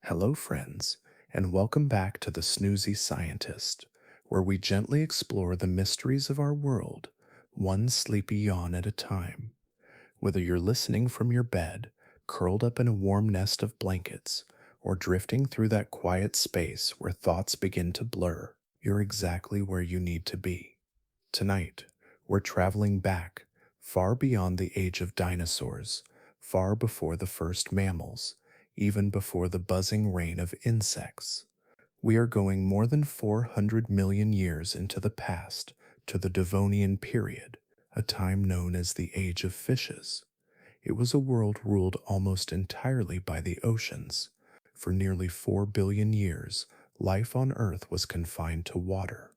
Hello, friends, and welcome back to the Snoozy Scientist, where we gently explore the mysteries of our world, one sleepy yawn at a time. Whether you're listening from your bed, curled up in a warm nest of blankets, or drifting through that quiet space where thoughts begin to blur, you're exactly where you need to be. Tonight, we're traveling back, far beyond the age of dinosaurs, far before the first mammals, even before the buzzing reign of insects. We are going more than 400 million years into the past to the Devonian Period, a time known as the Age of Fishes. It was a world ruled almost entirely by the oceans. For nearly 4 billion years, life on Earth was confined to water.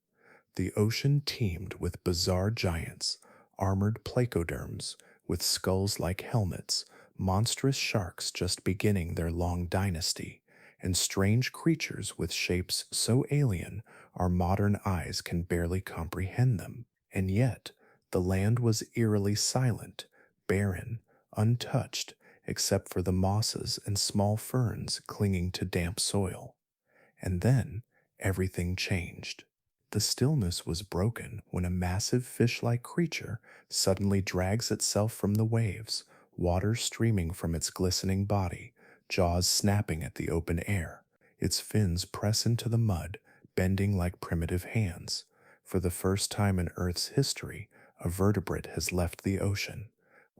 The ocean teemed with bizarre giants, armored placoderms with skulls like helmets, monstrous sharks just beginning their long dynasty, and strange creatures with shapes so alien our modern eyes can barely comprehend them. And yet, the land was eerily silent, barren, untouched, except for the mosses and small ferns clinging to damp soil. And then, everything changed. The stillness was broken when a massive fish like creature suddenly drags itself from the waves, water streaming from its glistening body, jaws snapping at the open air. Its fins press into the mud, bending like primitive hands. For the first time in Earth's history, a vertebrate has left the ocean.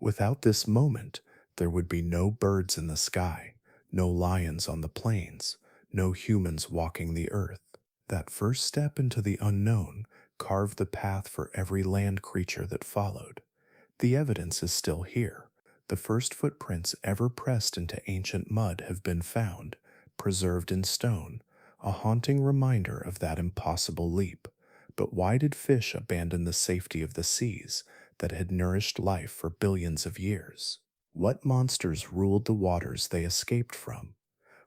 Without this moment, there would be no birds in the sky, no lions on the plains, no humans walking the earth. That first step into the unknown carved the path for every land creature that followed. The evidence is still here. The first footprints ever pressed into ancient mud have been found, preserved in stone, a haunting reminder of that impossible leap. But why did fish abandon the safety of the seas that had nourished life for billions of years? What monsters ruled the waters they escaped from?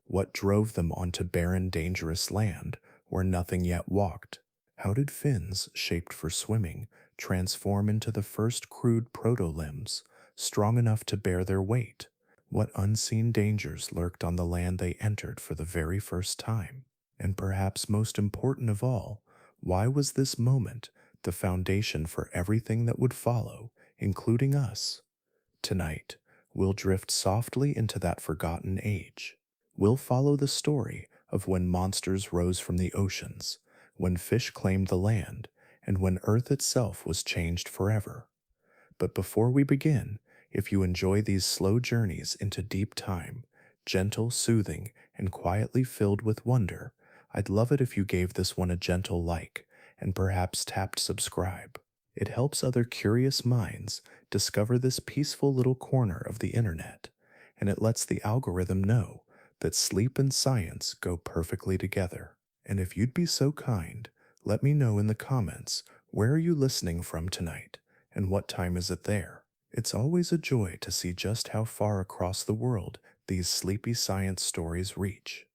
What drove them onto barren, dangerous land where nothing yet walked? How did fins, shaped for swimming, transform into the first crude protolimbs, strong enough to bear their weight? What unseen dangers lurked on the land they entered for the very first time? And perhaps most important of all, why was this moment the foundation for everything that would follow, including us? Tonight, we'll drift softly into that forgotten age. We'll follow the story of when monsters rose from the oceans, when fish claimed the land, and when Earth itself was changed forever. But before we begin, if you enjoy these slow journeys into deep time, gentle, soothing, and quietly filled with wonder, I'd love it if you gave this one a gentle like and perhaps tapped subscribe. It helps other curious minds discover this peaceful little corner of the internet, and it lets the algorithm know that sleep and science go perfectly together. And if you'd be so kind, let me know in the comments, where are you listening from tonight, and what time is it there? It's always a joy to see just how far across the world these sleepy science stories reach.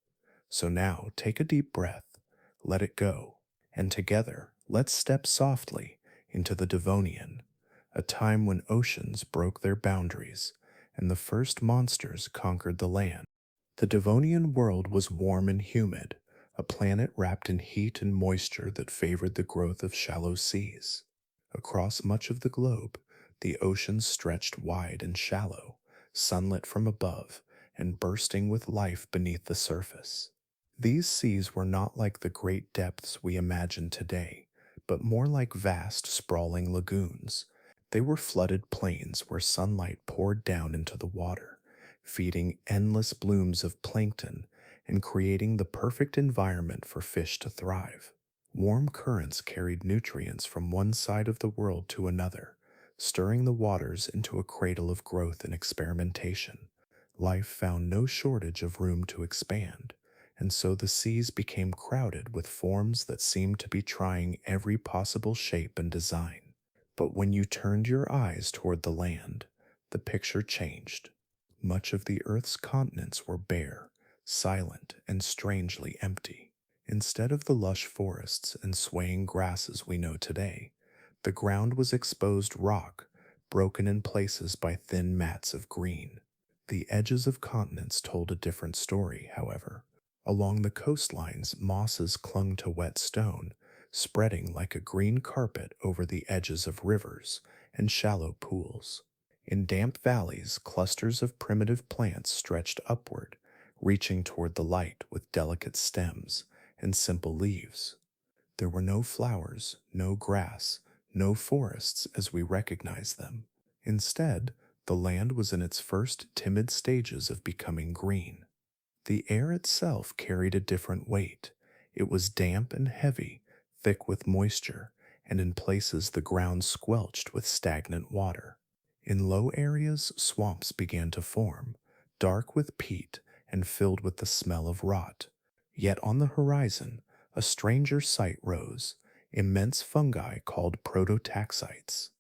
So now take a deep breath, let it go, and together let's step softly into the Devonian, a time when oceans broke their boundaries and the first monsters conquered the land. The Devonian world was warm and humid, a planet wrapped in heat and moisture that favored the growth of shallow seas. Across much of the globe, the oceans stretched wide and shallow, sunlit from above and bursting with life beneath the surface. These seas were not like the great depths we imagine today, but more like vast, sprawling lagoons. They were flooded plains where sunlight poured down into the water, feeding endless blooms of plankton and creating the perfect environment for fish to thrive. Warm currents carried nutrients from one side of the world to another, stirring the waters into a cradle of growth and experimentation. Life found no shortage of room to expand, and so the seas became crowded with forms that seemed to be trying every possible shape and design. But when you turned your eyes toward the land, the picture changed. Much of the Earth's continents were bare, silent, and strangely empty. Instead of the lush forests and swaying grasses we know today, the ground was exposed rock, broken in places by thin mats of green. The edges of continents told a different story, however. Along the coastlines, mosses clung to wet stone, spreading like a green carpet over the edges of rivers and shallow pools. In damp valleys, clusters of primitive plants stretched upward, reaching toward the light with delicate stems and simple leaves. There were no flowers, no grass, no forests as we recognize them. Instead, the land was in its first timid stages of becoming green. The air itself carried a different weight. It was damp and heavy, thick with moisture, and in places the ground squelched with stagnant water. In low areas, swamps began to form, dark with peat and filled with the smell of rot. Yet on the horizon, a stranger sight rose, immense fungi called prototaxites.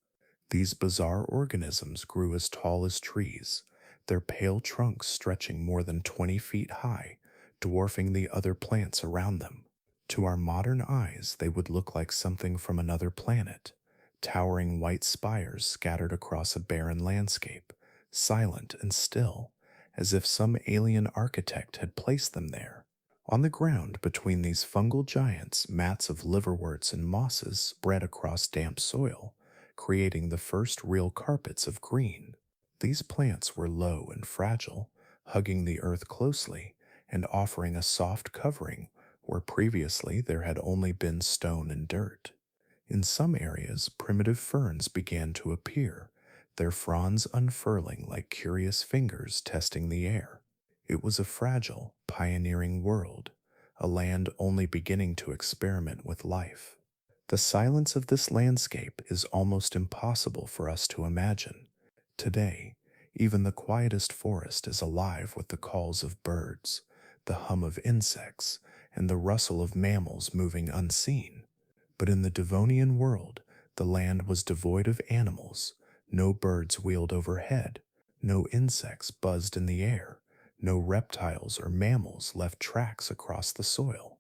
These bizarre organisms grew as tall as trees, their pale trunks stretching more than 20 feet high, dwarfing the other plants around them. To our modern eyes, they would look like something from another planet, towering white spires scattered across a barren landscape, silent and still, as if some alien architect had placed them there. On the ground between these fungal giants, mats of liverworts and mosses spread across damp soil, creating the first real carpets of green. These plants were low and fragile, hugging the earth closely and offering a soft covering where previously there had only been stone and dirt. In some areas, primitive ferns began to appear, their fronds unfurling like curious fingers testing the air. It was a fragile, pioneering world, a land only beginning to experiment with life. The silence of this landscape is almost impossible for us to imagine. Today, even the quietest forest is alive with the calls of birds, the hum of insects, and the rustle of mammals moving unseen. But in the Devonian world, the land was devoid of animals. No birds wheeled overhead, no insects buzzed in the air, no reptiles or mammals left tracks across the soil.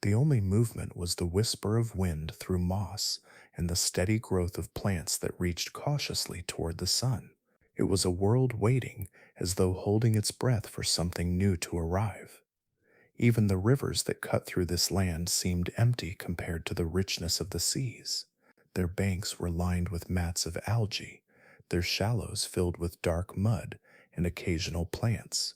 The only movement was the whisper of wind through moss and the steady growth of plants that reached cautiously toward the sun. It was a world waiting, as though holding its breath for something new to arrive. Even the rivers that cut through this land seemed empty compared to the richness of the seas. Their banks were lined with mats of algae, their shallows filled with dark mud and occasional plants.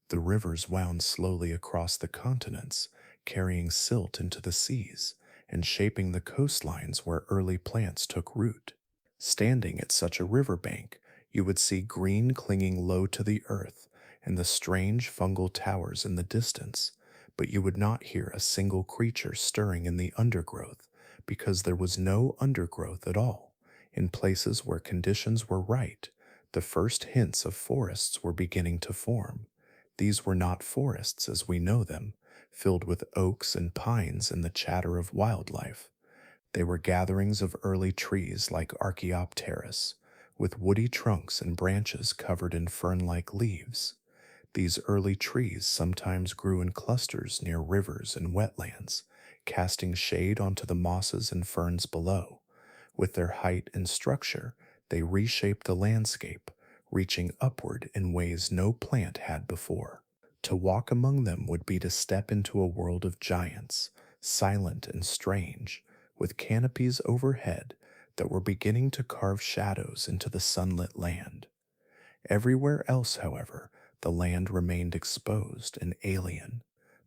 The rivers wound slowly across the continents, carrying silt into the seas and shaping the coastlines where early plants took root. Standing at such a riverbank, you would see green clinging low to the earth and the strange fungal towers in the distance, but you would not hear a single creature stirring in the undergrowth because there was no undergrowth at all. In places where conditions were right, the first hints of forests were beginning to form. These were not forests as we know them, filled with oaks and pines and the chatter of wildlife. They were gatherings of early trees like Archaeopteris, with woody trunks and branches covered in fern-like leaves. These early trees sometimes grew in clusters near rivers and wetlands, casting shade onto the mosses and ferns below. With their height and structure, they reshaped the landscape, reaching upward in ways no plant had before. To walk among them would be to step into a world of giants, silent and strange, with canopies overhead that were beginning to carve shadows into the sunlit land. Everywhere else, however, the land remained exposed and alien.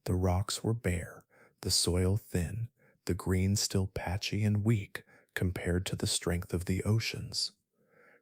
The rocks were bare, the soil thin, the green still patchy and weak compared to the strength of the oceans.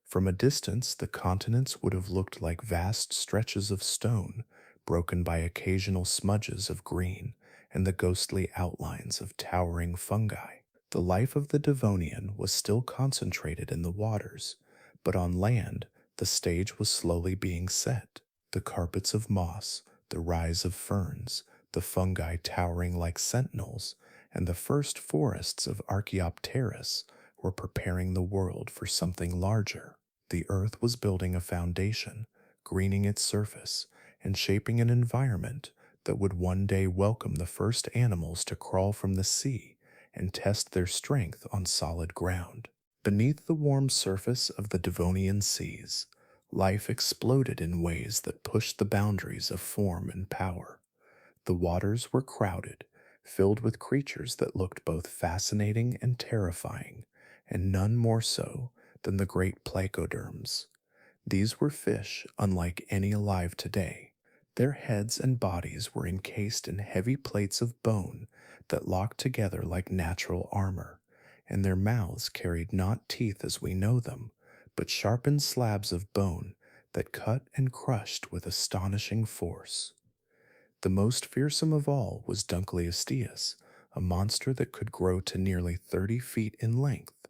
From a distance, the continents would have looked like vast stretches of stone, broken by occasional smudges of green and the ghostly outlines of towering fungi. The life of the Devonian was still concentrated in the waters, but on land, the stage was slowly being set. The carpets of moss, the rise of ferns, the fungi towering like sentinels, and the first forests of Archaeopteris were preparing the world for something larger. The earth was building a foundation, greening its surface, and shaping an environment that would one day welcome the first animals to crawl from the sea and test their strength on solid ground. Beneath the warm surface of the Devonian seas, life exploded in ways that pushed the boundaries of form and power. The waters were crowded, filled with creatures that looked both fascinating and terrifying, and none more so than the great placoderms. These were fish unlike any alive today. Their heads and bodies were encased in heavy plates of bone that locked together like natural armor, and their mouths carried not teeth as we know them, but sharpened slabs of bone that cut and crushed with astonishing force. The most fearsome of all was Dunkleosteus, a monster that could grow to nearly 30 feet in length.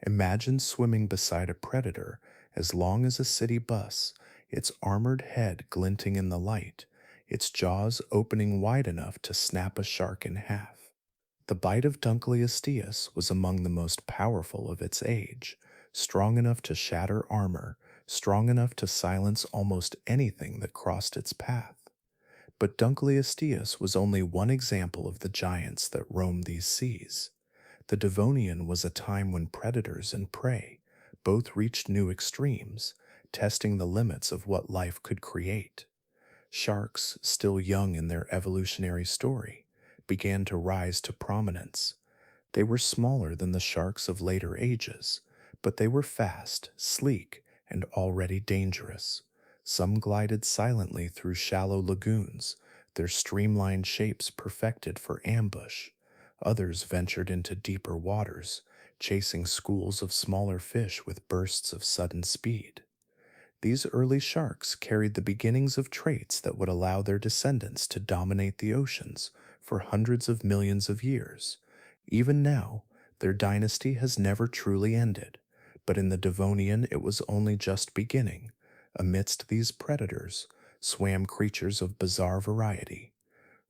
Imagine swimming beside a predator as long as a city bus, its armored head glinting in the light, its jaws opening wide enough to snap a shark in half. The bite of Dunkleosteus was among the most powerful of its age, strong enough to shatter armor, strong enough to silence almost anything that crossed its path. But Dunkleosteus was only one example of the giants that roamed these seas. The Devonian was a time when predators and prey both reached new extremes, testing the limits of what life could create. Sharks, still young in their evolutionary story, began to rise to prominence. They were smaller than the sharks of later ages, but they were fast, sleek, and already dangerous. Some glided silently through shallow lagoons, their streamlined shapes perfected for ambush. Others ventured into deeper waters, chasing schools of smaller fish with bursts of sudden speed. These early sharks carried the beginnings of traits that would allow their descendants to dominate the oceans for hundreds of millions of years. Even now, their dynasty has never truly ended, but in the Devonian it was only just beginning. Amidst these predators swam creatures of bizarre variety.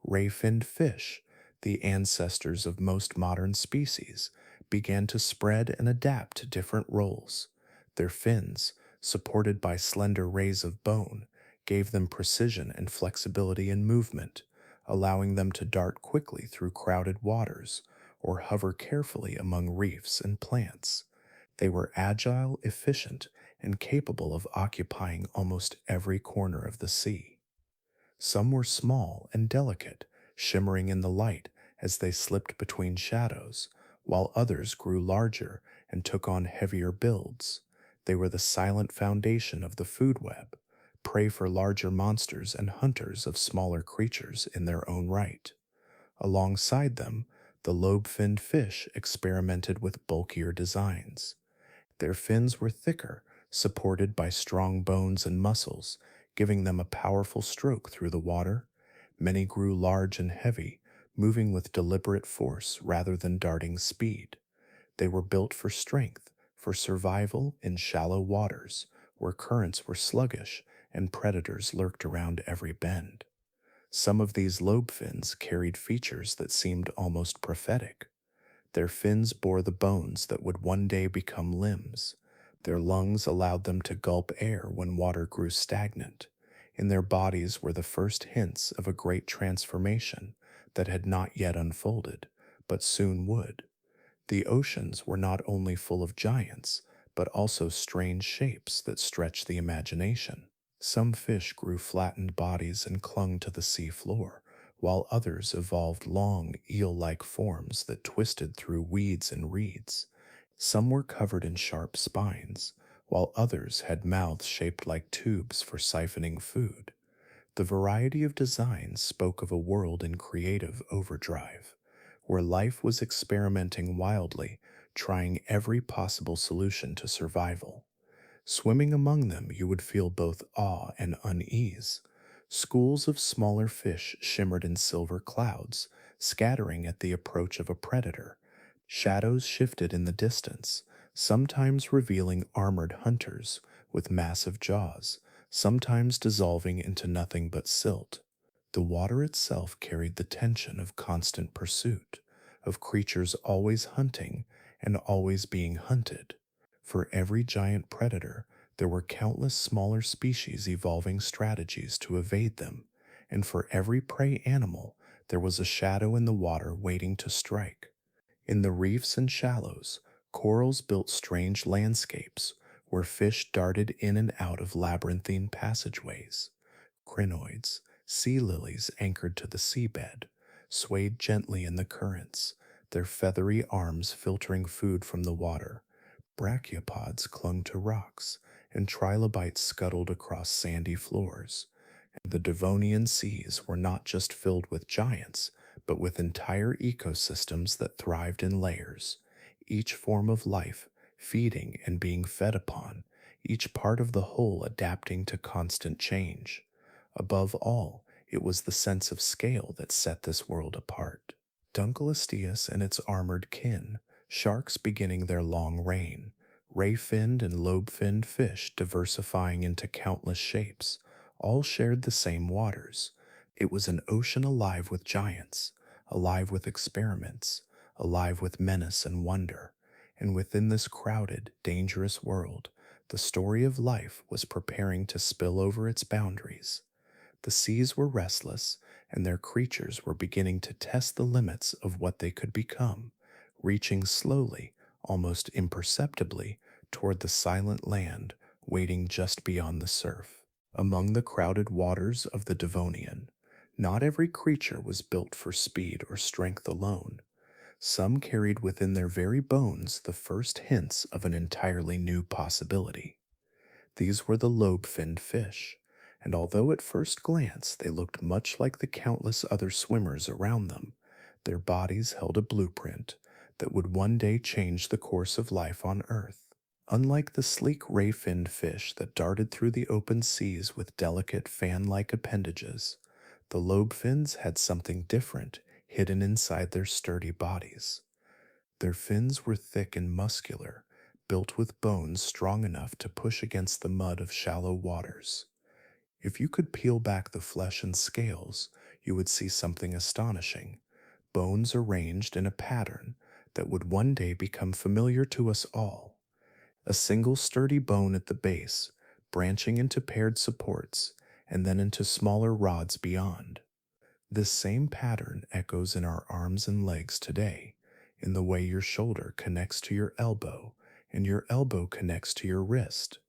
Ray-finned fish, the ancestors of most modern species, began to spread and adapt to different roles. Their fins, supported by slender rays of bone, gave them precision and flexibility in movement, allowing them to dart quickly through crowded waters or hover carefully among reefs and plants. They were agile, efficient, and capable of occupying almost every corner of the sea. Some were small and delicate, shimmering in the light as they slipped between shadows, while others grew larger and took on heavier builds. They were the silent foundation of the food web, prey for larger monsters and hunters of smaller creatures in their own right. Alongside them, the lobe-finned fish experimented with bulkier designs. Their fins were thicker, supported by strong bones and muscles, giving them a powerful stroke through the water. Many grew large and heavy, moving with deliberate force rather than darting speed. They were built for strength, for survival in shallow waters, where currents were sluggish and predators lurked around every bend. Some of these lobe fins carried features that seemed almost prophetic. Their fins bore the bones that would one day become limbs. Their lungs allowed them to gulp air when water grew stagnant. In their bodies were the first hints of a great transformation that had not yet unfolded, but soon would. The oceans were not only full of giants, but also strange shapes that stretched the imagination. Some fish grew flattened bodies and clung to the sea floor, while others evolved long, eel-like forms that twisted through weeds and reeds. Some were covered in sharp spines, while others had mouths shaped like tubes for siphoning food. The variety of designs spoke of a world in creative overdrive, where life was experimenting wildly, trying every possible solution to survival. Swimming among them, you would feel both awe and unease. Schools of smaller fish shimmered in silver clouds, scattering at the approach of a predator. Shadows shifted in the distance, sometimes revealing armored hunters with massive jaws, sometimes dissolving into nothing but silt. The water itself carried the tension of constant pursuit, of creatures always hunting and always being hunted. For every giant predator, there were countless smaller species evolving strategies to evade them, and for every prey animal, there was a shadow in the water waiting to strike. In the reefs and shallows, corals built strange landscapes where fish darted in and out of labyrinthine passageways. Crinoids, Sea lilies anchored to the seabed, swayed gently in the currents, their feathery arms filtering food from the water. Brachiopods clung to rocks, and trilobites scuttled across sandy floors. And the Devonian seas were not just filled with giants, but with entire ecosystems that thrived in layers, each form of life feeding and being fed upon, each part of the whole adapting to constant change. Above all, it was the sense of scale that set this world apart. Dunkleosteus and its armored kin, sharks beginning their long reign, ray-finned and lobe-finned fish diversifying into countless shapes, all shared the same waters. It was an ocean alive with giants, alive with experiments, alive with menace and wonder. And within this crowded, dangerous world, the story of life was preparing to spill over its boundaries. The seas were restless, and their creatures were beginning to test the limits of what they could become, reaching slowly, almost imperceptibly, toward the silent land waiting just beyond the surf. Among the crowded waters of the Devonian, not every creature was built for speed or strength alone. Some carried within their very bones the first hints of an entirely new possibility. These were the lobe-finned fish, and although at first glance they looked much like the countless other swimmers around them, their bodies held a blueprint that would one day change the course of life on Earth. Unlike the sleek ray-finned fish that darted through the open seas with delicate fan-like appendages, the lobe fins had something different hidden inside their sturdy bodies. Their fins were thick and muscular, built with bones strong enough to push against the mud of shallow waters. If you could peel back the flesh and scales, you would see something astonishing. Bones arranged in a pattern that would one day become familiar to us all. A single sturdy bone at the base, branching into paired supports, and then into smaller rods beyond. This same pattern echoes in our arms and legs today, in the way your shoulder connects to your elbow and your elbow connects to your wrist.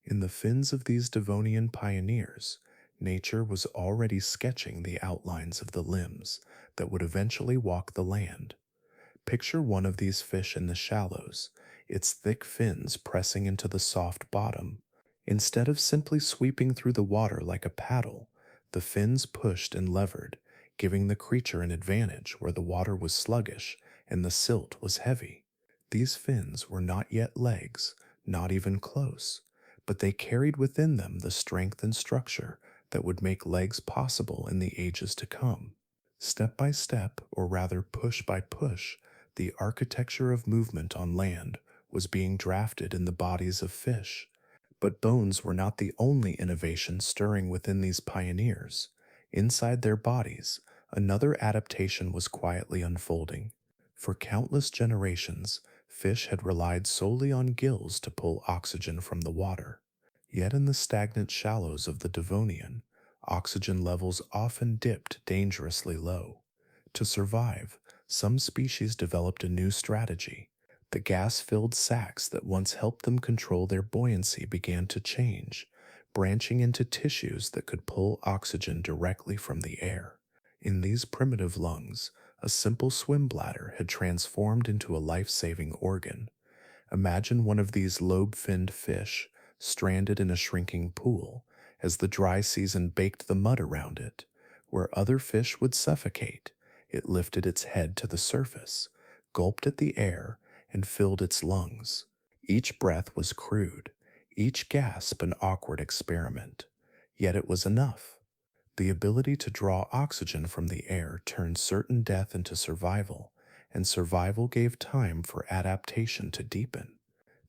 In the fins of these Devonian pioneers, nature was already sketching the outlines of the limbs that would eventually walk the land. Picture one of these fish in the shallows, its thick fins pressing into the soft bottom. Instead of simply sweeping through the water like a paddle, the fins pushed and levered, giving the creature an advantage where the water was sluggish and the silt was heavy. These fins were not yet legs, not even close, but they carried within them the strength and structure that would make legs possible in the ages to come. Step by step, or rather push by push, the architecture of movement on land was being drafted in the bodies of fish. But bones were not the only innovation stirring within these pioneers. Inside their bodies, another adaptation was quietly unfolding. For countless generations, fish had relied solely on gills to pull oxygen from the water. Yet in the stagnant shallows of the Devonian, oxygen levels often dipped dangerously low. To survive, some species developed a new strategy. The gas-filled sacs that once helped them control their buoyancy began to change, branching into tissues that could pull oxygen directly from the air. In these primitive lungs, a simple swim bladder had transformed into a life-saving organ. Imagine one of these lobe-finned fish stranded in a shrinking pool as the dry season baked the mud around it. Where other fish would suffocate, it lifted its head to the surface, gulped at the air, and filled its lungs. Each breath was crude, each gasp an awkward experiment. Yet it was enough. The ability to draw oxygen from the air turned certain death into survival, and survival gave time for adaptation to deepen.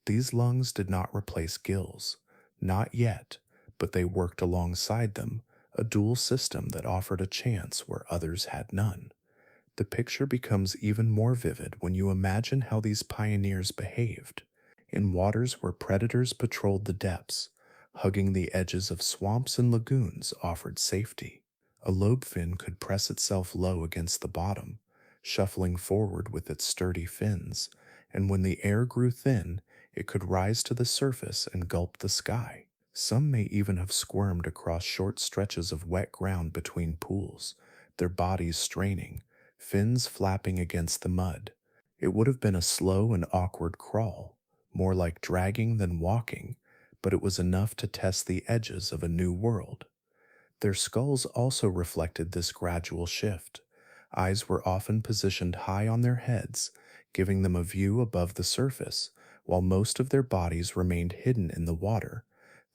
These lungs did not replace gills, not yet, but they worked alongside them, a dual system that offered a chance where others had none. The picture becomes even more vivid when you imagine how these pioneers behaved. In waters where predators patrolled the depths, hugging the edges of swamps and lagoons offered safety. A lobefin could press itself low against the bottom, shuffling forward with its sturdy fins, and when the air grew thin, it could rise to the surface and gulp the sky. Some may even have squirmed across short stretches of wet ground between pools, their bodies straining, fins flapping against the mud. It would have been a slow and awkward crawl, more like dragging than walking, but it was enough to test the edges of a new world. Their skulls also reflected this gradual shift. Eyes were often positioned high on their heads, giving them a view above the surface, while most of their bodies remained hidden in the water.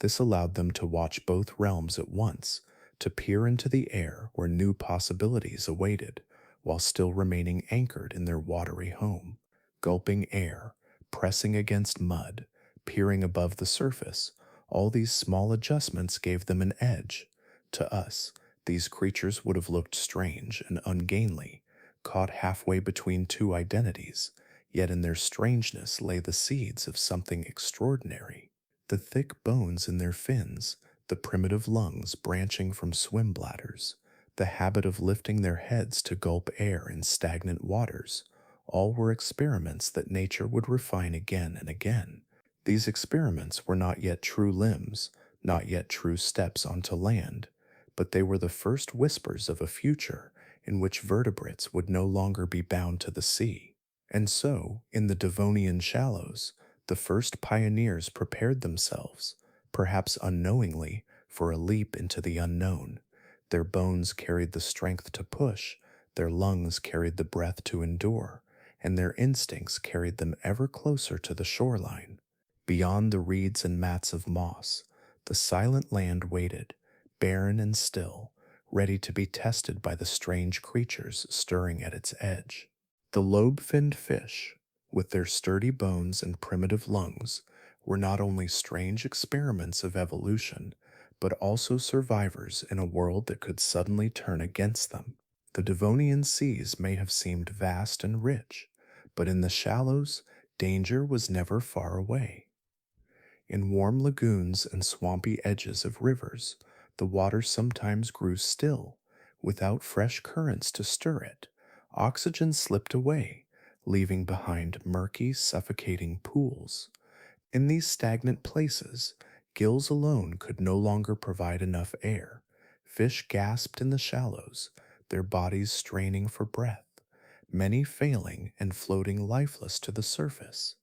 This allowed them to watch both realms at once, to peer into the air where new possibilities awaited, while still remaining anchored in their watery home. Gulping air, pressing against mud, peering above the surface, all these small adjustments gave them an edge. To us, these creatures would have looked strange and ungainly, caught halfway between two identities, yet in their strangeness lay the seeds of something extraordinary. The thick bones in their fins, the primitive lungs branching from swim bladders, the habit of lifting their heads to gulp air in stagnant waters, all were experiments that nature would refine again and again. These experiments were not yet true limbs, not yet true steps onto land, but they were the first whispers of a future in which vertebrates would no longer be bound to the sea. And so, in the Devonian shallows, the first pioneers prepared themselves, perhaps unknowingly, for a leap into the unknown. Their bones carried the strength to push, their lungs carried the breath to endure, and their instincts carried them ever closer to the shoreline. Beyond the reeds and mats of moss, the silent land waited, barren and still, ready to be tested by the strange creatures stirring at its edge. The lobe-finned fish, with their sturdy bones and primitive lungs, were not only strange experiments of evolution, but also survivors in a world that could suddenly turn against them. The Devonian seas may have seemed vast and rich, but in the shallows, danger was never far away. In warm lagoons and swampy edges of rivers, the water sometimes grew still, without fresh currents to stir it. Oxygen slipped away, leaving behind murky, suffocating pools. In these stagnant places, gills alone could no longer provide enough air. Fish gasped in the shallows, their bodies straining for breath, many failing and floating lifeless to the surface.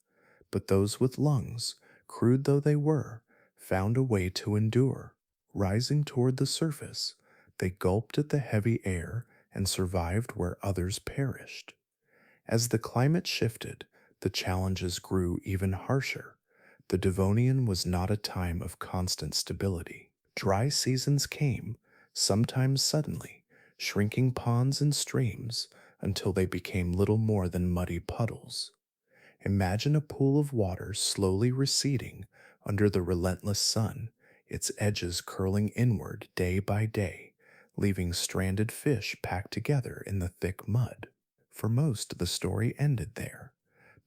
But those with lungs, crude though they were, found a way to endure. Rising toward the surface, they gulped at the heavy air and survived where others perished. As the climate shifted, the challenges grew even harsher. The Devonian was not a time of constant stability. Dry seasons came, sometimes suddenly, shrinking ponds and streams until they became little more than muddy puddles. Imagine a pool of water slowly receding under the relentless sun, its edges curling inward day by day, leaving stranded fish packed together in the thick mud. For most, the story ended there,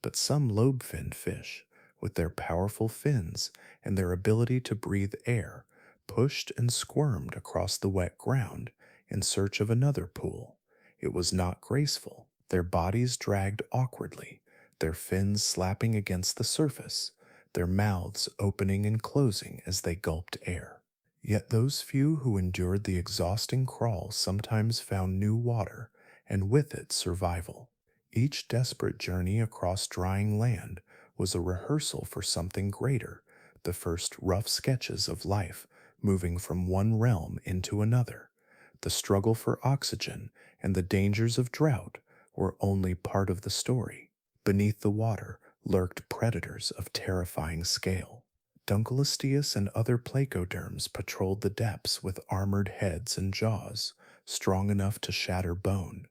but some lobe-finned fish, with their powerful fins and their ability to breathe air, pushed and squirmed across the wet ground in search of another pool. It was not graceful. Their bodies dragged awkwardly, their fins slapping against the surface, their mouths opening and closing as they gulped air. Yet those few who endured the exhausting crawl sometimes found new water, and with it survival. Each desperate journey across drying land was a rehearsal for something greater, the first rough sketches of life moving from one realm into another. The struggle for oxygen and the dangers of drought were only part of the story. Beneath the water lurked predators of terrifying scale. Dunkleosteus and other placoderms patrolled the depths with armored heads and jaws, strong enough to shatter bone.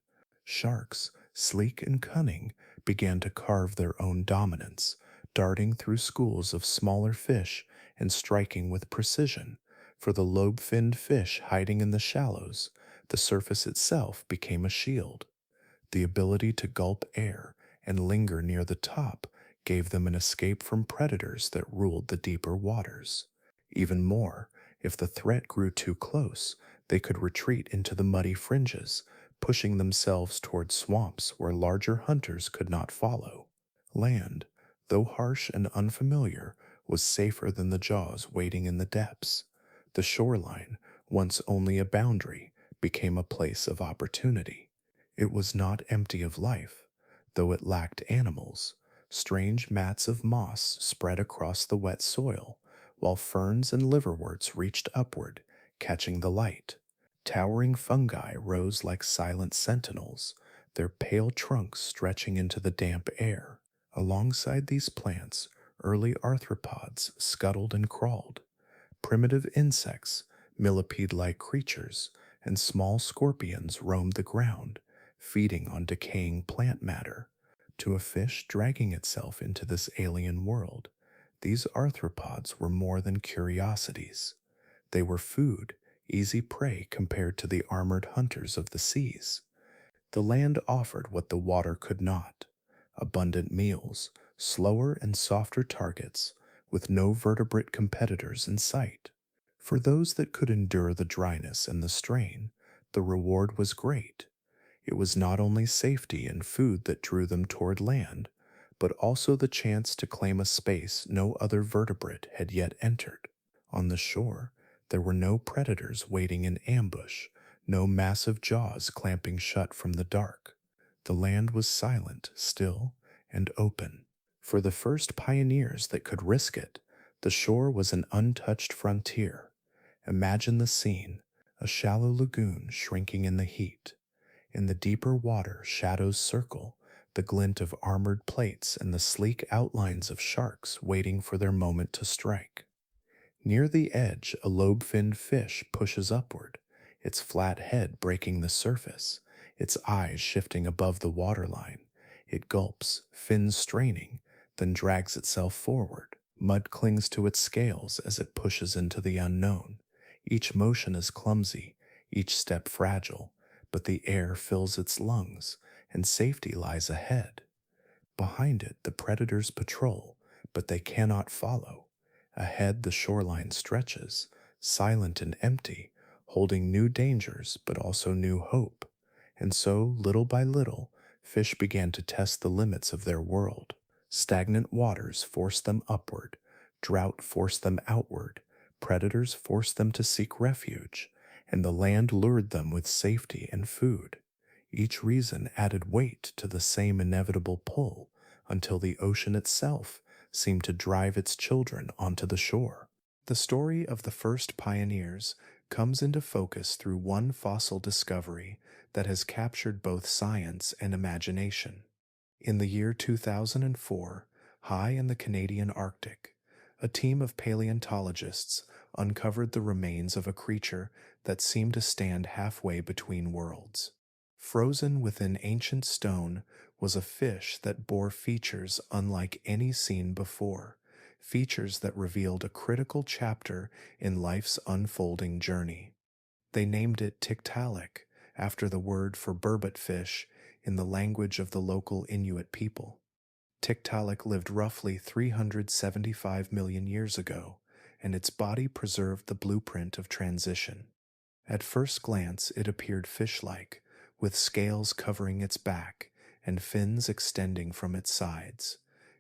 Sharks, sleek and cunning, began to carve their own dominance, darting through schools of smaller fish and striking with precision. For the lobe-finned fish hiding in the shallows, the surface itself became a shield. The ability to gulp air and linger near the top gave them an escape from predators that ruled the deeper waters. Even more, if the threat grew too close, they could retreat into the muddy fringes, pushing themselves toward swamps where larger hunters could not follow. Land, though harsh and unfamiliar, was safer than the jaws waiting in the depths. The shoreline, once only a boundary, became a place of opportunity. It was not empty of life, though it lacked animals. Strange mats of moss spread across the wet soil, while ferns and liverworts reached upward, catching the light. Towering fungi rose like silent sentinels, their pale trunks stretching into the damp air. Alongside these plants, early arthropods scuttled and crawled. Primitive insects, millipede-like creatures, and small scorpions roamed the ground, feeding on decaying plant matter. To a fish dragging itself into this alien world, these arthropods were more than curiosities. They were food, easy prey compared to the armored hunters of the seas. The land offered what the water could not: abundant meals, slower and softer targets, with no vertebrate competitors in sight. For those that could endure the dryness and the strain, the reward was great. It was not only safety and food that drew them toward land, but also the chance to claim a space no other vertebrate had yet entered. On the shore, there were no predators waiting in ambush, no massive jaws clamping shut from the dark. The land was silent, still, and open. For the first pioneers that could risk it, the shore was an untouched frontier. Imagine the scene: a shallow lagoon shrinking in the heat. In the deeper water, shadows circle, the glint of armored plates and the sleek outlines of sharks waiting for their moment to strike. Near the edge, a lobe-finned fish pushes upward, its flat head breaking the surface, its eyes shifting above the waterline. It gulps, fins straining, then drags itself forward. Mud clings to its scales as it pushes into the unknown. Each motion is clumsy, each step fragile, but the air fills its lungs, and safety lies ahead. Behind it, the predators patrol, but they cannot follow. Ahead, the shoreline stretches, silent and empty, holding new dangers but also new hope. And so, little by little, fish began to test the limits of their world. Stagnant waters forced them upward, drought forced them outward, predators forced them to seek refuge, and the land lured them with safety and food. Each reason added weight to the same inevitable pull, until the ocean itself seemed to drive its children onto the shore. The story of the first pioneers comes into focus through one fossil discovery that has captured both science and imagination. In the year 2004, high in the Canadian Arctic, a team of paleontologists uncovered the remains of a creature that seemed to stand halfway between worlds. Frozen within ancient stone was a fish that bore features unlike any seen before, features that revealed a critical chapter in life's unfolding journey. They named it Tiktaalik, after the word for burbot fish in the language of the local Inuit people. Tiktaalik lived roughly 375 million years ago, and its body preserved the blueprint of transition. At first glance, it appeared fish-like, with scales covering its back and fins extending from its sides.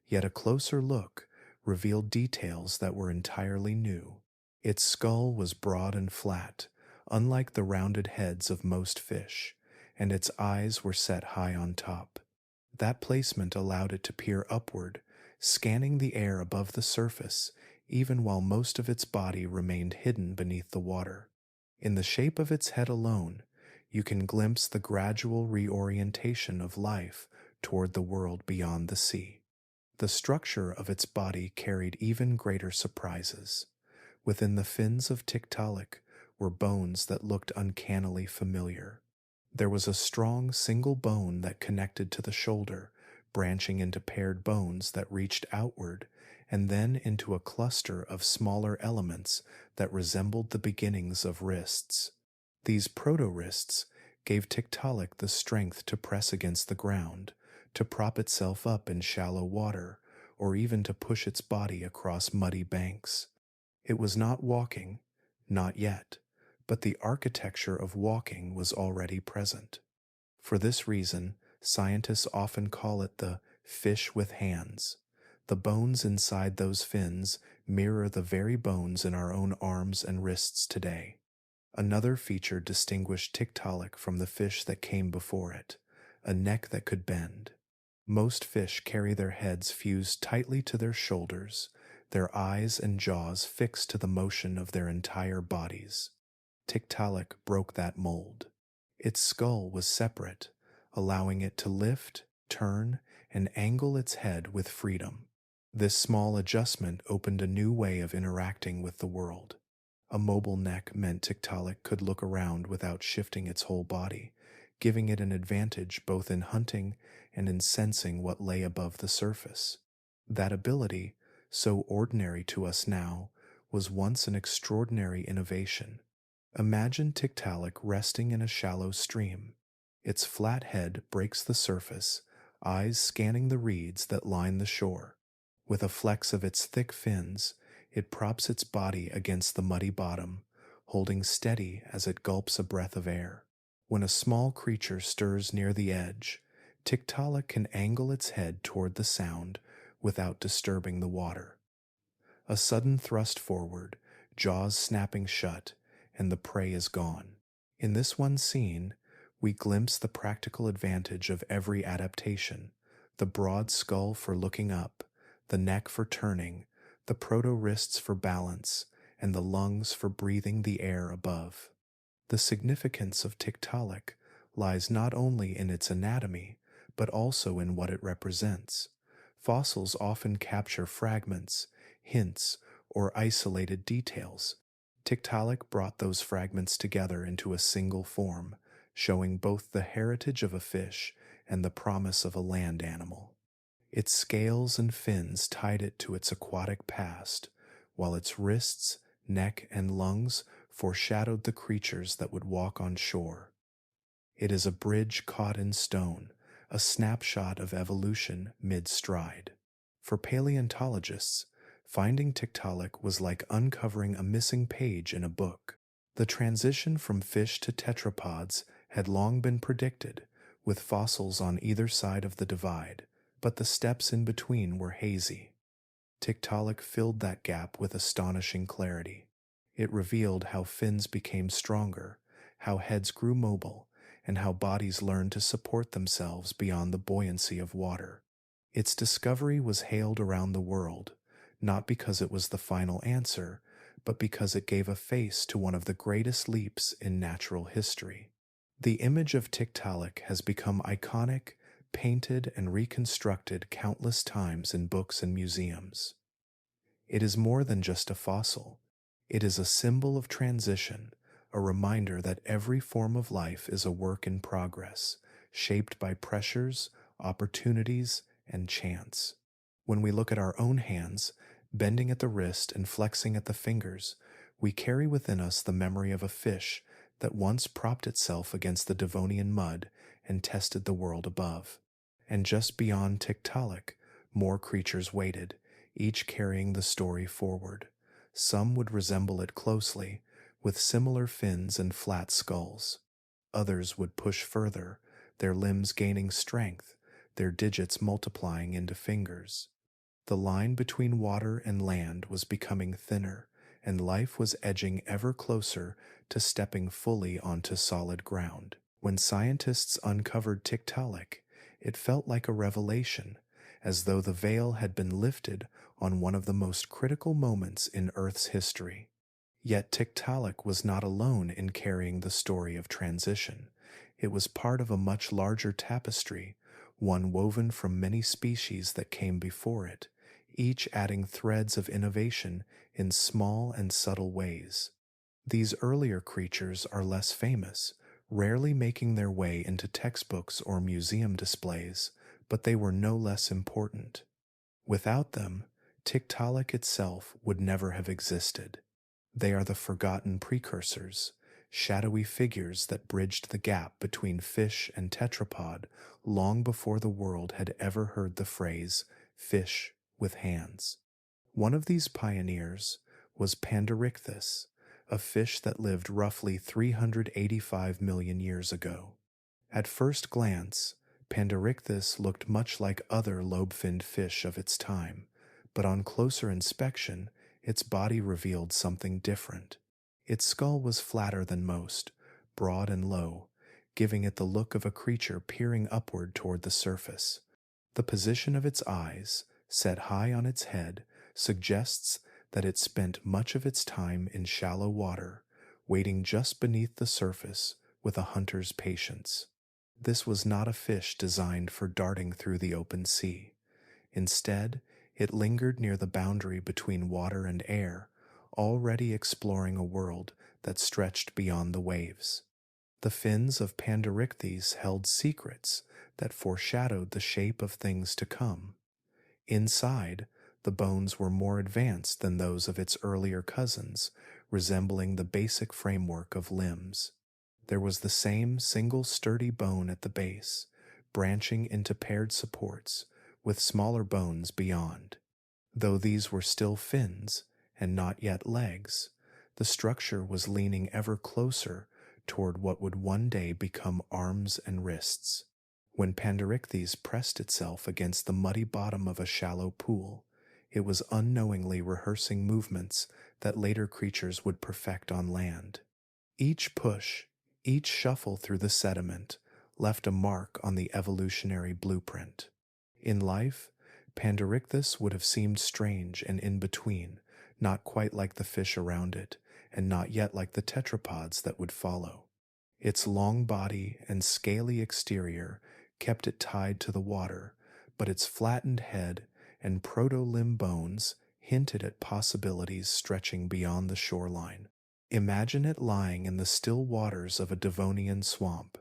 Yet a closer look revealed details that were entirely new. Its skull was broad and flat, unlike the rounded heads of most fish, and its eyes were set high on top. That placement allowed it to peer upward, scanning the air above the surface, even while most of its body remained hidden beneath the water. In the shape of its head alone, you can glimpse the gradual reorientation of life toward the world beyond the sea. The structure of its body carried even greater surprises. Within the fins of Tiktaalik were bones that looked uncannily familiar. There was a strong single bone that connected to the shoulder, branching into paired bones that reached outward, and then into a cluster of smaller elements that resembled the beginnings of wrists. These proto-wrists gave Tiktaalik the strength to press against the ground, to prop itself up in shallow water, or even to push its body across muddy banks. It was not walking, not yet, but the architecture of walking was already present. For this reason, scientists often call it the fish with hands. The bones inside those fins mirror the very bones in our own arms and wrists today. Another feature distinguished Tiktaalik from the fish that came before it: a neck that could bend. Most fish carry their heads fused tightly to their shoulders, their eyes and jaws fixed to the motion of their entire bodies. Tiktaalik broke that mold. Its skull was separate, allowing it to lift, turn, and angle its head with freedom. This small adjustment opened a new way of interacting with the world. A mobile neck meant Tiktaalik could look around without shifting its whole body, giving it an advantage both in hunting and in sensing what lay above the surface. That ability, so ordinary to us now, was once an extraordinary innovation. Imagine Tiktaalik resting in a shallow stream. Its flat head breaks the surface, eyes scanning the reeds that line the shore. With a flex of its thick fins, it props its body against the muddy bottom, holding steady as it gulps a breath of air. When a small creature stirs near the edge, Tiktaalik can angle its head toward the sound without disturbing the water. A sudden thrust forward, jaws snapping shut, and the prey is gone. In this one scene, we glimpse the practical advantage of every adaptation: the broad skull for looking up, the neck for turning, the proto-wrists for balance, and the lungs for breathing the air above. The significance of Tiktaalik lies not only in its anatomy, but also in what it represents. Fossils often capture fragments, hints, or isolated details. Tiktaalik brought those fragments together into a single form, showing both the heritage of a fish and the promise of a land animal. Its scales and fins tied it to its aquatic past, while its wrists, neck, and lungs foreshadowed the creatures that would walk on shore. It is a bridge caught in stone, a snapshot of evolution mid-stride. For paleontologists, finding Tiktaalik was like uncovering a missing page in a book. The transition from fish to tetrapods had long been predicted, with fossils on either side of the divide, but the steps in between were hazy. Tiktaalik filled that gap with astonishing clarity. It revealed how fins became stronger, how heads grew mobile, and how bodies learned to support themselves beyond the buoyancy of water. Its discovery was hailed around the world, not because it was the final answer, but because it gave a face to one of the greatest leaps in natural history. The image of Tiktaalik has become iconic, painted and reconstructed countless times in books and museums. It is more than just a fossil. It is a symbol of transition, a reminder that every form of life is a work in progress, shaped by pressures, opportunities, and chance. When we look at our own hands, bending at the wrist and flexing at the fingers, we carry within us the memory of a fish that once propped itself against the Devonian mud and tested the world above. And just beyond Tiktaalik, more creatures waited, each carrying the story forward. Some would resemble it closely, with similar fins and flat skulls. Others would push further, their limbs gaining strength, their digits multiplying into fingers. The line between water and land was becoming thinner, and life was edging ever closer to stepping fully onto solid ground. When scientists uncovered Tiktaalik, it felt like a revelation, as though the veil had been lifted on one of the most critical moments in Earth's history. Yet Tiktaalik was not alone in carrying the story of transition. It was part of a much larger tapestry, one woven from many species that came before it, each adding threads of innovation in small and subtle ways. These earlier creatures are less famous, rarely making their way into textbooks or museum displays, but they were no less important. Without them, Tiktaalik itself would never have existed. They are the forgotten precursors, shadowy figures that bridged the gap between fish and tetrapod long before the world had ever heard the phrase fish with hands. One of these pioneers was Panderichthys, a fish that lived roughly 385 million years ago. At first glance, Panderichthys looked much like other lobe-finned fish of its time, But on closer inspection, its body revealed something different. Its skull was flatter than most, broad and low, giving it the look of a creature peering upward toward the surface. The position of its eyes, set high on its head, suggests that it spent much of its time in shallow water, waiting just beneath the surface with a hunter's patience. This was not a fish designed for darting through the open sea. Instead, it lingered near the boundary between water and air, already exploring a world that stretched beyond the waves. The fins of Panderichthys held secrets that foreshadowed the shape of things to come. Inside, the bones were more advanced than those of its earlier cousins, resembling the basic framework of limbs. There was the same single sturdy bone at the base, branching into paired supports, with smaller bones beyond. Though these were still fins, and not yet legs, the structure was leaning ever closer toward what would one day become arms and wrists. When Panderichthys pressed itself against the muddy bottom of a shallow pool, it was unknowingly rehearsing movements that later creatures would perfect on land. Each push, each shuffle through the sediment, left a mark on the evolutionary blueprint. In life, Panderichthys would have seemed strange and in between, not quite like the fish around it, and not yet like the tetrapods that would follow. Its long body and scaly exterior kept it tied to the water, but its flattened head and proto-limb bones hinted at possibilities stretching beyond the shoreline. Imagine it lying in the still waters of a Devonian swamp,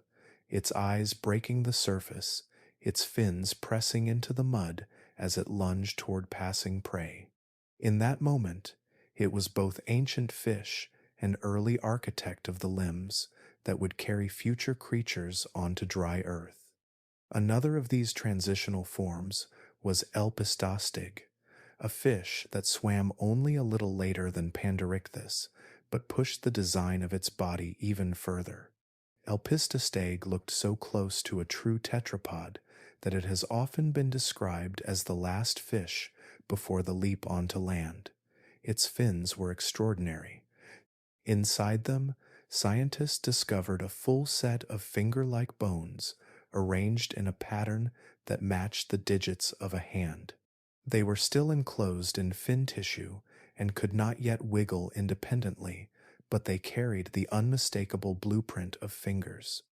its eyes breaking the surface, its fins pressing into the mud as it lunged toward passing prey. In that moment, it was both ancient fish and early architect of the limbs that would carry future creatures onto dry earth. Another of these transitional forms was Elpistostege, a fish that swam only a little later than Panderichthys, but pushed the design of its body even further. Elpistostege looked so close to a true tetrapod that it has often been described as the last fish before the leap onto land. Its fins were extraordinary. Inside them, scientists discovered a full set of finger-like bones arranged in a pattern that matched the digits of a hand. They were still enclosed in fin tissue and could not yet wiggle independently, but they carried the unmistakable blueprint of fingers.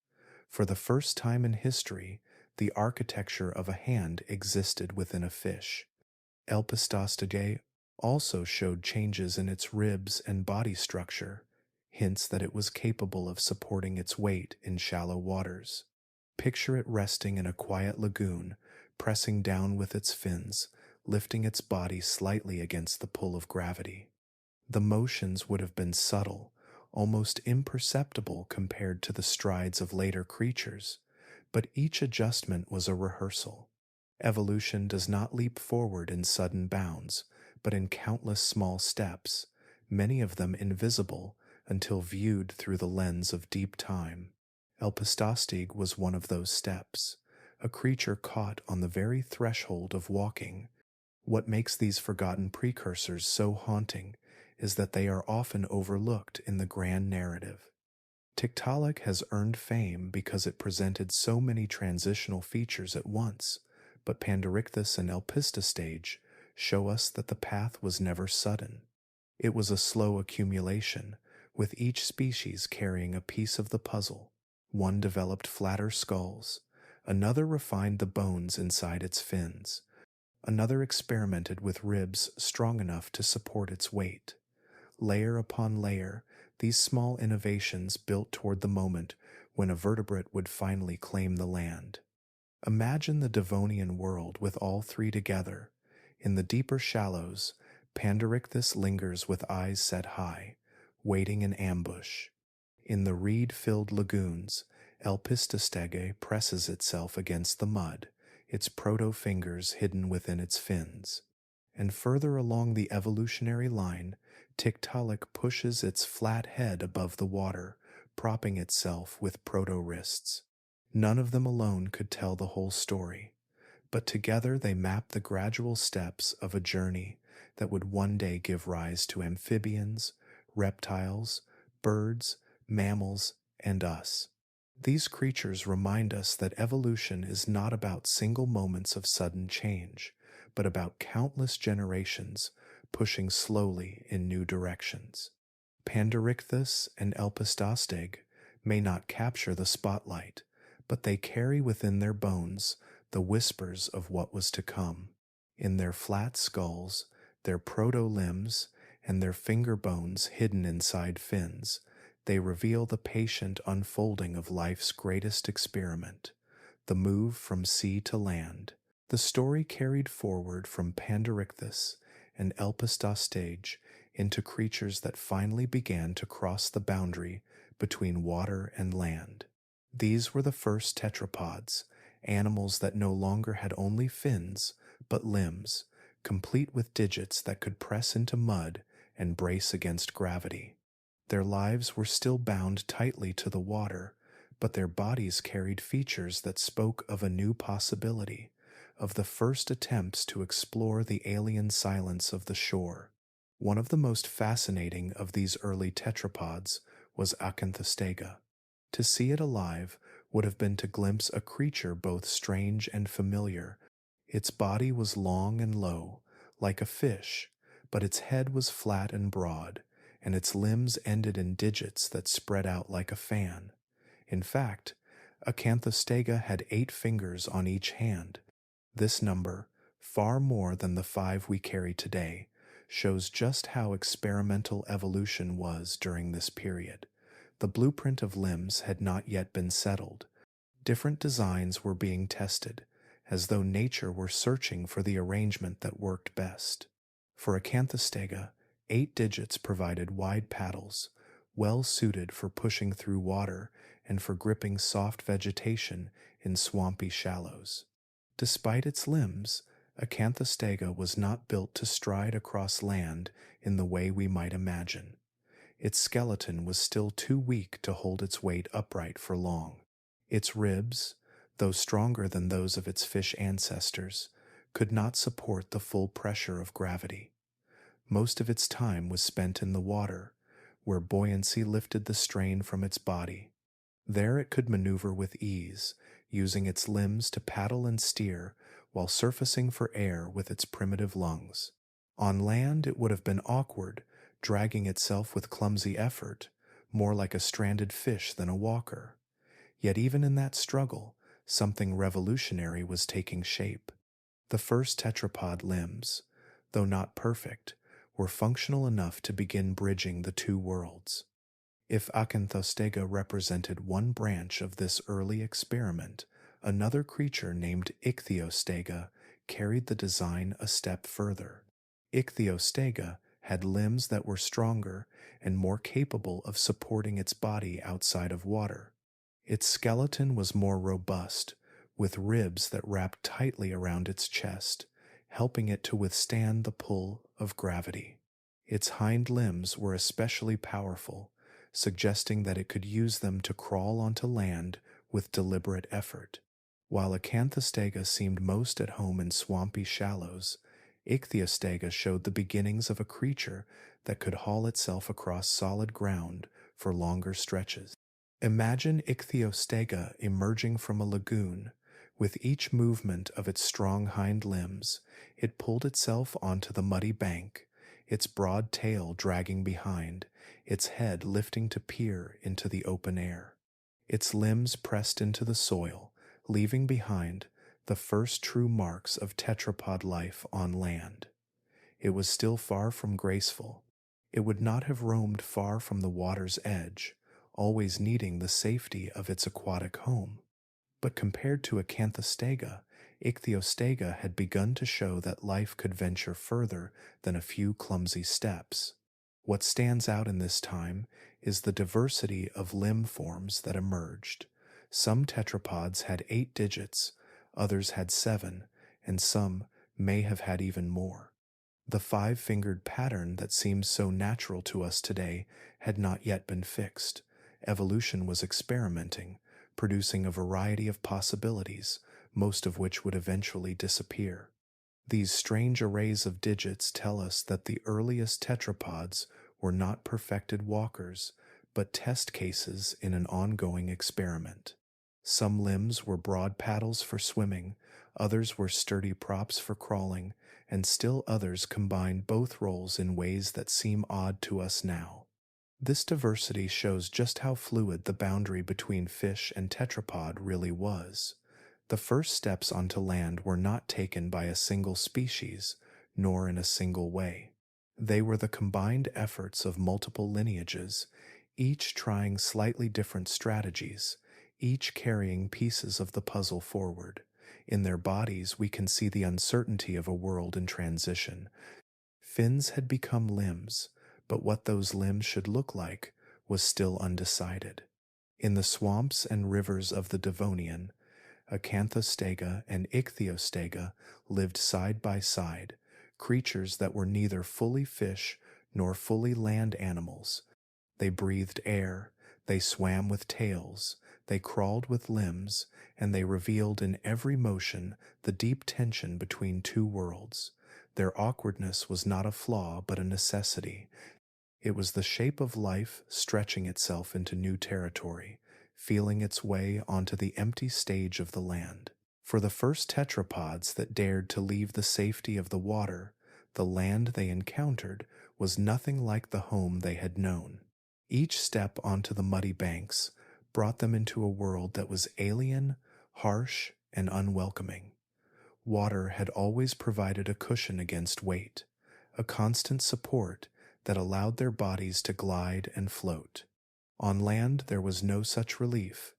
For the first time in history, the architecture of a hand existed within a fish. Elpistostege also showed changes in its ribs and body structure, hints that it was capable of supporting its weight in shallow waters. Picture it resting in a quiet lagoon, pressing down with its fins, lifting its body slightly against the pull of gravity. The motions would have been subtle, almost imperceptible compared to the strides of later creatures, but each adjustment was a rehearsal. Evolution does not leap forward in sudden bounds, but in countless small steps, many of them invisible until viewed through the lens of deep time. Elpistostege was one of those steps, a creature caught on the very threshold of walking. What makes these forgotten precursors so haunting is that they are often overlooked in the grand narrative. Tiktaalik has earned fame because it presented so many transitional features at once, but Panderichthys and Elpistostege show us that the path was never sudden. It was a slow accumulation, with each species carrying a piece of the puzzle. One developed flatter skulls, another refined the bones inside its fins, another experimented with ribs strong enough to support its weight. Layer upon layer, these small innovations built toward the moment when a vertebrate would finally claim the land. Imagine the Devonian world with all three together. In the deeper shallows, Panderichthys lingers with eyes set high, waiting in ambush. In the reed-filled lagoons, Elpistostege presses itself against the mud, its proto-fingers hidden within its fins. And further along the evolutionary line, Tiktaalik pushes its flat head above the water, propping itself with proto-wrists. None of them alone could tell the whole story, but together they map the gradual steps of a journey that would one day give rise to amphibians, reptiles, birds, mammals, and us. These creatures remind us that evolution is not about single moments of sudden change, but about countless generations pushing slowly in new directions. Panderichthys and Elpistostege may not capture the spotlight, but they carry within their bones the whispers of what was to come. In their flat skulls, their proto-limbs, and their finger bones hidden inside fins, they reveal the patient unfolding of life's greatest experiment, the move from sea to land. The story carried forward from Panderichthys and Elpistostege into creatures that finally began to cross the boundary between water and land. These were the first tetrapods, animals that no longer had only fins, but limbs, complete with digits that could press into mud and brace against gravity. Their lives were still bound tightly to the water, but their bodies carried features that spoke of a new possibility, of the first attempts to explore the alien silence of the shore. One of the most fascinating of these early tetrapods was Acanthostega. To see it alive would have been to glimpse a creature both strange and familiar. Its body was long and low, like a fish, but its head was flat and broad, and its limbs ended in digits that spread out like a fan. In fact, Acanthostega had 8 fingers on each hand. This number, far more than the 5 we carry today, shows just how experimental evolution was during this period. The blueprint of limbs had not yet been settled. Different designs were being tested, as though nature were searching for the arrangement that worked best. For Acanthostega, 8 digits provided wide paddles, well suited for pushing through water and for gripping soft vegetation in swampy shallows. Despite its limbs, Acanthostega was not built to stride across land in the way we might imagine. Its skeleton was still too weak to hold its weight upright for long. Its ribs, though stronger than those of its fish ancestors, could not support the full pressure of gravity. Most of its time was spent in the water, where buoyancy lifted the strain from its body. There it could maneuver with ease, using its limbs to paddle and steer while surfacing for air with its primitive lungs. On land it would have been awkward, dragging itself with clumsy effort, more like a stranded fish than a walker. Yet even in that struggle, something revolutionary was taking shape. The first tetrapod limbs, though not perfect, were functional enough to begin bridging the two worlds. If Acanthostega represented one branch of this early experiment, another creature named Ichthyostega carried the design a step further. Ichthyostega had limbs that were stronger and more capable of supporting its body outside of water. Its skeleton was more robust, with ribs that wrapped tightly around its chest, helping it to withstand the pull of gravity. Its hind limbs were especially powerful, suggesting that it could use them to crawl onto land with deliberate effort. While Acanthostega seemed most at home in swampy shallows, Ichthyostega showed the beginnings of a creature that could haul itself across solid ground for longer stretches. Imagine Ichthyostega emerging from a lagoon. With each movement of its strong hind limbs, it pulled itself onto the muddy bank, its broad tail dragging behind, its head lifting to peer into the open air. Its limbs pressed into the soil, leaving behind the first true marks of tetrapod life on land. It was still far from graceful. It would not have roamed far from the water's edge, always needing the safety of its aquatic home. But compared to Acanthostega, Ichthyostega had begun to show that life could venture further than a few clumsy steps. What stands out in this time is the diversity of limb forms that emerged. Some tetrapods had 8 digits, others had 7, and some may have had even more. The 5-fingered pattern that seems so natural to us today had not yet been fixed. Evolution was experimenting, producing a variety of possibilities, most of which would eventually disappear. These strange arrays of digits tell us that the earliest tetrapods were not perfected walkers, but test cases in an ongoing experiment. Some limbs were broad paddles for swimming, others were sturdy props for crawling, and still others combined both roles in ways that seem odd to us now. This diversity shows just how fluid the boundary between fish and tetrapod really was. The first steps onto land were not taken by a single species, nor in a single way. They were the combined efforts of multiple lineages, each trying slightly different strategies, each carrying pieces of the puzzle forward. In their bodies, we can see the uncertainty of a world in transition. Fins had become limbs, but what those limbs should look like was still undecided. In the swamps and rivers of the Devonian, Acanthostega and Ichthyostega lived side by side, creatures that were neither fully fish nor fully land animals. They breathed air, they swam with tails, they crawled with limbs, and they revealed in every motion the deep tension between two worlds. Their awkwardness was not a flaw but a necessity. It was the shape of life stretching itself into new territory, feeling its way onto the empty stage of the land. For the first tetrapods that dared to leave the safety of the water, the land they encountered was nothing like the home they had known. Each step onto the muddy banks brought them into a world that was alien, harsh, and unwelcoming. Water had always provided a cushion against weight, a constant support that allowed their bodies to glide and float. On land, there was no such relief.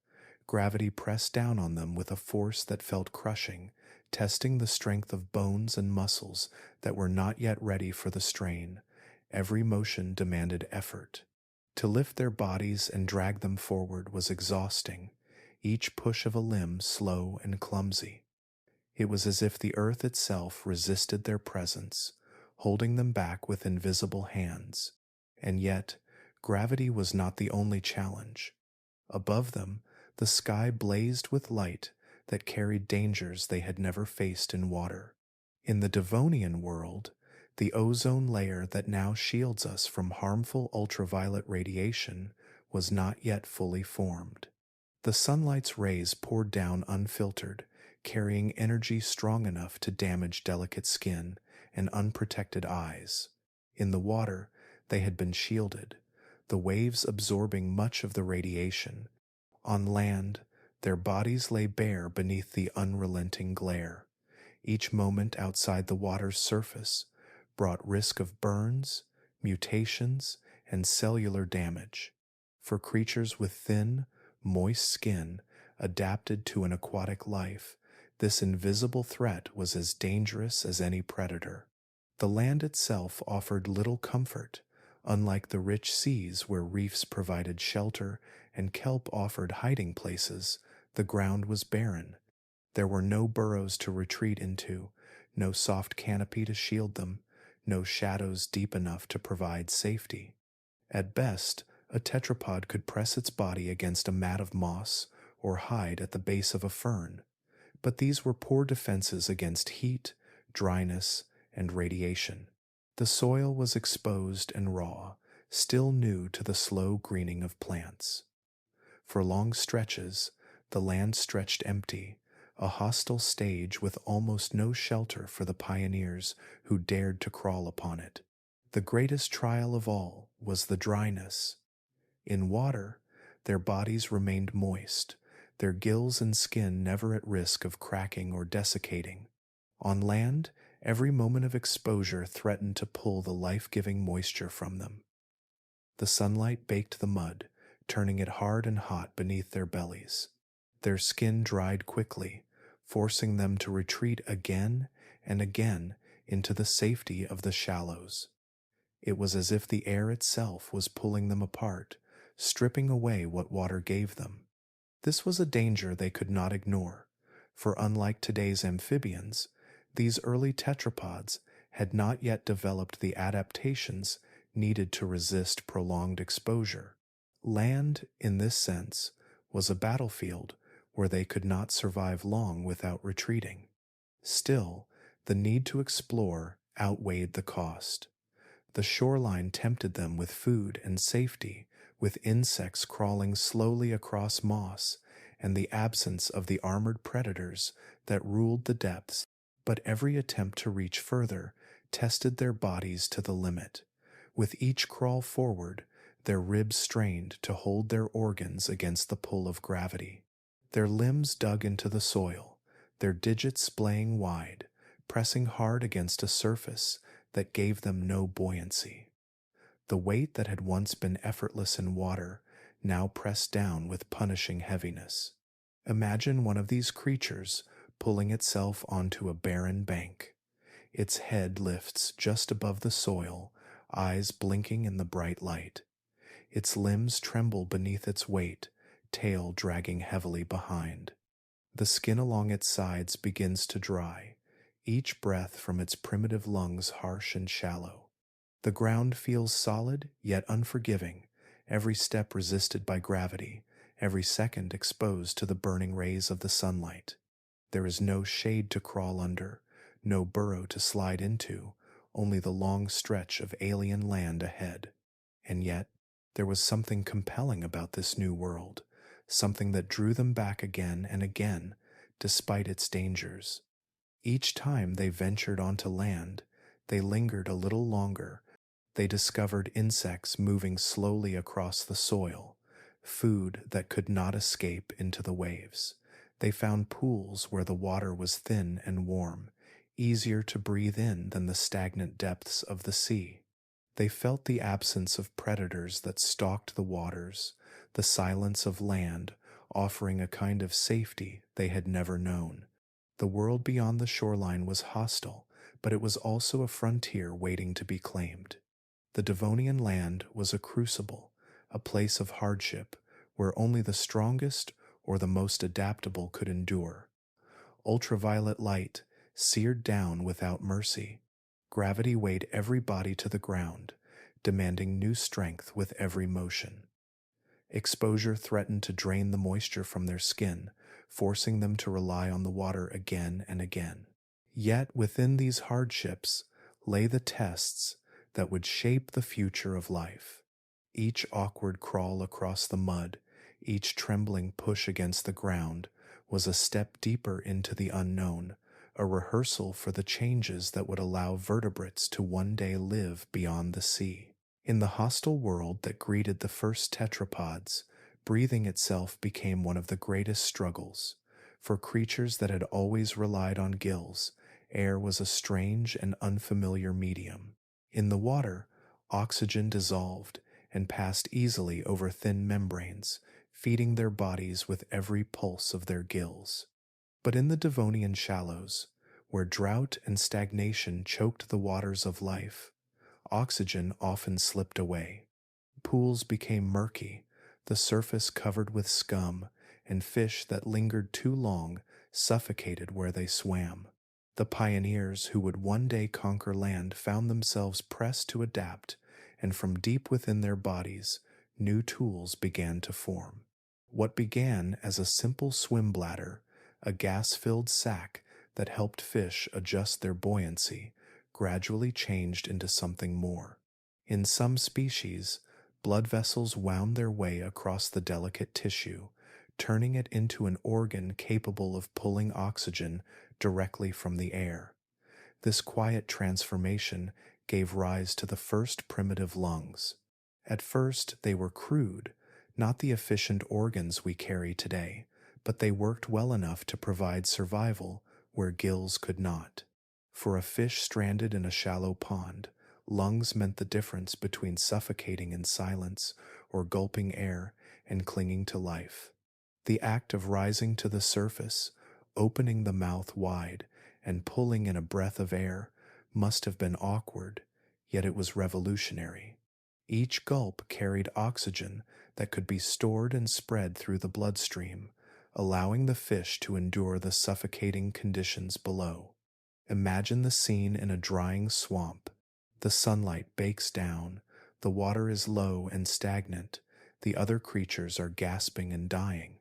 Gravity pressed down on them with a force that felt crushing, testing the strength of bones and muscles that were not yet ready for the strain. Every motion demanded effort. To lift their bodies and drag them forward was exhausting, each push of a limb slow and clumsy. It was as if the earth itself resisted their presence, holding them back with invisible hands. And yet, gravity was not the only challenge. Above them, the sky blazed with light that carried dangers they had never faced in water. In the Devonian world, the ozone layer that now shields us from harmful ultraviolet radiation was not yet fully formed. The sunlight's rays poured down unfiltered, carrying energy strong enough to damage delicate skin and unprotected eyes. In the water, they had been shielded, the waves absorbing much of the radiation. On land, their bodies lay bare beneath the unrelenting glare. Each moment outside the water's surface brought risk of burns, mutations, and cellular damage. For creatures with thin, moist skin adapted to an aquatic life, this invisible threat was as dangerous as any predator. The land itself offered little comfort, unlike the rich seas where reefs provided shelter and kelp offered hiding places. The ground was barren. There were no burrows to retreat into, no soft canopy to shield them, no shadows deep enough to provide safety. At best, a tetrapod could press its body against a mat of moss or hide at the base of a fern, but these were poor defenses against heat, dryness, and radiation. The soil was exposed and raw, still new to the slow greening of plants. For long stretches, the land stretched empty, a hostile stage with almost no shelter for the pioneers who dared to crawl upon it. The greatest trial of all was the dryness. In water, their bodies remained moist, their gills and skin never at risk of cracking or desiccating. On land, every moment of exposure threatened to pull the life-giving moisture from them. The sunlight baked the mud, turning it hard and hot beneath their bellies. Their skin dried quickly, forcing them to retreat again and again into the safety of the shallows. It was as if the air itself was pulling them apart, stripping away what water gave them. This was a danger they could not ignore, for unlike today's amphibians, these early tetrapods had not yet developed the adaptations needed to resist prolonged exposure. Land, in this sense, was a battlefield where they could not survive long without retreating. Still, the need to explore outweighed the cost. The shoreline tempted them with food and safety, with insects crawling slowly across moss and the absence of the armored predators that ruled the depths. But every attempt to reach further tested their bodies to the limit. With each crawl forward, their ribs strained to hold their organs against the pull of gravity. Their limbs dug into the soil, their digits splaying wide, pressing hard against a surface that gave them no buoyancy. The weight that had once been effortless in water now pressed down with punishing heaviness. Imagine one of these creatures pulling itself onto a barren bank. Its head lifts just above the soil, eyes blinking in the bright light. Its limbs tremble beneath its weight, tail dragging heavily behind. The skin along its sides begins to dry, each breath from its primitive lungs harsh and shallow. The ground feels solid yet unforgiving, every step resisted by gravity, every second exposed to the burning rays of the sunlight. There is no shade to crawl under, no burrow to slide into, only the long stretch of alien land ahead. And yet, there was something compelling about this new world, something that drew them back again and again, despite its dangers. Each time they ventured onto land, they lingered a little longer. They discovered insects moving slowly across the soil, food that could not escape into the waves. They found pools where the water was thin and warm, easier to breathe in than the stagnant depths of the sea. They felt the absence of predators that stalked the waters, the silence of land offering a kind of safety they had never known. The world beyond the shoreline was hostile, but it was also a frontier waiting to be claimed. The Devonian land was a crucible, a place of hardship where only the strongest or the most adaptable could endure. Ultraviolet light seared down without mercy. Gravity weighed every body to the ground, demanding new strength with every motion. Exposure threatened to drain the moisture from their skin, forcing them to rely on the water again and again. Yet within these hardships lay the tests that would shape the future of life. Each awkward crawl across the mud, each trembling push against the ground, was a step deeper into the unknown, a rehearsal for the changes that would allow vertebrates to one day live beyond the sea. In the hostile world that greeted the first tetrapods, breathing itself became one of the greatest struggles. For creatures that had always relied on gills, air was a strange and unfamiliar medium. In the water, oxygen dissolved and passed easily over thin membranes, feeding their bodies with every pulse of their gills. But in the Devonian shallows, where drought and stagnation choked the waters of life, oxygen often slipped away. Pools became murky, the surface covered with scum, and fish that lingered too long suffocated where they swam. The pioneers who would one day conquer land found themselves pressed to adapt, and from deep within their bodies, new tools began to form. What began as a simple swim bladder, a gas-filled sac that helped fish adjust their buoyancy, gradually changed into something more. In some species, blood vessels wound their way across the delicate tissue, turning it into an organ capable of pulling oxygen directly from the air. This quiet transformation gave rise to the first primitive lungs. At first, they were crude, not the efficient organs we carry today, but they worked well enough to provide survival where gills could not. For a fish stranded in a shallow pond, lungs meant the difference between suffocating in silence or gulping air and clinging to life. The act of rising to the surface, opening the mouth wide, and pulling in a breath of air must have been awkward, yet it was revolutionary. Each gulp carried oxygen that could be stored and spread through the bloodstream, allowing the fish to endure the suffocating conditions below. Imagine the scene in a drying swamp. The sunlight bakes down, the water is low and stagnant, the other creatures are gasping and dying.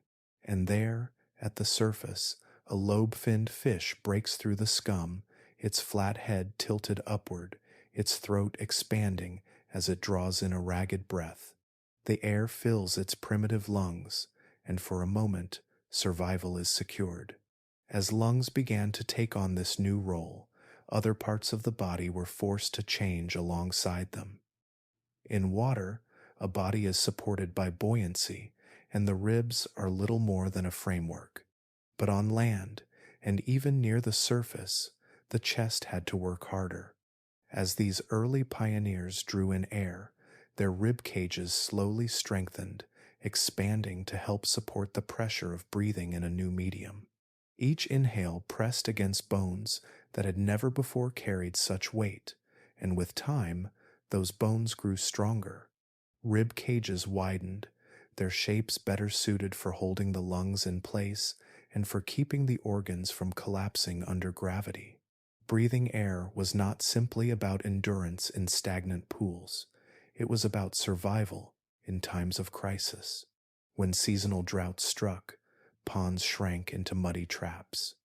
And there, At the surface, a lobe-finned fish breaks through the scum, its flat head tilted upward, its throat expanding as it draws in a ragged breath. The air fills its primitive lungs, and for a moment, survival is secured. As lungs began to take on this new role, other parts of the body were forced to change alongside them. In water, a body is supported by buoyancy, and the ribs are little more than a framework. But on land, and even near the surface, the chest had to work harder. As these early pioneers drew in air, their rib cages slowly strengthened, expanding to help support the pressure of breathing in a new medium. Each inhale pressed against bones that had never before carried such weight, and with time, those bones grew stronger. Rib cages widened, their shapes better suited for holding the lungs in place and for keeping the organs from collapsing under gravity. Breathing air was not simply about endurance in stagnant pools. It was about survival in times of crisis. When seasonal drought struck, ponds shrank into muddy traps.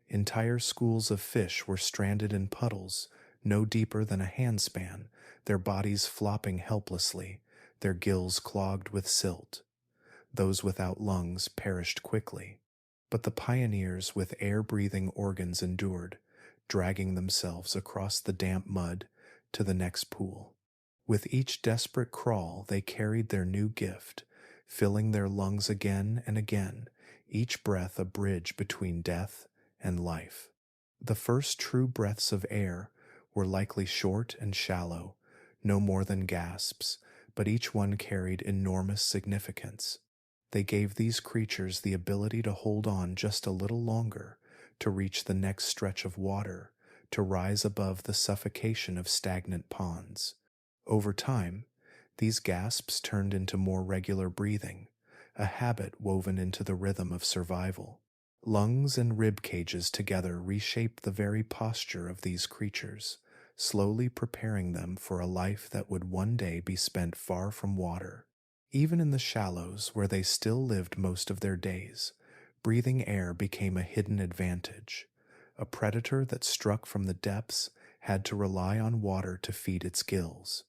Entire schools of fish were stranded in puddles, no deeper than a handspan, their bodies flopping helplessly, their gills clogged with silt. Those without lungs perished quickly, but the pioneers with air-breathing organs endured, dragging themselves across the damp mud to the next pool. With each desperate crawl, they carried their new gift, filling their lungs again and again, each breath a bridge between death and life. The first true breaths of air were likely short and shallow, no more than gasps, but each one carried enormous significance. They gave these creatures the ability to hold on just a little longer, to reach the next stretch of water, to rise above the suffocation of stagnant ponds. Over time, these gasps turned into more regular breathing, a habit woven into the rhythm of survival. Lungs and rib cages together reshaped the very posture of these creatures, slowly preparing them for a life that would one day be spent far from water. Even in the shallows, where they still lived most of their days, breathing air became a hidden advantage. A predator that struck from the depths had to rely on water to feed its gills.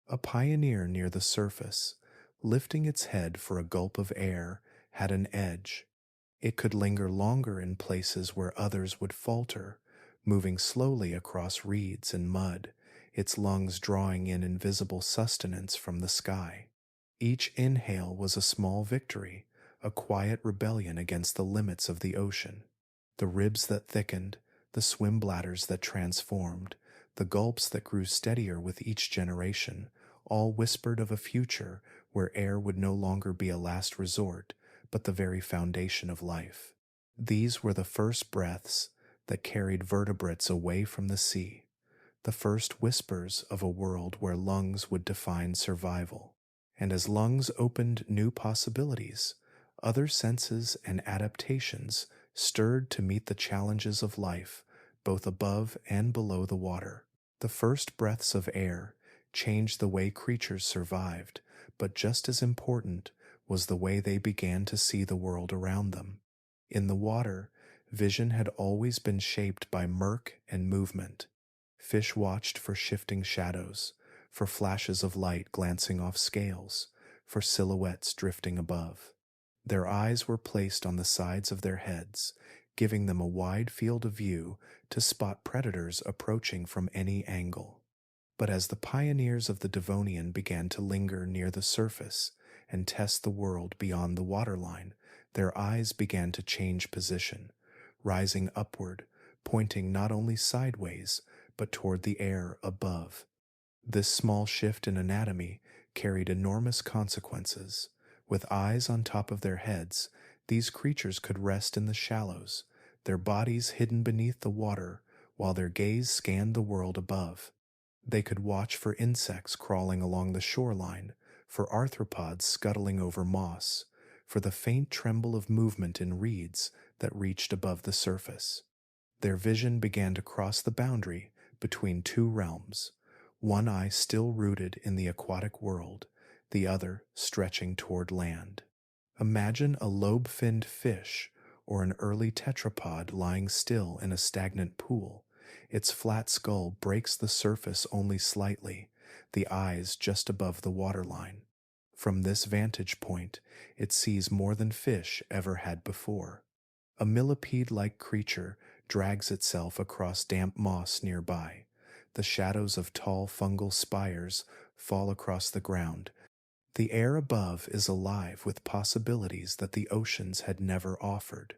A pioneer near the surface, lifting its head for a gulp of air, had an edge. It could linger longer in places where others would falter, moving slowly across reeds and mud, its lungs drawing in invisible sustenance from the sky. Each inhale was a small victory, a quiet rebellion against the limits of the ocean. The ribs that thickened, the swim bladders that transformed, the gulps that grew steadier with each generation, all whispered of a future where air would no longer be a last resort, but the very foundation of life. These were the first breaths that carried vertebrates away from the sea, the first whispers of a world where lungs would define survival. And as lungs opened new possibilities, other senses and adaptations stirred to meet the challenges of life, both above and below the water. The first breaths of air changed the way creatures survived, but just as important was the way they began to see the world around them. In the water, vision had always been shaped by murk and movement. Fish watched for shifting shadows, for flashes of light glancing off scales, for silhouettes drifting above. Their eyes were placed on the sides of their heads, giving them a wide field of view to spot predators approaching from any angle. But as the pioneers of the Devonian began to linger near the surface and test the world beyond the waterline, their eyes began to change position, rising upward, pointing not only sideways, but toward the air above. This small shift in anatomy carried enormous consequences. With eyes on top of their heads, these creatures could rest in the shallows, their bodies hidden beneath the water, while their gaze scanned the world above. They could watch for insects crawling along the shoreline, for arthropods scuttling over moss, for the faint tremble of movement in reeds that reached above the surface. Their vision began to cross the boundary between two realms, one eye still rooted in the aquatic world, the other stretching toward land. Imagine a lobe-finned fish or an early tetrapod lying still in a stagnant pool. Its flat skull breaks the surface only slightly, the eyes just above the waterline. From this vantage point, it sees more than fish ever had before. A millipede-like creature drags itself across damp moss nearby. The shadows of tall fungal spires fall across the ground. The air above is alive with possibilities that the oceans had never offered.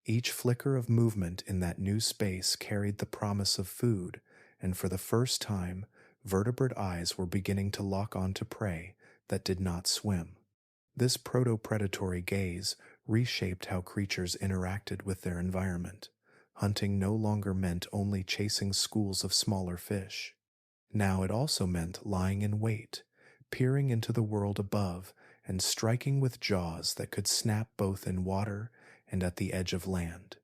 Each flicker of movement in that new space carried the promise of food, and for the first time, vertebrate eyes were beginning to lock onto prey that did not swim. This proto-predatory gaze reshaped how creatures interacted with their environment. Hunting no longer meant only chasing schools of smaller fish. Now it also meant lying in wait, peering into the world above, and striking with jaws that could snap both in water and at the edge of land.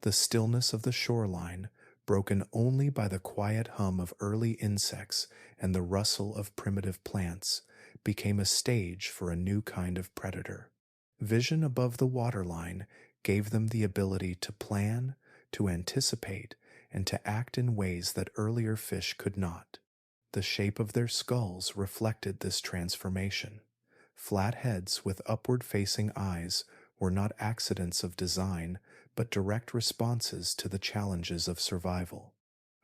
The stillness of the shoreline, broken only by the quiet hum of early insects and the rustle of primitive plants, became a stage for a new kind of predator. Vision above the waterline gave them the ability to plan, to anticipate, and to act in ways that earlier fish could not. The shape of their skulls reflected this transformation. Flat heads with upward-facing eyes were not accidents of design, but direct responses to the challenges of survival.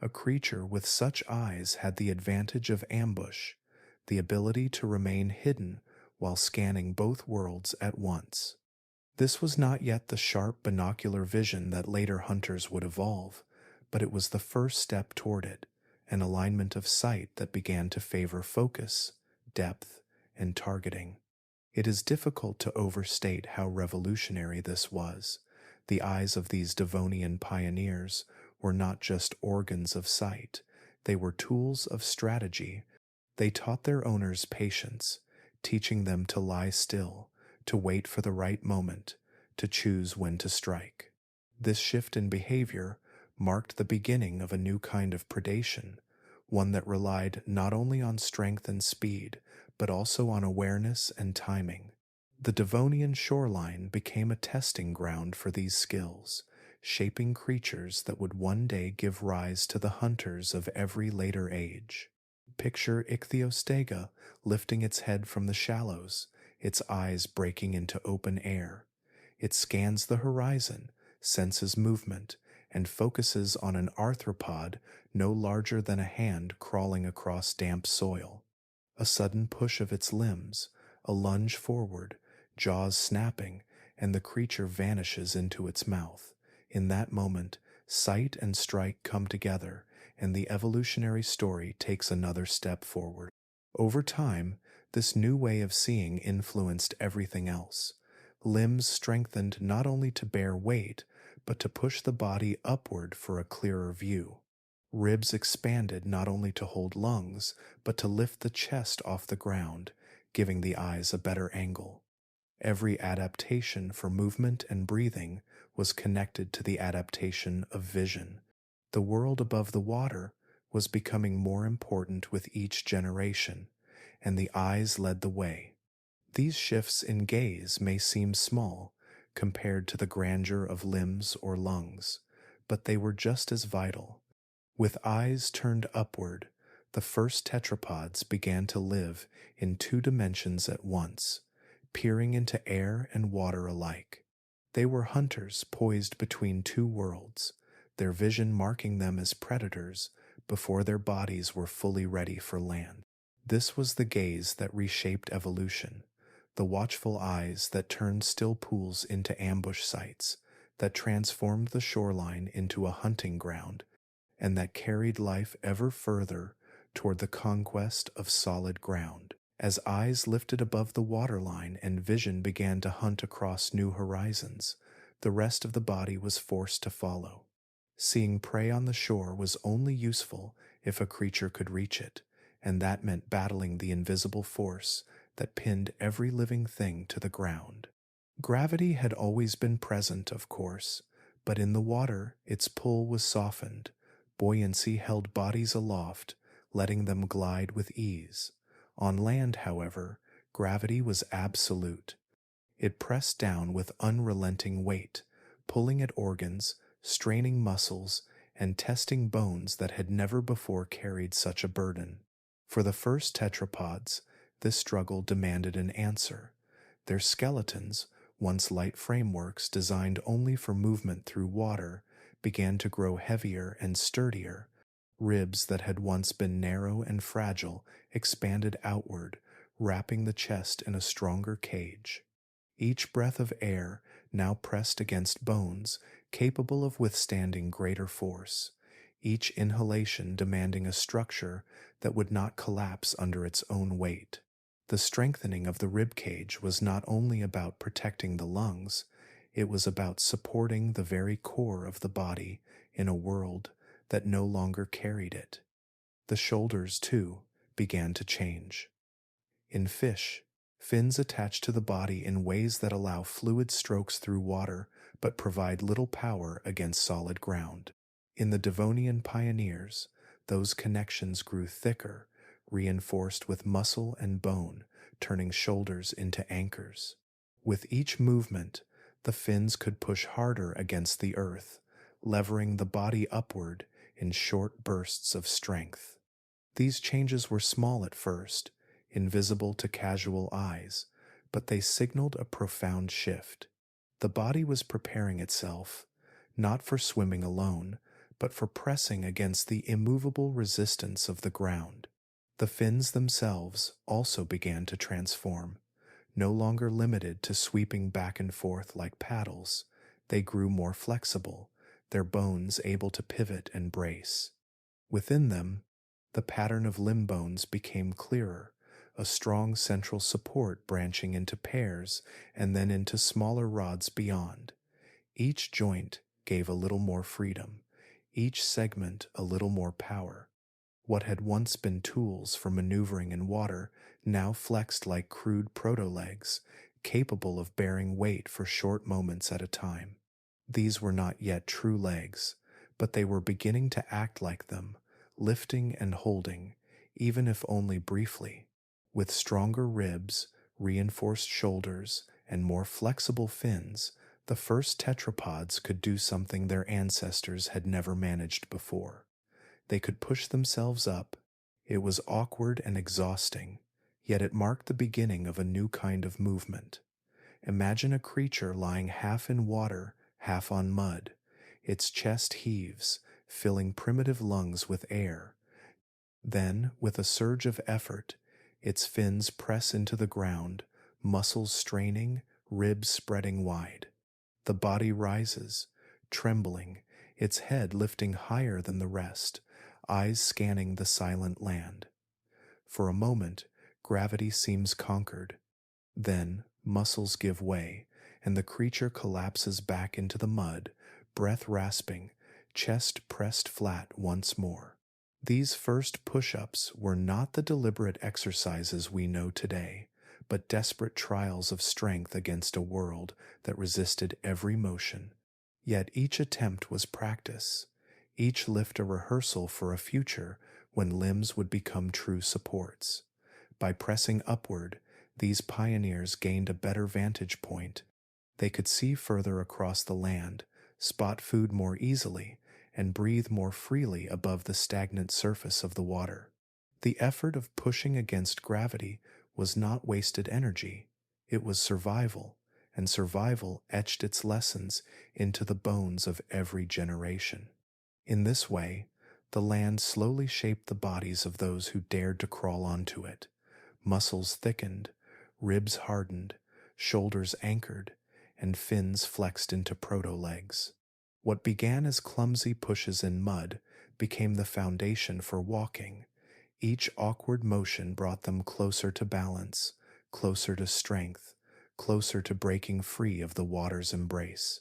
A creature with such eyes had the advantage of ambush, the ability to remain hidden while scanning both worlds at once. This was not yet the sharp binocular vision that later hunters would evolve, but it was the first step toward it, an alignment of sight that began to favor focus, depth, and targeting. It is difficult to overstate how revolutionary this was. The eyes of these Devonian pioneers were not just organs of sight, they were tools of strategy. They taught their owners patience, teaching them to lie still, to wait for the right moment, to choose when to strike. This shift in behavior marked the beginning of a new kind of predation, one that relied not only on strength and speed, but also on awareness and timing. The Devonian shoreline became a testing ground for these skills, shaping creatures that would one day give rise to the hunters of every later age. Picture Ichthyostega lifting its head from the shallows, its eyes breaking into open air. It scans the horizon, senses movement, and focuses on an arthropod no larger than a hand crawling across damp soil. A sudden push of its limbs, a lunge forward, jaws snapping, and the creature vanishes into its mouth. In that moment, sight and strike come together, and the evolutionary story takes another step forward. Over time, this new way of seeing influenced everything else. Limbs strengthened not only to bear weight, but to push the body upward for a clearer view. Ribs expanded not only to hold lungs, but to lift the chest off the ground, giving the eyes a better angle. Every adaptation for movement and breathing was connected to the adaptation of vision. The world above the water was becoming more important with each generation, and the eyes led the way. These shifts in gaze may seem small compared to the grandeur of limbs or lungs, but they were just as vital. With eyes turned upward, the first tetrapods began to live in 2 dimensions at once, peering into air and water alike. They were hunters poised between 2 worlds, their vision marking them as predators before their bodies were fully ready for land. This was the gaze that reshaped evolution, the watchful eyes that turned still pools into ambush sites, that transformed the shoreline into a hunting ground, and that carried life ever further toward the conquest of solid ground. As eyes lifted above the waterline and vision began to hunt across new horizons, the rest of the body was forced to follow. Seeing prey on the shore was only useful if a creature could reach it, and that meant battling the invisible force that pinned every living thing to the ground. Gravity had always been present, of course, but in the water its pull was softened. Buoyancy held bodies aloft, letting them glide with ease. On land, however, gravity was absolute. It pressed down with unrelenting weight, pulling at organs, straining muscles, and testing bones that had never before carried such a burden. For the first tetrapods, this struggle demanded an answer. Their skeletons, once light frameworks designed only for movement through water, began to grow heavier and sturdier. Ribs that had once been narrow and fragile expanded outward, wrapping the chest in a stronger cage. Each breath of air now pressed against bones, capable of withstanding greater force, each inhalation demanding a structure that would not collapse under its own weight. The strengthening of the rib cage was not only about protecting the lungs, it was about supporting the very core of the body in a world that no longer carried it. The shoulders, too, began to change. In fish, fins attach to the body in ways that allow fluid strokes through water but provide little power against solid ground. In the Devonian pioneers, those connections grew thicker, reinforced with muscle and bone, turning shoulders into anchors. With each movement, the fins could push harder against the earth, levering the body upward in short bursts of strength. These changes were small at first, invisible to casual eyes, but they signaled a profound shift. The body was preparing itself, not for swimming alone, but for pressing against the immovable resistance of the ground. The fins themselves also began to transform. No longer limited to sweeping back and forth like paddles, they grew more flexible, their bones able to pivot and brace. Within them, the pattern of limb bones became clearer, a strong central support branching into pairs and then into smaller rods beyond. Each joint gave a little more freedom, each segment a little more power. What had once been tools for maneuvering in water now flexed like crude proto-legs, capable of bearing weight for short moments at a time. These were not yet true legs, but they were beginning to act like them, lifting and holding, even if only briefly. With stronger ribs, reinforced shoulders, and more flexible fins, the first tetrapods could do something their ancestors had never managed before. They could push themselves up. It was awkward and exhausting, yet it marked the beginning of a new kind of movement. Imagine a creature lying half in water, half on mud. Its chest heaves, filling primitive lungs with air. Then, with a surge of effort, its fins press into the ground, muscles straining, ribs spreading wide. The body rises, trembling, its head lifting higher than the rest, eyes scanning the silent land. For a moment, gravity seems conquered. Then, muscles give way, and the creature collapses back into the mud, breath rasping, chest pressed flat once more. These first push-ups were not the deliberate exercises we know today, but desperate trials of strength against a world that resisted every motion. Yet each attempt was practice, each lift a rehearsal for a future when limbs would become true supports. By pressing upward, these pioneers gained a better vantage point. They could see further across the land, spot food more easily, and breathe more freely above the stagnant surface of the water. The effort of pushing against gravity was not wasted energy, it was survival, and survival etched its lessons into the bones of every generation. In this way, the land slowly shaped the bodies of those who dared to crawl onto it. Muscles thickened, ribs hardened, shoulders anchored, and fins flexed into proto-legs. What began as clumsy pushes in mud became the foundation for walking. Each awkward motion brought them closer to balance, closer to strength, closer to breaking free of the water's embrace.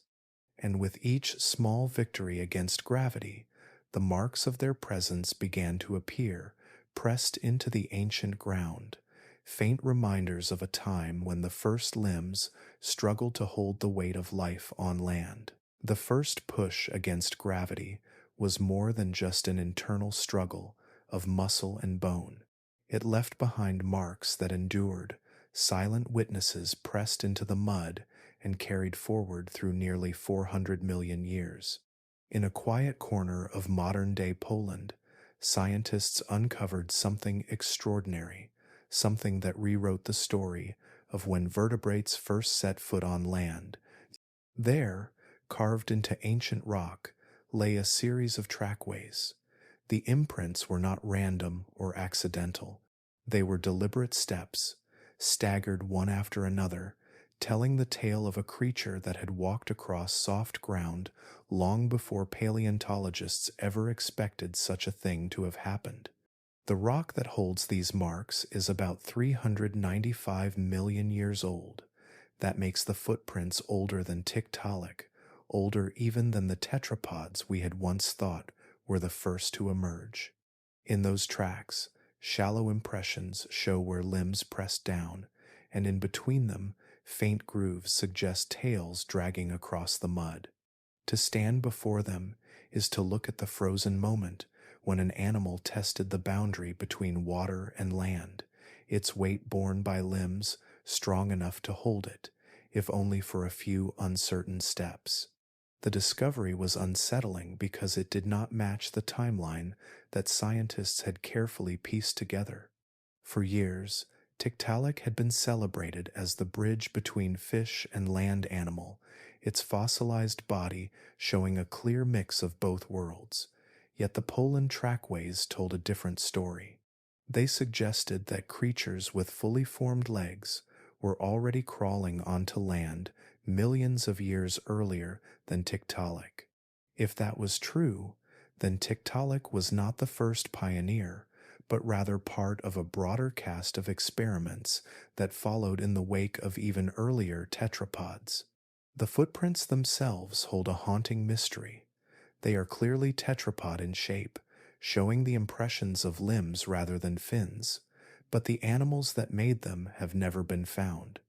And with each small victory against gravity, the marks of their presence began to appear, pressed into the ancient ground, faint reminders of a time when the first limbs struggled to hold the weight of life on land. The first push against gravity was more than just an internal struggle of muscle and bone. It left behind marks that endured, silent witnesses pressed into the mud and carried forward through nearly 400 million years. In a quiet corner of modern-day Poland, scientists uncovered something extraordinary, something that rewrote the story of when vertebrates first set foot on land. There, carved into ancient rock, lay a series of trackways. The imprints were not random or accidental. They were deliberate steps, staggered one after another, telling the tale of a creature that had walked across soft ground long before paleontologists ever expected such a thing to have happened. The rock that holds these marks is about 395 million years old. That makes the footprints older than Tiktaalik, older even than the tetrapods we had once thought were the first to emerge. In those tracks, shallow impressions show where limbs pressed down, and in between them, faint grooves suggest tails dragging across the mud. To stand before them is to look at the frozen moment when an animal tested the boundary between water and land, its weight borne by limbs strong enough to hold it, if only for a few uncertain steps. The discovery was unsettling because it did not match the timeline that scientists had carefully pieced together. For years, Tiktaalik had been celebrated as the bridge between fish and land animal, its fossilized body showing a clear mix of both worlds. Yet the Poland trackways told a different story. They suggested that creatures with fully formed legs were already crawling onto land millions of years earlier than Tiktaalik. If that was true, then Tiktaalik was not the first pioneer, but rather part of a broader cast of experiments that followed in the wake of even earlier tetrapods. The footprints themselves hold a haunting mystery. They are clearly tetrapod in shape, showing the impressions of limbs rather than fins, but the animals that made them have never been found.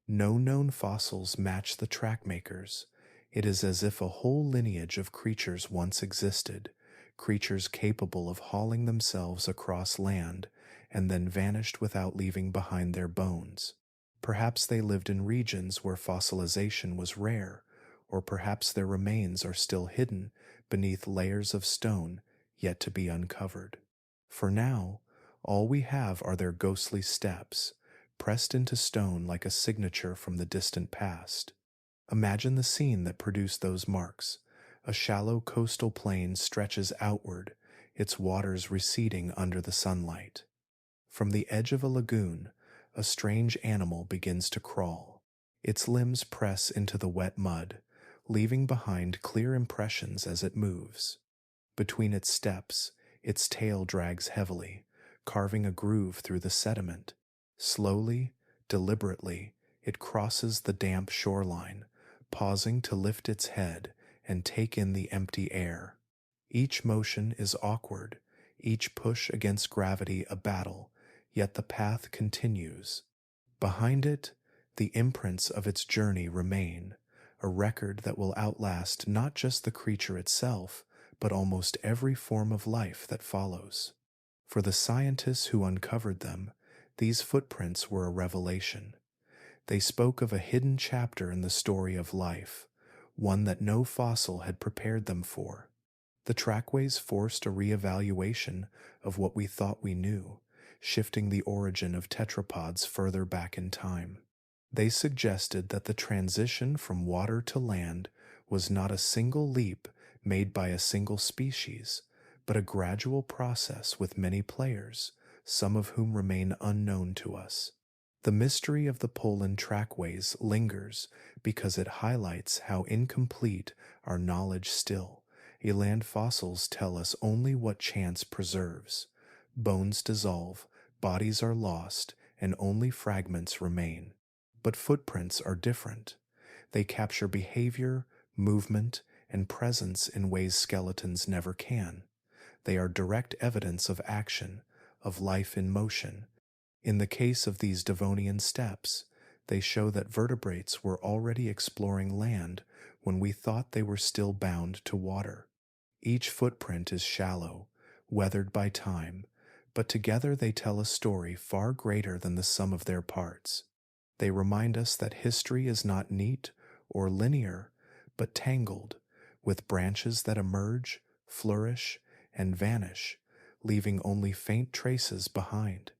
No known fossils match the track makers. It is as if a whole lineage of creatures once existed, creatures capable of hauling themselves across land and then vanished without leaving behind their bones. Perhaps they lived in regions where fossilization was rare, or perhaps their remains are still hidden beneath layers of stone yet to be uncovered. For now, all we have are their ghostly steps, pressed into stone like a signature from the distant past. Imagine the scene that produced those marks. A shallow coastal plain stretches outward, its waters receding under the sunlight. From the edge of a lagoon, a strange animal begins to crawl. Its limbs press into the wet mud, leaving behind clear impressions as it moves. Between its steps, its tail drags heavily, carving a groove through the sediment. Slowly, deliberately, it crosses the damp shoreline, pausing to lift its head and take in the empty air. Each motion is awkward, each push against gravity a battle, yet the path continues. Behind it, the imprints of its journey remain, a record that will outlast not just the creature itself, but almost every form of life that follows. For the scientists who uncovered them, these footprints were a revelation. They spoke of a hidden chapter in the story of life, one that no fossil had prepared them for. The trackways forced a reevaluation of what we thought we knew, shifting the origin of tetrapods further back in time. They suggested that the transition from water to land was not a single leap made by a single species, but a gradual process with many players, some of whom remain unknown to us. The mystery of the Poland trackways lingers because it highlights how incomplete our knowledge still. Eland fossils tell us only what chance preserves. Bones dissolve, bodies are lost, and only fragments remain. But footprints are different. They capture behavior, movement, and presence in ways skeletons never can. They are direct evidence of action, of life in motion. In the case of these Devonian steps, they show that vertebrates were already exploring land when we thought they were still bound to water. Each footprint is shallow, weathered by time, but together they tell a story far greater than the sum of their parts. They remind us that history is not neat or linear, but tangled, with branches that emerge, flourish, and vanish, leaving only faint traces behind.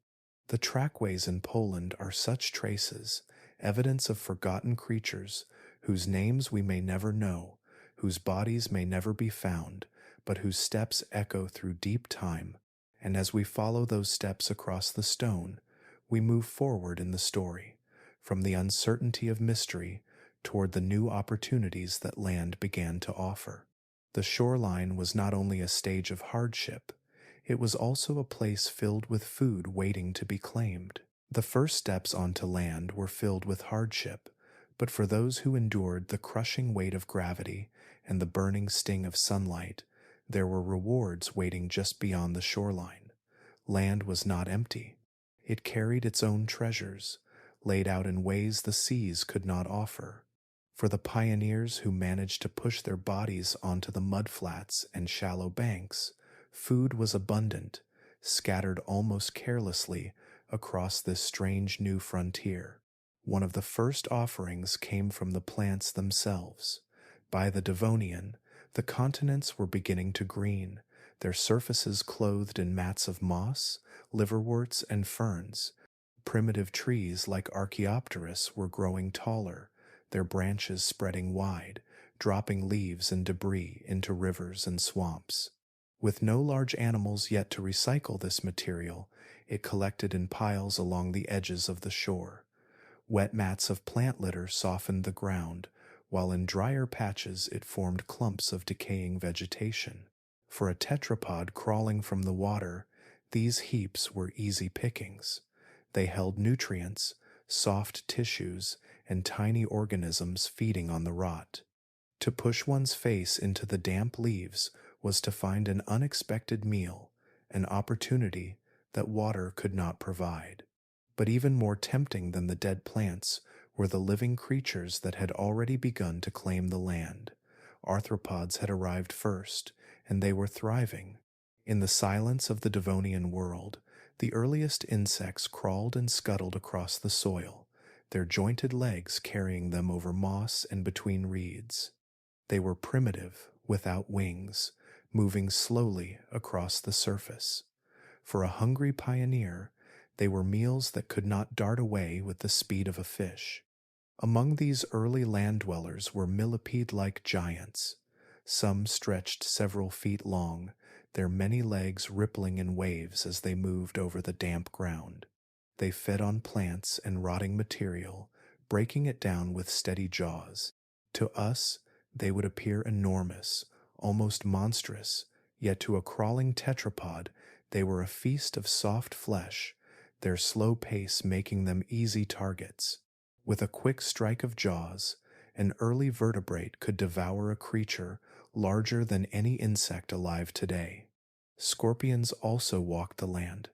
The trackways in Poland are such traces, evidence of forgotten creatures whose names we may never know, whose bodies may never be found, but whose steps echo through deep time. And as we follow those steps across the stone, we move forward in the story, from the uncertainty of mystery toward the new opportunities that land began to offer. The shoreline was not only a stage of hardship, it was also a place filled with food waiting to be claimed. The first steps onto land were filled with hardship, but for those who endured the crushing weight of gravity and the burning sting of sunlight, there were rewards waiting just beyond the shoreline. Land was not empty. It carried its own treasures, laid out in ways the seas could not offer. For the pioneers who managed to push their bodies onto the mudflats and shallow banks, food was abundant, scattered almost carelessly across this strange new frontier. One of the first offerings came from the plants themselves. By the Devonian, the continents were beginning to green, their surfaces clothed in mats of moss, liverworts, and ferns. Primitive trees like Archaeopteris were growing taller, their branches spreading wide, dropping leaves and debris into rivers and swamps. With no large animals yet to recycle this material, it collected in piles along the edges of the shore. Wet mats of plant litter softened the ground, while in drier patches it formed clumps of decaying vegetation. For a tetrapod crawling from the water, these heaps were easy pickings. They held nutrients, soft tissues, and tiny organisms feeding on the rot. To push one's face into the damp leaves was to find an unexpected meal, an opportunity that water could not provide. But even more tempting than the dead plants were the living creatures that had already begun to claim the land. Arthropods had arrived first, and they were thriving. In the silence of the Devonian world, the earliest insects crawled and scuttled across the soil, their jointed legs carrying them over moss and between reeds. They were primitive, without wings, moving slowly across the surface. For a hungry pioneer, they were meals that could not dart away with the speed of a fish. Among these early land dwellers were millipede-like giants. Some stretched several feet long, their many legs rippling in waves as they moved over the damp ground. They fed on plants and rotting material, breaking it down with steady jaws. To us, they would appear enormous, almost monstrous, yet to a crawling tetrapod, they were a feast of soft flesh, their slow pace making them easy targets. With a quick strike of jaws, an early vertebrate could devour a creature larger than any insect alive today. Scorpions also walked the land,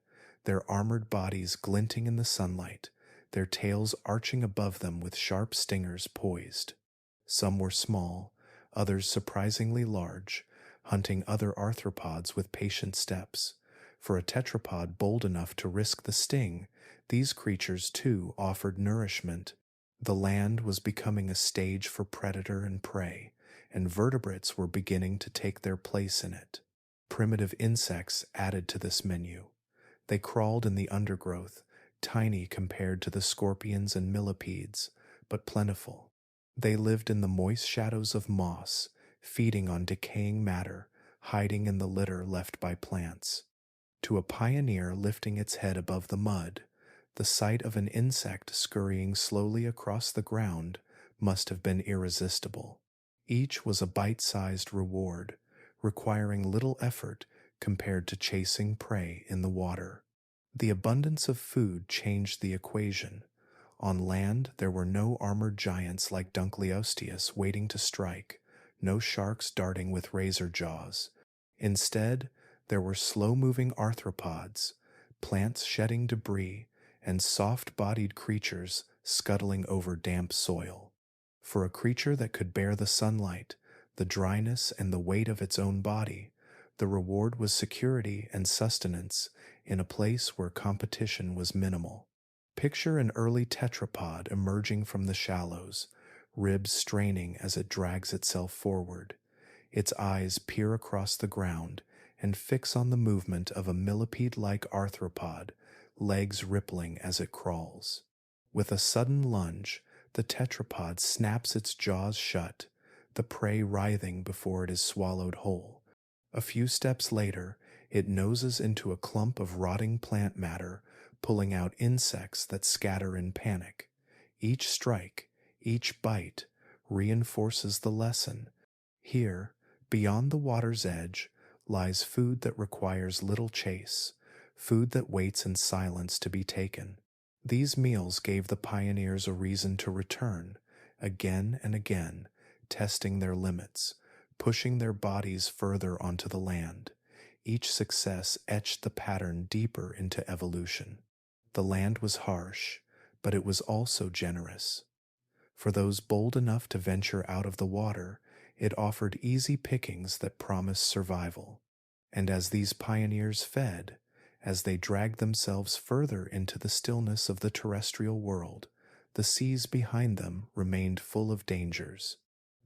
their armored bodies glinting in the sunlight, their tails arching above them with sharp stingers poised. Some were small, others surprisingly large, hunting other arthropods with patient steps. For a tetrapod bold enough to risk the sting, these creatures too offered nourishment. The land was becoming a stage for predator and prey, and vertebrates were beginning to take their place in it. Primitive insects added to this menu. They crawled in the undergrowth, tiny compared to the scorpions and millipedes, but plentiful. They lived in the moist shadows of moss, feeding on decaying matter, hiding in the litter left by plants. To a pioneer lifting its head above the mud, the sight of an insect scurrying slowly across the ground must have been irresistible. Each was a bite-sized reward, requiring little effort compared to chasing prey in the water. The abundance of food changed the equation. On land, there were no armored giants like Dunkleosteus waiting to strike, no sharks darting with razor jaws. Instead, there were slow-moving arthropods, plants shedding debris, and soft-bodied creatures scuttling over damp soil. For a creature that could bear the sunlight, the dryness, and the weight of its own body, the reward was security and sustenance in a place where competition was minimal. Picture an early tetrapod emerging from the shallows, ribs straining as it drags itself forward. Its eyes peer across the ground and fix on the movement of a millipede-like arthropod, legs rippling as it crawls. With a sudden lunge, the tetrapod snaps its jaws shut, the prey writhing before it is swallowed whole. A few steps later, it noses into a clump of rotting plant matter, pulling out insects that scatter in panic. Each strike, each bite, reinforces the lesson. Here, beyond the water's edge, lies food that requires little chase, food that waits in silence to be taken. These meals gave the pioneers a reason to return, again and again, testing their limits, pushing their bodies further onto the land. Each success etched the pattern deeper into evolution. The land was harsh, but it was also generous. For those bold enough to venture out of the water, it offered easy pickings that promised survival. And as these pioneers fed, as they dragged themselves further into the stillness of the terrestrial world, the seas behind them remained full of dangers.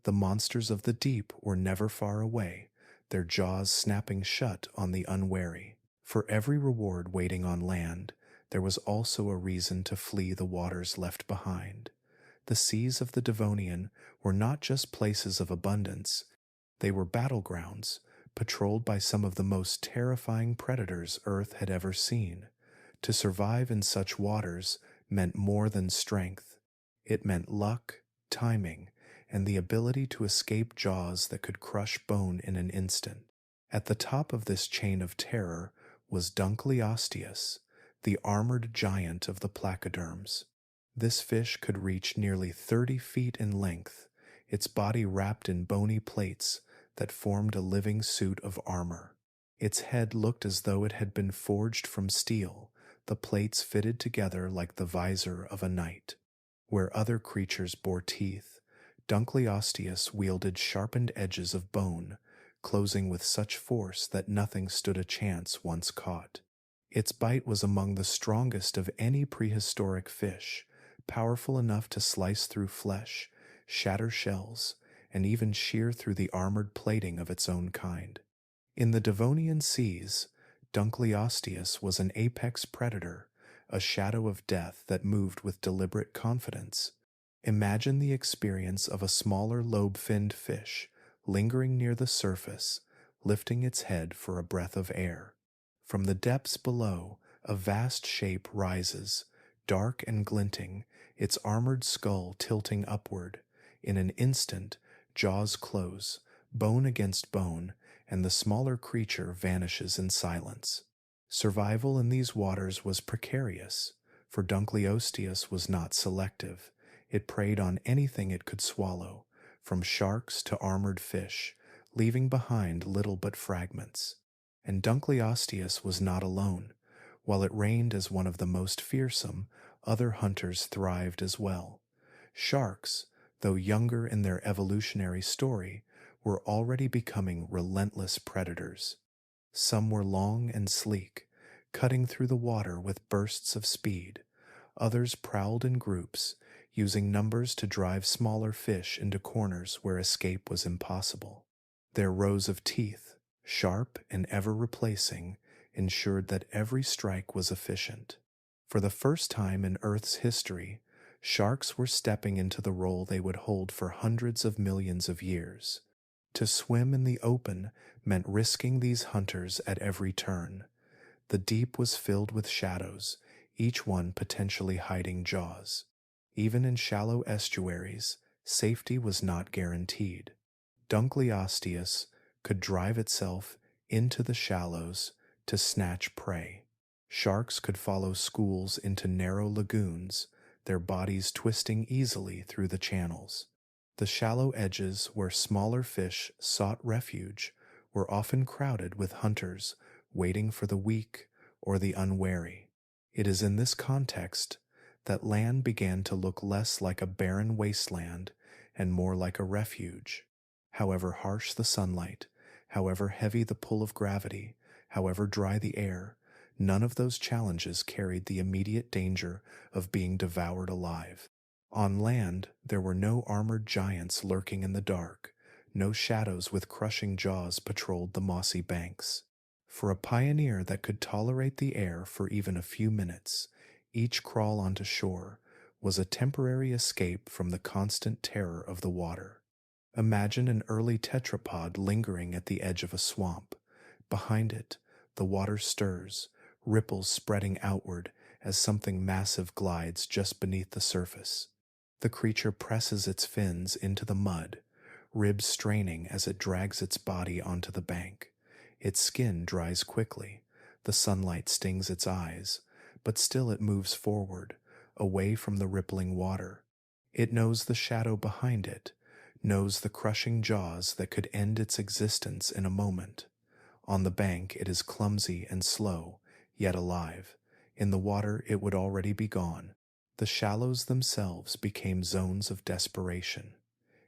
The monsters of the deep were never far away, their jaws snapping shut on the unwary. For every reward waiting on land, there was also a reason to flee the waters left behind. The seas of the Devonian were not just places of abundance, they were battlegrounds, patrolled by some of the most terrifying predators Earth had ever seen. To survive in such waters meant more than strength. It meant luck, timing, and the ability to escape jaws that could crush bone in an instant. At the top of this chain of terror was Dunkleosteus, the armored giant of the placoderms. This fish could reach nearly 30 feet in length, its body wrapped in bony plates that formed a living suit of armor. Its head looked as though it had been forged from steel, the plates fitted together like the visor of a knight. Where other creatures bore teeth, Dunkleosteus wielded sharpened edges of bone, closing with such force that nothing stood a chance once caught. Its bite was among the strongest of any prehistoric fish, powerful enough to slice through flesh, shatter shells, and even shear through the armored plating of its own kind. In the Devonian seas, Dunkleosteus was an apex predator, a shadow of death that moved with deliberate confidence. Imagine the experience of a smaller lobe-finned fish, lingering near the surface, lifting its head for a breath of air. From the depths below, a vast shape rises, dark and glinting, its armored skull tilting upward. In an instant, jaws close, bone against bone, and the smaller creature vanishes in silence. Survival in these waters was precarious, for Dunkleosteus was not selective. It preyed on anything it could swallow, from sharks to armored fish, leaving behind little but fragments. And Dunkleosteus was not alone. While it reigned as one of the most fearsome, other hunters thrived as well. Sharks, though younger in their evolutionary story, were already becoming relentless predators. Some were long and sleek, cutting through the water with bursts of speed. Others prowled in groups, using numbers to drive smaller fish into corners where escape was impossible. Their rows of teeth, sharp and ever-replacing, ensured that every strike was efficient. For the first time in Earth's history, sharks were stepping into the role they would hold for hundreds of millions of years. To swim in the open meant risking these hunters at every turn. The deep was filled with shadows, each one potentially hiding jaws. Even in shallow estuaries, safety was not guaranteed. Dunkleosteus could drive itself into the shallows to snatch prey. Sharks could follow schools into narrow lagoons, their bodies twisting easily through the channels. The shallow edges where smaller fish sought refuge were often crowded with hunters waiting for the weak or the unwary. It is in this context that land began to look less like a barren wasteland and more like a refuge. However harsh the sunlight, however heavy the pull of gravity, however dry the air, none of those challenges carried the immediate danger of being devoured alive. On land, there were no armored giants lurking in the dark, no shadows with crushing jaws patrolled the mossy banks. For a pioneer that could tolerate the air for even a few minutes, each crawl onto shore was a temporary escape from the constant terror of the water. Imagine an early tetrapod lingering at the edge of a swamp. Behind it, the water stirs, ripples spreading outward as something massive glides just beneath the surface. The creature presses its fins into the mud, ribs straining as it drags its body onto the bank. Its skin dries quickly, the sunlight stings its eyes, but still it moves forward, away from the rippling water. It knows the shadow behind it, knows the crushing jaws that could end its existence in a moment. On the bank it is clumsy and slow, yet alive. In the water it would already be gone. The shallows themselves became zones of desperation.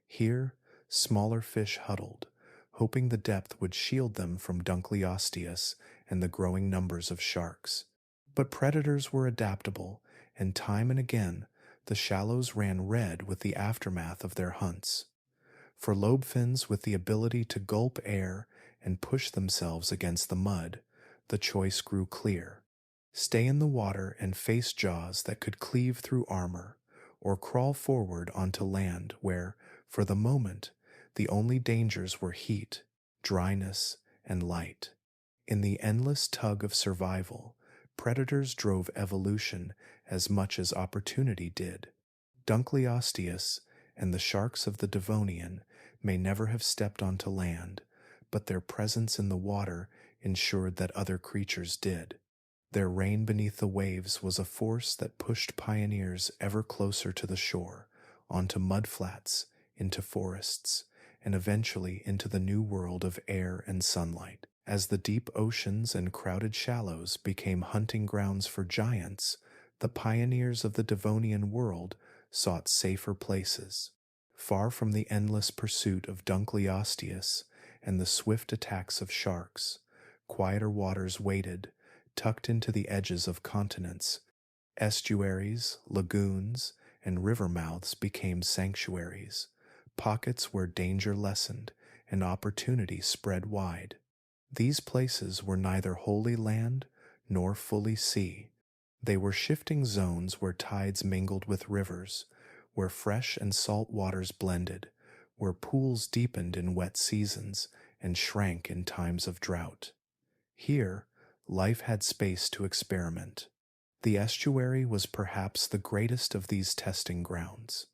Here, smaller fish huddled, hoping the depth would shield them from Dunkleosteus and the growing numbers of sharks. But predators were adaptable, and time and again the shallows ran red with the aftermath of their hunts. For lobefins with the ability to gulp air and push themselves against the mud, the choice grew clear. Stay in the water and face jaws that could cleave through armor, or crawl forward onto land where, for the moment, the only dangers were heat, dryness, and light. In the endless tug of survival, predators drove evolution as much as opportunity did. Dunkleosteus and the sharks of the Devonian may never have stepped onto land, but their presence in the water ensured that other creatures did. Their reign beneath the waves was a force that pushed pioneers ever closer to the shore, onto mudflats, into forests, and eventually into the new world of air and sunlight. As the deep oceans and crowded shallows became hunting grounds for giants, the pioneers of the Devonian world sought safer places. Far from the endless pursuit of Dunkleosteus and the swift attacks of sharks, quieter waters waited, tucked into the edges of continents. Estuaries, lagoons, and river mouths became sanctuaries, pockets where danger lessened and opportunity spread wide. These places were neither wholly land nor fully sea. They were shifting zones where tides mingled with rivers, where fresh and salt waters blended, where pools deepened in wet seasons and shrank in times of drought. Here, life had space to experiment. The estuary was perhaps the greatest of these testing grounds.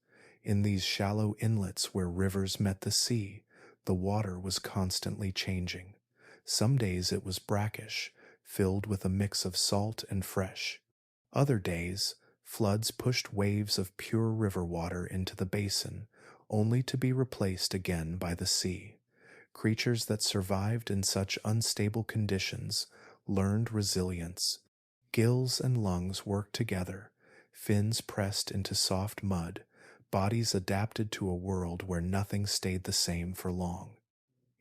In these shallow inlets where rivers met the sea, the water was constantly changing. Some days it was brackish, filled with a mix of salt and fresh. Other days, floods pushed waves of pure river water into the basin, only to be replaced again by the sea. Creatures that survived in such unstable conditions learned resilience. Gills and lungs worked together, fins pressed into soft mud, bodies adapted to a world where nothing stayed the same for long.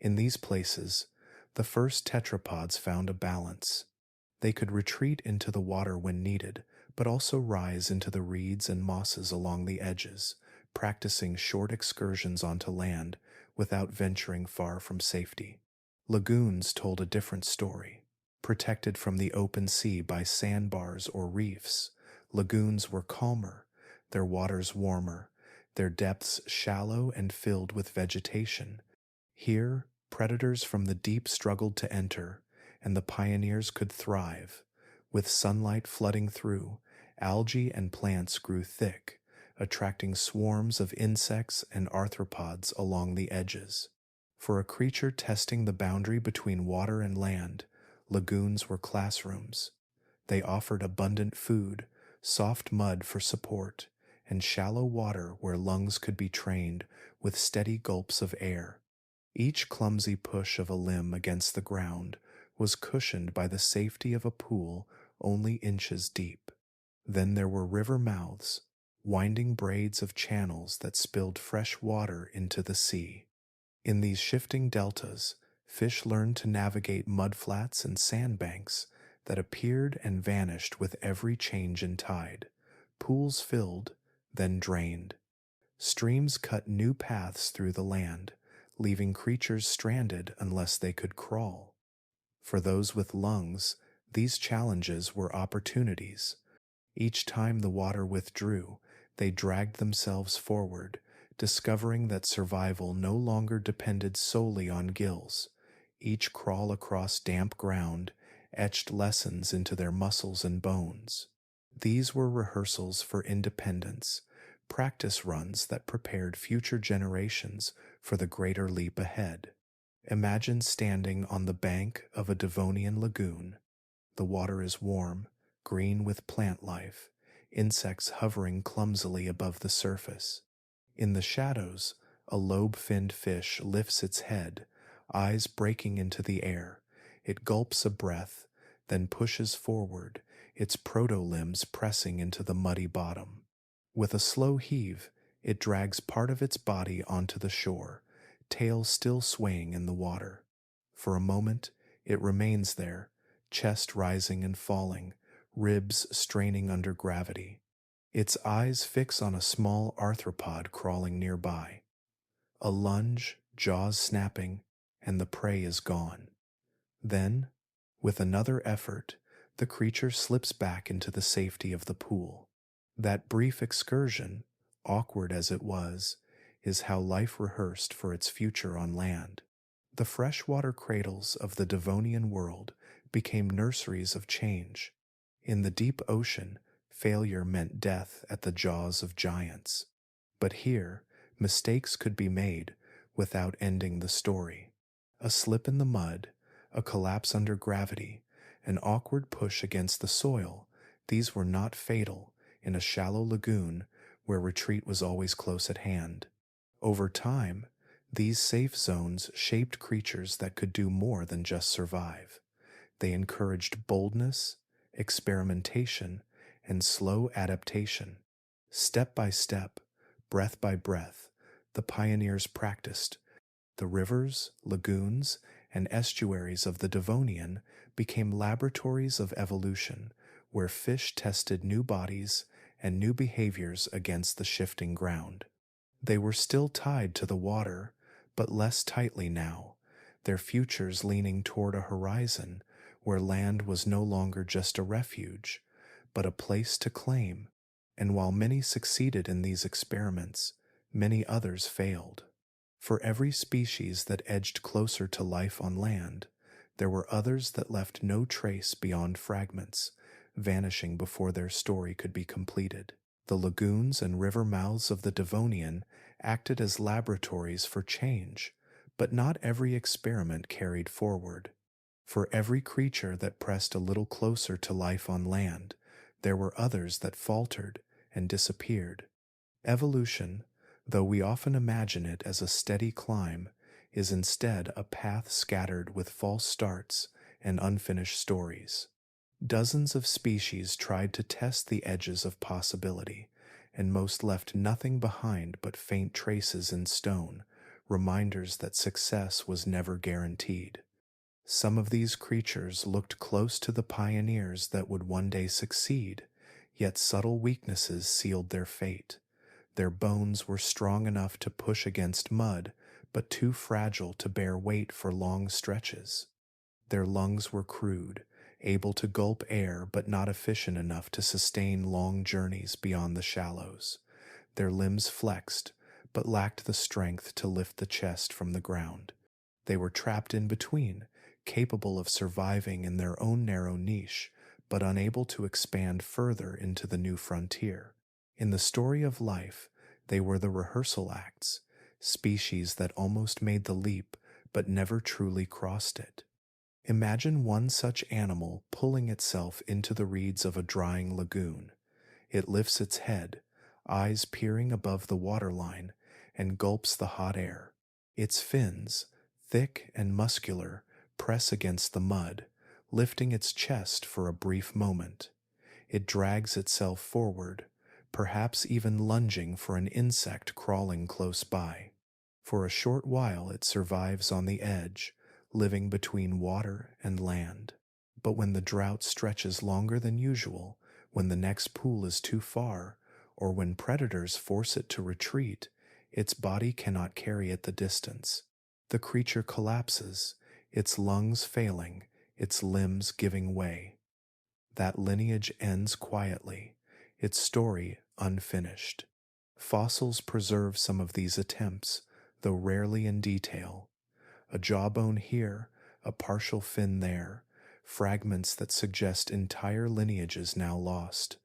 In these places, the first tetrapods found a balance. They could retreat into the water when needed, but also rise into the reeds and mosses along the edges, practicing short excursions onto land without venturing far from safety. Lagoons told a different story. Protected from the open sea by sandbars or reefs, lagoons were calmer, their waters warmer, their depths shallow and filled with vegetation. Here, predators from the deep struggled to enter, and the pioneers could thrive. With sunlight flooding through, algae and plants grew thick, attracting swarms of insects and arthropods along the edges. For a creature testing the boundary between water and land, lagoons were classrooms. They offered abundant food, soft mud for support, and shallow water where lungs could be trained with steady gulps of air. Each clumsy push of a limb against the ground was cushioned by the safety of a pool only inches deep. Then there were river mouths, winding braids of channels that spilled fresh water into the sea. In these shifting deltas, fish learned to navigate mudflats and sandbanks that appeared and vanished with every change in tide. Pools filled, then drained. Streams cut new paths through the land, leaving creatures stranded unless they could crawl. For those with lungs, these challenges were opportunities. Each time the water withdrew, they dragged themselves forward, discovering that survival no longer depended solely on gills. Each crawl across damp ground etched lessons into their muscles and bones. These were rehearsals for independence, practice runs that prepared future generations for the greater leap ahead. Imagine standing on the bank of a Devonian lagoon. The water is warm, green with plant life, insects hovering clumsily above the surface. In the shadows, a lobe-finned fish lifts its head, eyes breaking into the air. It gulps a breath, then pushes forward, its proto-limbs pressing into the muddy bottom. With a slow heave, it drags part of its body onto the shore, tail still swaying in the water. For a moment, it remains there, chest rising and falling, ribs straining under gravity. Its eyes fix on a small arthropod crawling nearby. A lunge, jaws snapping, and the prey is gone. Then, with another effort, the creature slips back into the safety of the pool. That brief excursion, awkward as it was, is how life rehearsed for its future on land. The freshwater cradles of the Devonian world became nurseries of change. In the deep ocean, failure meant death at the jaws of giants. But here, mistakes could be made without ending the story. A slip in the mud, a collapse under gravity, an awkward push against the soil, these were not fatal in a shallow lagoon where retreat was always close at hand. Over time, these safe zones shaped creatures that could do more than just survive. They encouraged boldness, experimentation, and slow adaptation. Step by step, breath by breath, the pioneers practiced. The rivers, lagoons, and estuaries of the Devonian became laboratories of evolution, where fish tested new bodies and new behaviors against the shifting ground. They were still tied to the water, but less tightly now, their futures leaning toward a horizon where land was no longer just a refuge, but a place to claim. And while many succeeded in these experiments, many others failed. For every species that edged closer to life on land, there were others that left no trace beyond fragments, vanishing before their story could be completed. The lagoons and river mouths of the Devonian acted as laboratories for change, but not every experiment carried forward. For every creature that pressed a little closer to life on land, there were others that faltered and disappeared. Evolution, though we often imagine it as a steady climb, is instead a path scattered with false starts and unfinished stories. Dozens of species tried to test the edges of possibility, and most left nothing behind but faint traces in stone, reminders that success was never guaranteed. Some of these creatures looked close to the pioneers that would one day succeed, yet subtle weaknesses sealed their fate. Their bones were strong enough to push against mud, but too fragile to bear weight for long stretches. Their lungs were crude, able to gulp air but not efficient enough to sustain long journeys beyond the shallows. Their limbs flexed, but lacked the strength to lift the chest from the ground. They were trapped in between, capable of surviving in their own narrow niche, but unable to expand further into the new frontier. In the story of life, they were the rehearsal acts, species that almost made the leap but never truly crossed it. Imagine one such animal pulling itself into the reeds of a drying lagoon. It lifts its head, eyes peering above the waterline, and gulps the hot air. Its fins, thick and muscular, press against the mud, lifting its chest for a brief moment. It drags itself forward, perhaps even lunging for an insect crawling close by. For a short while it survives on the edge, living between water and land. But when the drought stretches longer than usual, when the next pool is too far, or when predators force it to retreat, its body cannot carry it the distance. The creature collapses, its lungs failing, its limbs giving way. That lineage ends quietly, its story unfinished. Fossils preserve some of these attempts, though rarely in detail. A jawbone here, a partial fin there, fragments that suggest entire lineages now lost.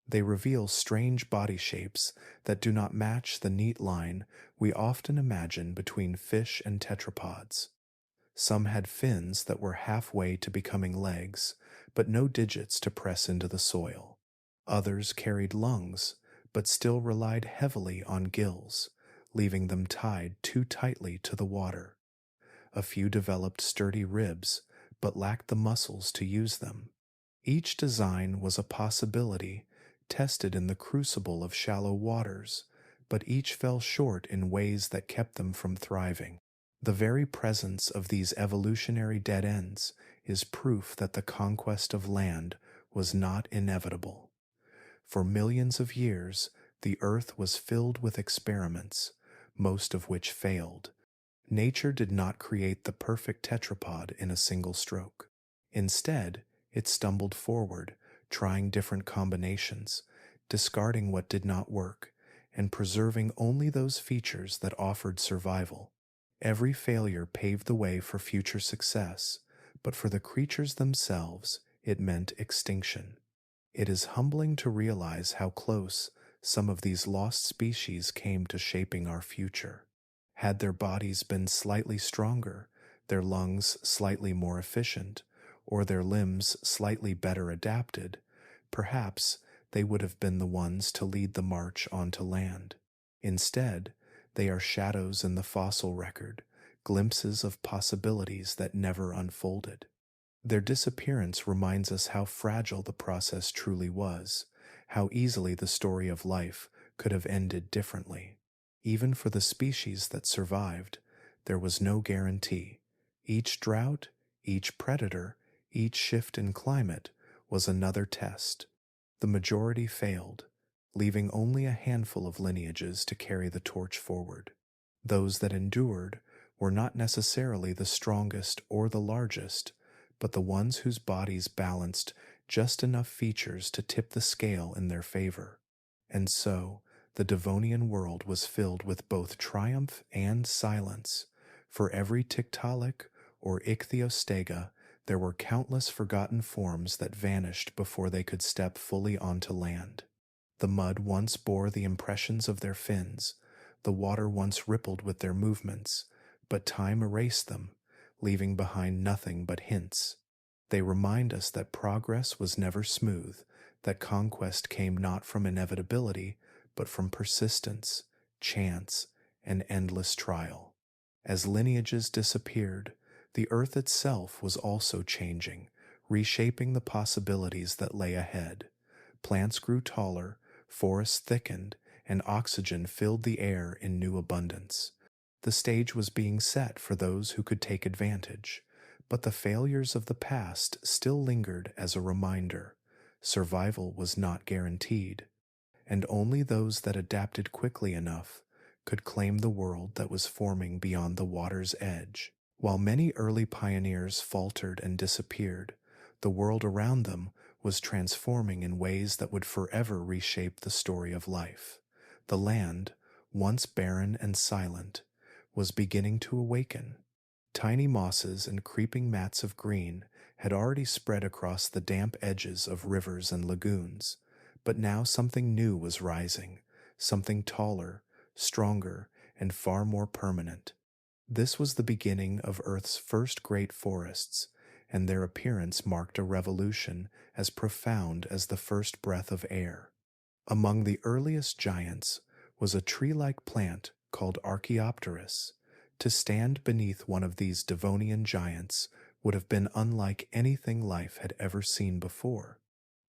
They reveal strange body shapes that do not match the neat line we often imagine between fish and tetrapods. Some had fins that were halfway to becoming legs, but no digits to press into the soil. Others carried lungs, but still relied heavily on gills, leaving them tied too tightly to the water. A few developed sturdy ribs, but lacked the muscles to use them. Each design was a possibility, tested in the crucible of shallow waters, but each fell short in ways that kept them from thriving. The very presence of these evolutionary dead ends is proof that the conquest of land was not inevitable. For millions of years, the earth was filled with experiments, most of which failed. Nature did not create the perfect tetrapod in a single stroke. Instead, it stumbled forward, trying different combinations, discarding what did not work, and preserving only those features that offered survival. Every failure paved the way for future success, but for the creatures themselves, it meant extinction. It is humbling to realize how close some of these lost species came to shaping our future. Had their bodies been slightly stronger, their lungs slightly more efficient, or their limbs slightly better adapted, perhaps they would have been the ones to lead the march onto land. Instead, they are shadows in the fossil record, glimpses of possibilities that never unfolded. Their disappearance reminds us how fragile the process truly was, how easily the story of life could have ended differently. Even for the species that survived, there was no guarantee. Each drought, each predator, each shift in climate was another test. The majority failed, leaving only a handful of lineages to carry the torch forward. Those that endured were not necessarily the strongest or the largest, but the ones whose bodies balanced just enough features to tip the scale in their favor. And so, the Devonian world was filled with both triumph and silence. For every Tiktaalik or Ichthyostega, there were countless forgotten forms that vanished before they could step fully onto land. The mud once bore the impressions of their fins, the water once rippled with their movements, but time erased them, leaving behind nothing but hints. They remind us that progress was never smooth, that conquest came not from inevitability, but from persistence, chance, and endless trial. As lineages disappeared, the earth itself was also changing, reshaping the possibilities that lay ahead. Plants grew taller, forests thickened, and oxygen filled the air in new abundance. The stage was being set for those who could take advantage, but the failures of the past still lingered as a reminder. Survival was not guaranteed, and only those that adapted quickly enough could claim the world that was forming beyond the water's edge. While many early pioneers faltered and disappeared, the world around them was transforming in ways that would forever reshape the story of life. The land, once barren and silent, was beginning to awaken. Tiny mosses and creeping mats of green had already spread across the damp edges of rivers and lagoons, but now something new was rising, something taller, stronger, and far more permanent. This was the beginning of Earth's first great forests, and their appearance marked a revolution as profound as the first breath of air. Among the earliest giants was a tree-like plant called Archaeopteris. To stand beneath one of these Devonian giants would have been unlike anything life had ever seen before.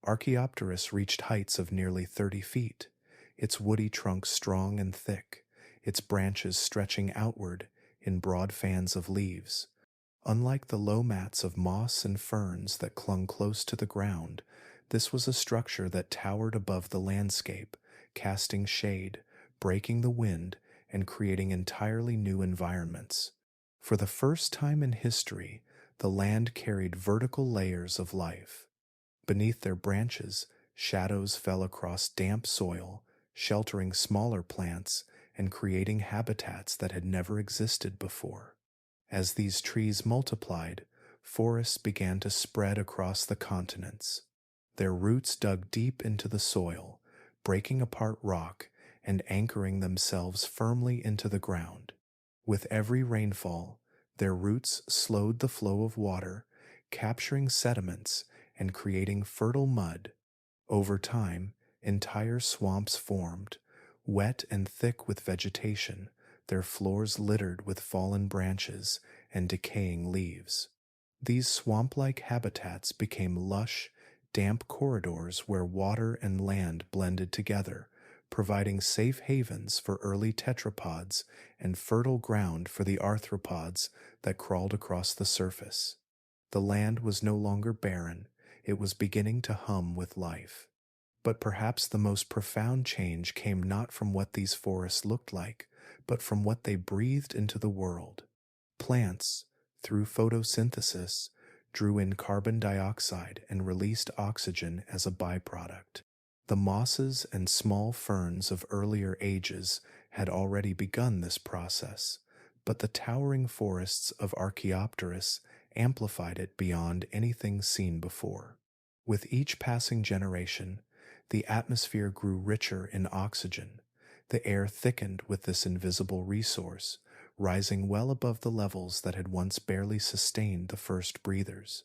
Archaeopteris reached heights of nearly 30 feet, its woody trunk strong and thick, its branches stretching outward in broad fans of leaves. Unlike the low mats of moss and ferns that clung close to the ground, this was a structure that towered above the landscape, casting shade, breaking the wind, and creating entirely new environments. For the first time in history, the land carried vertical layers of life. Beneath their branches, shadows fell across damp soil, sheltering smaller plants and creating habitats that had never existed before. As these trees multiplied, forests began to spread across the continents. Their roots dug deep into the soil, breaking apart rock and anchoring themselves firmly into the ground. With every rainfall, their roots slowed the flow of water, capturing sediments and creating fertile mud. Over time, entire swamps formed, wet and thick with vegetation, their floors littered with fallen branches and decaying leaves. These swamp-like habitats became lush, damp corridors where water and land blended together, providing safe havens for early tetrapods and fertile ground for the arthropods that crawled across the surface. The land was no longer barren, it was beginning to hum with life. But perhaps the most profound change came not from what these forests looked like, but from what they breathed into the world. Plants, through photosynthesis, drew in carbon dioxide and released oxygen as a byproduct. The mosses and small ferns of earlier ages had already begun this process, but the towering forests of Archaeopteryx amplified it beyond anything seen before. With each passing generation, the atmosphere grew richer in oxygen. The air thickened with this invisible resource, rising well above the levels that had once barely sustained the first breathers.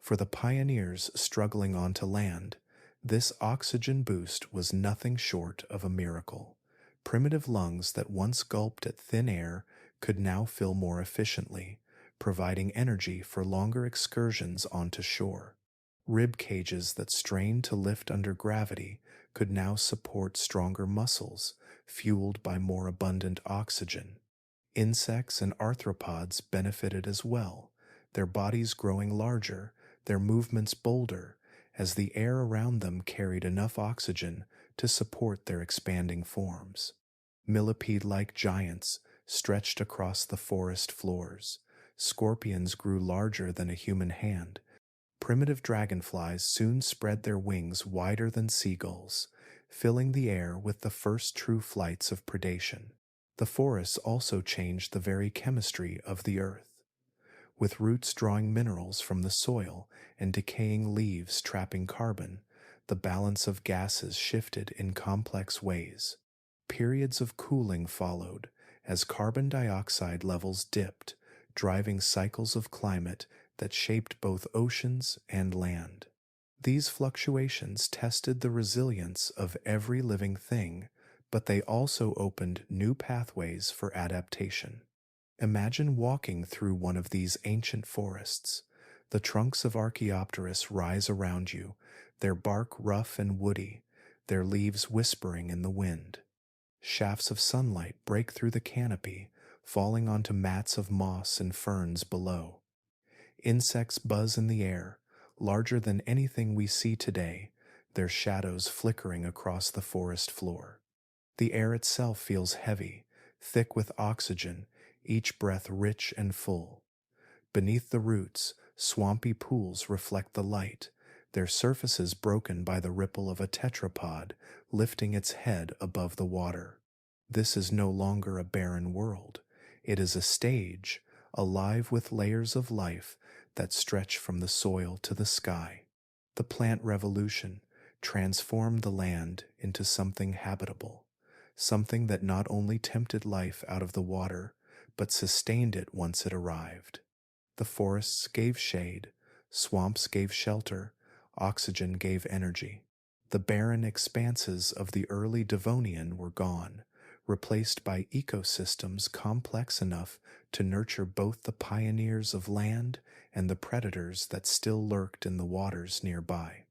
For the pioneers struggling onto land, this oxygen boost was nothing short of a miracle. Primitive lungs that once gulped at thin air could now fill more efficiently, providing energy for longer excursions onto shore. Rib cages that strained to lift under gravity could now support stronger muscles, fueled by more abundant oxygen. Insects and arthropods benefited as well, their bodies growing larger, their movements bolder, as the air around them carried enough oxygen to support their expanding forms. Millipede-like giants stretched across the forest floors. Scorpions grew larger than a human hand. Primitive dragonflies soon spread their wings wider than seagulls, filling the air with the first true flights of predation. The forests also changed the very chemistry of the earth. With roots drawing minerals from the soil and decaying leaves trapping carbon, the balance of gases shifted in complex ways. Periods of cooling followed as carbon dioxide levels dipped, driving cycles of climate that shaped both oceans and land. These fluctuations tested the resilience of every living thing, but they also opened new pathways for adaptation. Imagine walking through one of these ancient forests. The trunks of Archaeopteryx rise around you, their bark rough and woody, their leaves whispering in the wind. Shafts of sunlight break through the canopy, falling onto mats of moss and ferns below. Insects buzz in the air, larger than anything we see today, their shadows flickering across the forest floor. The air itself feels heavy, thick with oxygen, each breath rich and full. Beneath the roots, swampy pools reflect the light, their surfaces broken by the ripple of a tetrapod lifting its head above the water. This is no longer a barren world. It is a stage, alive with layers of life that stretch from the soil to the sky. The plant revolution transformed the land into something habitable, something that not only tempted life out of the water, but sustained it once it arrived. The forests gave shade, swamps gave shelter, oxygen gave energy. The barren expanses of the early Devonian were gone, replaced by ecosystems complex enough to nurture both the pioneers of land and the predators that still lurked in the waters nearby.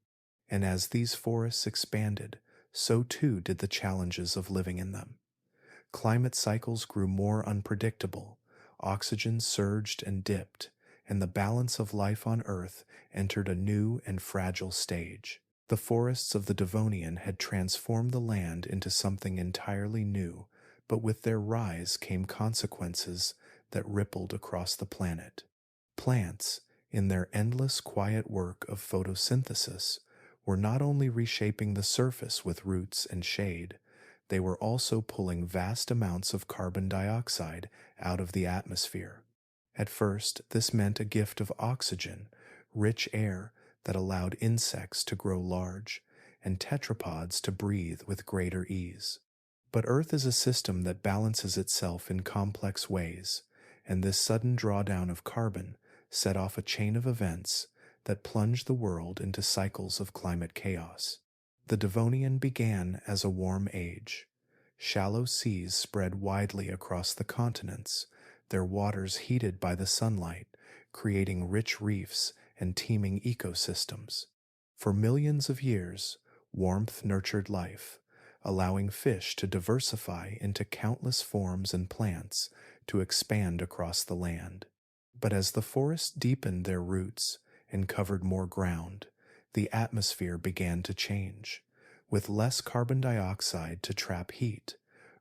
And as these forests expanded, so too did the challenges of living in them. Climate cycles grew more unpredictable, oxygen surged and dipped, and the balance of life on Earth entered a new and fragile stage. The forests of the Devonian had transformed the land into something entirely new, but with their rise came consequences that rippled across the planet. Plants, in their endless quiet work of photosynthesis, were not only reshaping the surface with roots and shade, they were also pulling vast amounts of carbon dioxide out of the atmosphere. At first, this meant a gift of oxygen, rich air that allowed insects to grow large and tetrapods to breathe with greater ease. But Earth is a system that balances itself in complex ways, and this sudden drawdown of carbon set off a chain of events that plunged the world into cycles of climate chaos. The Devonian began as a warm age. Shallow seas spread widely across the continents, their waters heated by the sunlight, creating rich reefs and teeming ecosystems. For millions of years, warmth nurtured life, allowing fish to diversify into countless forms and plants to expand across the land. But as the forests deepened their roots and covered more ground, the atmosphere began to change. With less carbon dioxide to trap heat,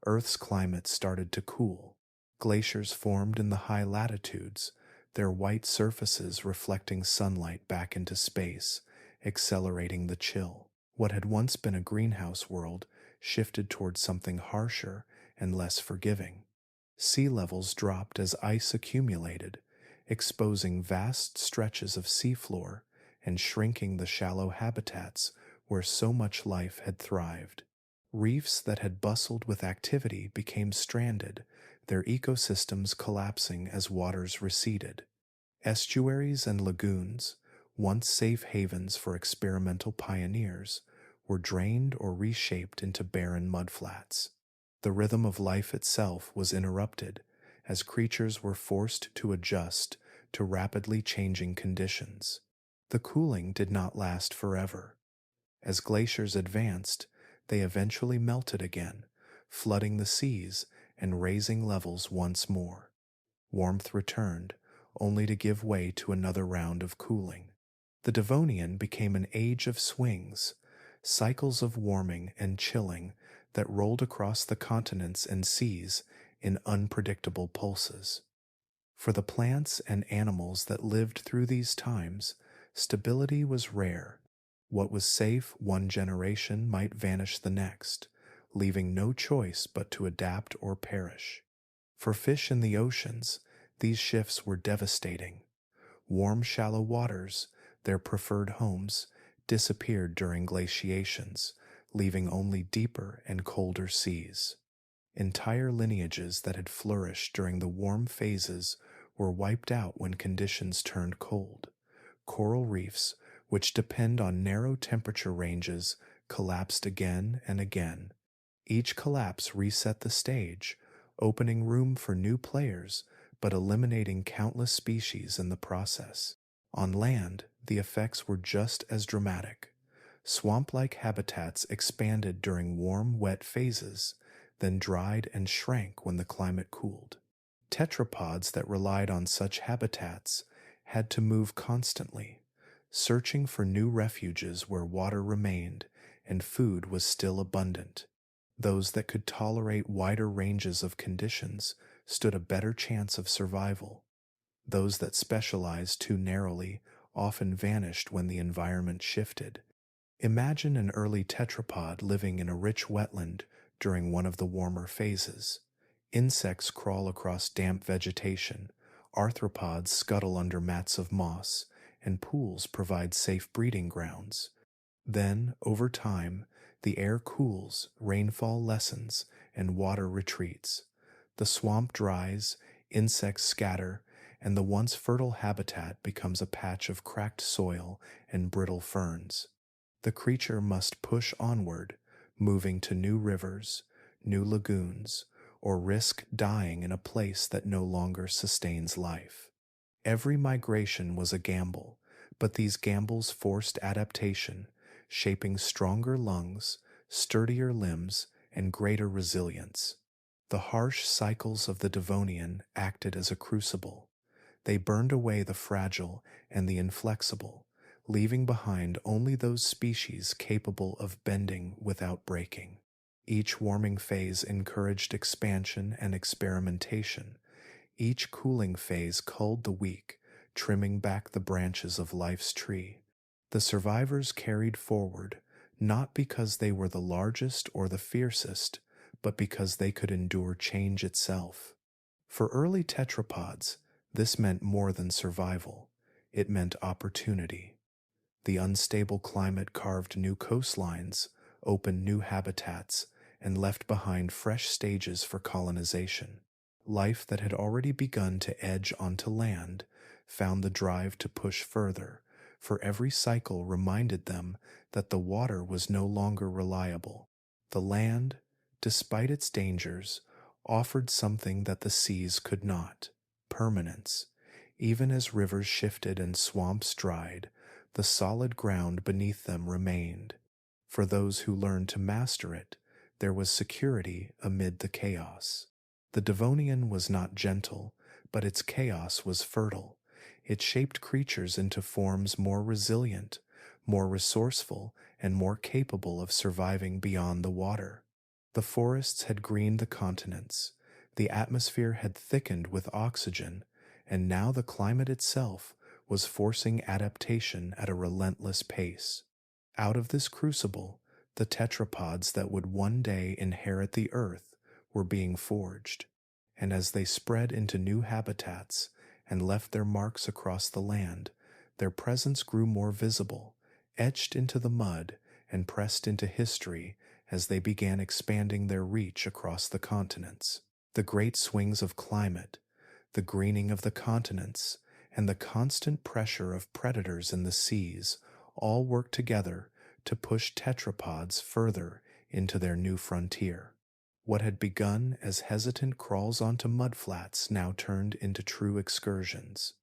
Earth's climate started to cool. Glaciers formed in the high latitudes, their white surfaces reflecting sunlight back into space, accelerating the chill. What had once been a greenhouse world shifted towards something harsher and less forgiving. Sea levels dropped as ice accumulated, exposing vast stretches of seafloor and shrinking the shallow habitats where so much life had thrived. Reefs that had bustled with activity became stranded, their ecosystems collapsing as waters receded. Estuaries and lagoons, once safe havens for experimental pioneers, were drained or reshaped into barren mudflats. The rhythm of life itself was interrupted as creatures were forced to adjust to rapidly changing conditions. The cooling did not last forever. As glaciers advanced, they eventually melted again, flooding the seas and raising levels once more. Warmth returned, only to give way to another round of cooling. The Devonian became an age of swings, cycles of warming and chilling that rolled across the continents and seas in unpredictable pulses. For the plants and animals that lived through these times, stability was rare. What was safe one generation might vanish the next, leaving no choice but to adapt or perish. For fish in the oceans, these shifts were devastating. Warm, shallow waters, their preferred homes, disappeared during glaciations, leaving only deeper and colder seas. Entire lineages that had flourished during the warm phases were wiped out when conditions turned cold. Coral reefs, which depend on narrow temperature ranges, collapsed again and again. Each collapse reset the stage, opening room for new players, but eliminating countless species in the process. On land, the effects were just as dramatic. Swamp-like habitats expanded during warm, wet phases, then dried and shrank when the climate cooled. Tetrapods that relied on such habitats had to move constantly, searching for new refuges where water remained and food was still abundant. Those that could tolerate wider ranges of conditions stood a better chance of survival. Those that specialized too narrowly often vanished when the environment shifted. Imagine an early tetrapod living in a rich wetland during one of the warmer phases. Insects crawl across damp vegetation, arthropods scuttle under mats of moss, and pools provide safe breeding grounds. Then, over time, the air cools, rainfall lessens, and water retreats. The swamp dries, insects scatter, and the once fertile habitat becomes a patch of cracked soil and brittle ferns. The creature must push onward, moving to new rivers, new lagoons, or risk dying in a place that no longer sustains life. Every migration was a gamble, but these gambles forced adaptation, shaping stronger lungs, sturdier limbs, and greater resilience. The harsh cycles of the Devonian acted as a crucible. They burned away the fragile and the inflexible, leaving behind only those species capable of bending without breaking. Each warming phase encouraged expansion and experimentation. Each cooling phase culled the weak, trimming back the branches of life's tree. The survivors carried forward, not because they were the largest or the fiercest, but because they could endure change itself. For early tetrapods, this meant more than survival. It meant opportunity. The unstable climate carved new coastlines, opened new habitats, and left behind fresh stages for colonization. Life that had already begun to edge onto land found the drive to push further, for every cycle reminded them that the water was no longer reliable. The land, despite its dangers, offered something that the seas could not: permanence. Even as rivers shifted and swamps dried, the solid ground beneath them remained. For those who learned to master it, there was security amid the chaos. The Devonian was not gentle, but its chaos was fertile. It shaped creatures into forms more resilient, more resourceful, and more capable of surviving beyond the water. The forests had greened the continents, the atmosphere had thickened with oxygen, and now the climate itself was forcing adaptation at a relentless pace. Out of this crucible, the tetrapods that would one day inherit the earth were being forged, and as they spread into new habitats and left their marks across the land, their presence grew more visible, etched into the mud and pressed into history as they began expanding their reach across the continents. The great swings of climate, the greening of the continents, and the constant pressure of predators in the seas all worked together to push tetrapods further into their new frontier. What had begun as hesitant crawls onto mudflats now turned into true excursions.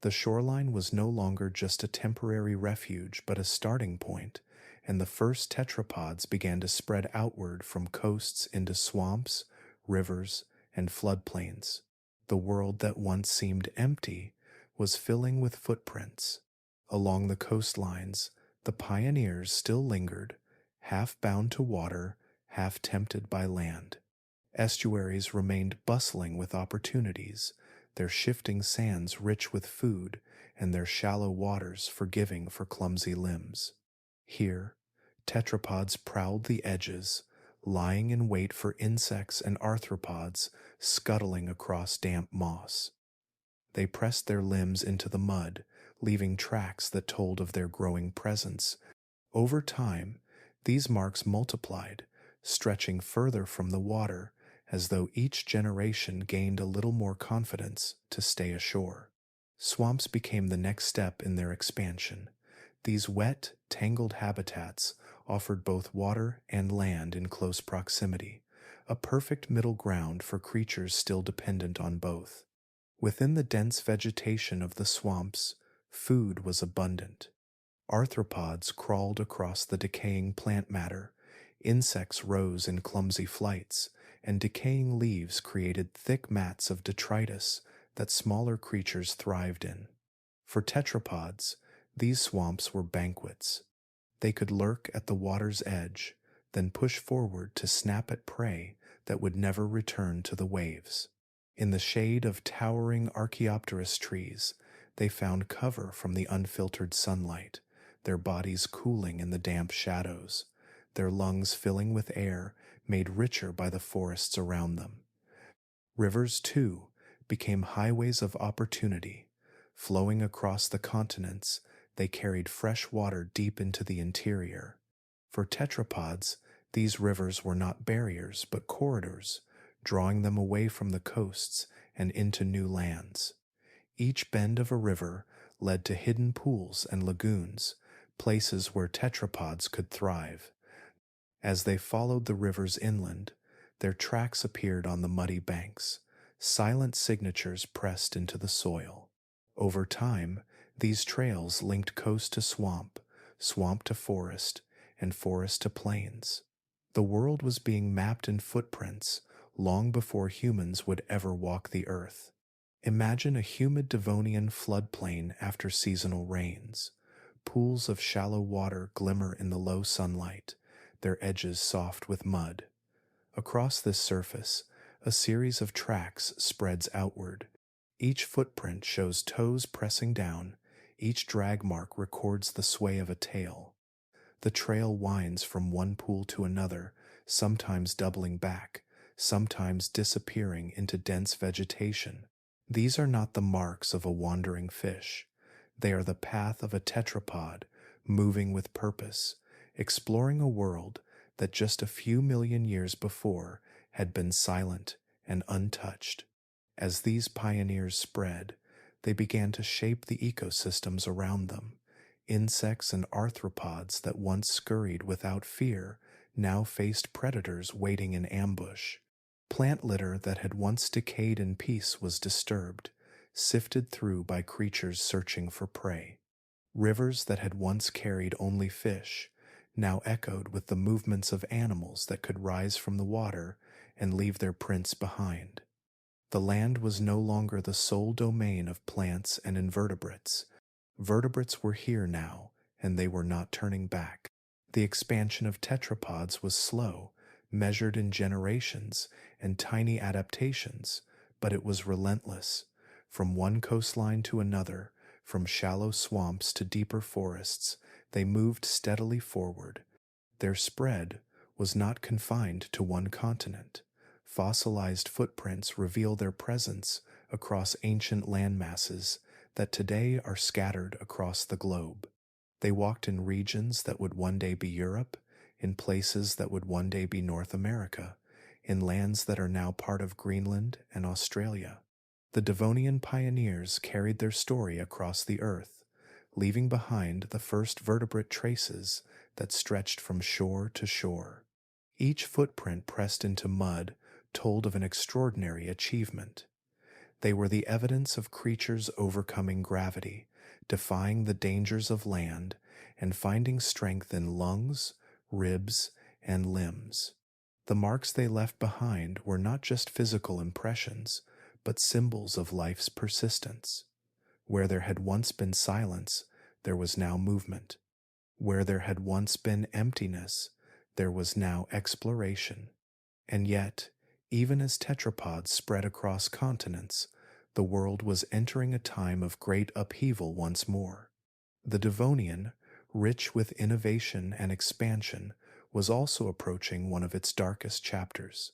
The shoreline was no longer just a temporary refuge but a starting point, and the first tetrapods began to spread outward from coasts into swamps, rivers, and floodplains. The world that once seemed empty was filling with footprints. Along the coastlines, the pioneers still lingered, half bound to water, half tempted by land. Estuaries remained bustling with opportunities, their shifting sands rich with food, and their shallow waters forgiving for clumsy limbs. Here, tetrapods prowled the edges, lying in wait for insects and arthropods scuttling across damp moss. They pressed their limbs into the mud, leaving tracks that told of their growing presence. Over time, these marks multiplied, stretching further from the water, as though each generation gained a little more confidence to stay ashore. Swamps became the next step in their expansion. These wet, tangled habitats offered both water and land in close proximity, a perfect middle ground for creatures still dependent on both. Within the dense vegetation of the swamps, food was abundant. Arthropods crawled across the decaying plant matter, insects rose in clumsy flights, and decaying leaves created thick mats of detritus that smaller creatures thrived in. For tetrapods, these swamps were banquets. They could lurk at the water's edge, then push forward to snap at prey that would never return to the waves. In the shade of towering Archaeopteris trees, they found cover from the unfiltered sunlight, their bodies cooling in the damp shadows, their lungs filling with air made richer by the forests around them. Rivers, too, became highways of opportunity. Flowing across the continents, they carried fresh water deep into the interior. For tetrapods, these rivers were not barriers but corridors, drawing them away from the coasts and into new lands. Each bend of a river led to hidden pools and lagoons, places where tetrapods could thrive. As they followed the rivers inland, their tracks appeared on the muddy banks, silent signatures pressed into the soil. Over time, these trails linked coast to swamp, swamp to forest, and forest to plains. The world was being mapped in footprints long before humans would ever walk the earth. Imagine a humid Devonian floodplain after seasonal rains, Pools of shallow water glimmer in the low sunlight, their edges soft with mud. Across this surface, a series of tracks spreads outward. Each footprint shows toes pressing down, each drag mark records the sway of a tail. The trail winds from one pool to another, sometimes doubling back, sometimes disappearing into dense vegetation. These are not the marks of a wandering fish. They are the path of a tetrapod, moving with purpose, exploring a world that just a few million years before had been silent and untouched. As these pioneers spread, they began to shape the ecosystems around them. Insects and arthropods that once scurried without fear now faced predators waiting in ambush. Plant litter that had once decayed in peace was disturbed, sifted through by creatures searching for prey. Rivers that had once carried only fish now echoed with the movements of animals that could rise from the water and leave their prints behind. The land was no longer the sole domain of plants and invertebrates. Vertebrates were here now, and they were not turning back. The expansion of tetrapods was slow, measured in generations and tiny adaptations, but it was relentless. From one coastline to another, from shallow swamps to deeper forests, they moved steadily forward. Their spread was not confined to one continent. Fossilized footprints reveal their presence across ancient landmasses that today are scattered across the globe. They walked in regions that would one day be Europe, in places that would one day be North America, in lands that are now part of Greenland and Australia. The Devonian pioneers carried their story across the earth, leaving behind the first vertebrate traces that stretched from shore to shore. Each footprint pressed into mud told of an extraordinary achievement. They were the evidence of creatures overcoming gravity, defying the dangers of land, and finding strength in lungs, ribs, and limbs. The marks they left behind were not just physical impressions, but symbols of life's persistence. Where there had once been silence, there was now movement. Where there had once been emptiness, there was now exploration. And yet, even as tetrapods spread across continents, the world was entering a time of great upheaval once more. The Devonian, rich with innovation and expansion, was also approaching one of its darkest chapters.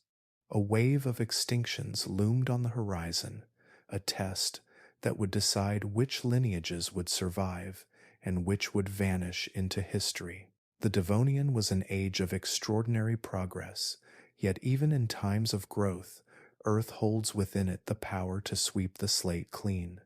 A wave of extinctions loomed on the horizon, a test that would decide which lineages would survive and which would vanish into history. The Devonian was an age of extraordinary progress, yet even in times of growth, Earth holds within it the power to sweep the slate clean.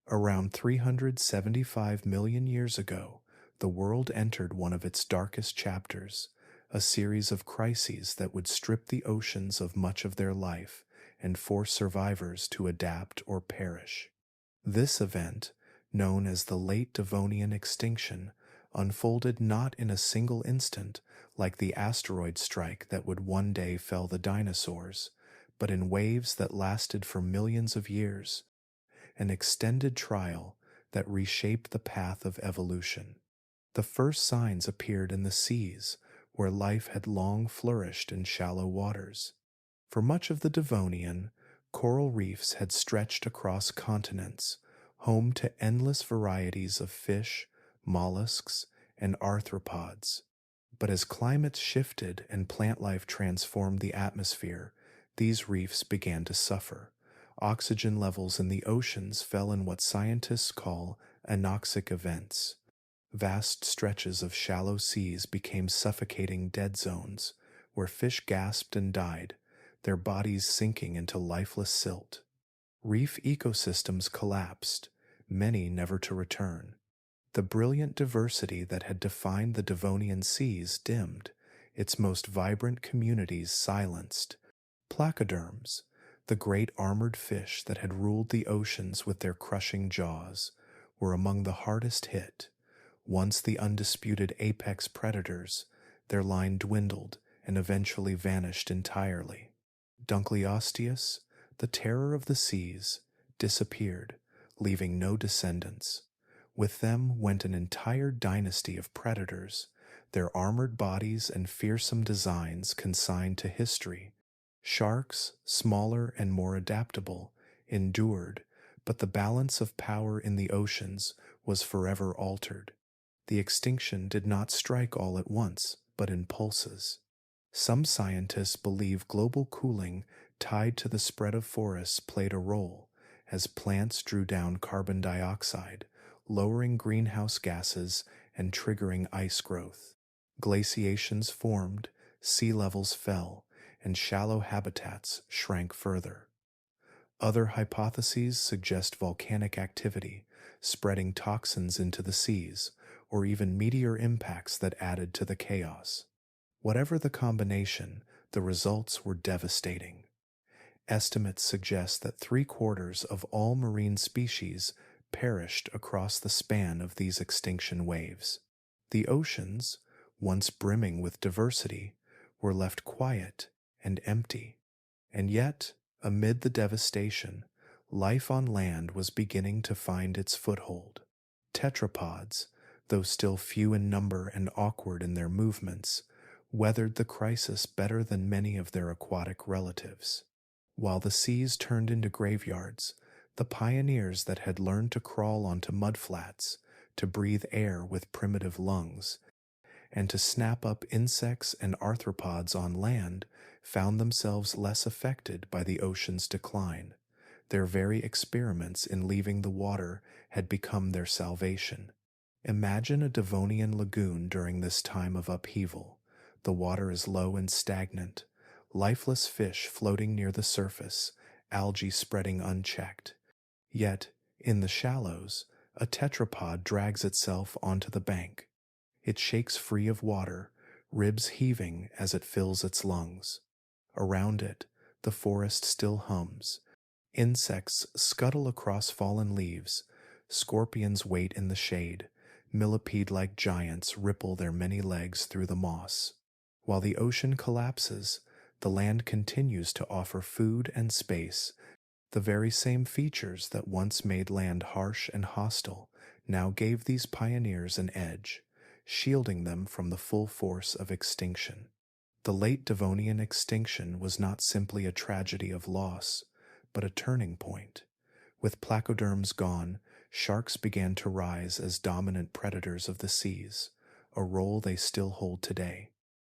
Around 375 million years ago, the world entered one of its darkest chapters, a series of crises that would strip the oceans of much of their life and force survivors to adapt or perish. This event, known as the Late Devonian Extinction, unfolded not in a single instant like the asteroid strike that would one day fell the dinosaurs, but in waves that lasted for millions of years, an extended trial that reshaped the path of evolution. The first signs appeared in the seas, where life had long flourished in shallow waters. For much of the Devonian, coral reefs had stretched across continents, home to endless varieties of fish, mollusks, and arthropods. But as climates shifted and plant life transformed the atmosphere, these reefs began to suffer. Oxygen levels in the oceans fell in what scientists call anoxic events. Vast stretches of shallow seas became suffocating dead zones, where fish gasped and died, their bodies sinking into lifeless silt. Reef ecosystems collapsed, many never to return. The brilliant diversity that had defined the Devonian seas dimmed, its most vibrant communities silenced. Placoderms, the great armored fish that had ruled the oceans with their crushing jaws, were among the hardest hit. Once the undisputed apex predators, their line dwindled and eventually vanished entirely. Dunkleosteus, the terror of the seas, disappeared, leaving no descendants. With them went an entire dynasty of predators, their armored bodies and fearsome designs consigned to history. Sharks, smaller and more adaptable, endured, but the balance of power in the oceans was forever altered. The extinction did not strike all at once, but in pulses. Some scientists believe global cooling tied to the spread of forests played a role, as plants drew down carbon dioxide, lowering greenhouse gases and triggering ice growth. Glaciations formed, sea levels fell, and shallow habitats shrank further. Other hypotheses suggest volcanic activity, spreading toxins into the seas, or even meteor impacts that added to the chaos. Whatever the combination, the results were devastating. Estimates suggest that 3/4 of all marine species perished across the span of these extinction waves. The oceans, once brimming with diversity, were left quiet and empty. And yet, amid the devastation, life on land was beginning to find its foothold. Tetrapods, though still few in number and awkward in their movements, weathered the crisis better than many of their aquatic relatives. While the seas turned into graveyards, the pioneers that had learned to crawl onto mudflats, to breathe air with primitive lungs, and to snap up insects and arthropods on land found themselves less affected by the ocean's decline. Their very experiments in leaving the water had become their salvation. Imagine a Devonian lagoon during this time of upheaval. The water is low and stagnant, lifeless fish floating near the surface, algae spreading unchecked. Yet, in the shallows, a tetrapod drags itself onto the bank. It shakes free of water, ribs heaving as it fills its lungs. Around it, the forest still hums. Insects scuttle across fallen leaves, scorpions wait in the shade, millipede-like giants ripple their many legs through the moss. While the ocean collapses, the land continues to offer food and space. The very same features that once made land harsh and hostile now gave these pioneers an edge, shielding them from the full force of extinction. The late Devonian extinction was not simply a tragedy of loss, but a turning point. With placoderms gone, sharks began to rise as dominant predators of the seas, a role they still hold today.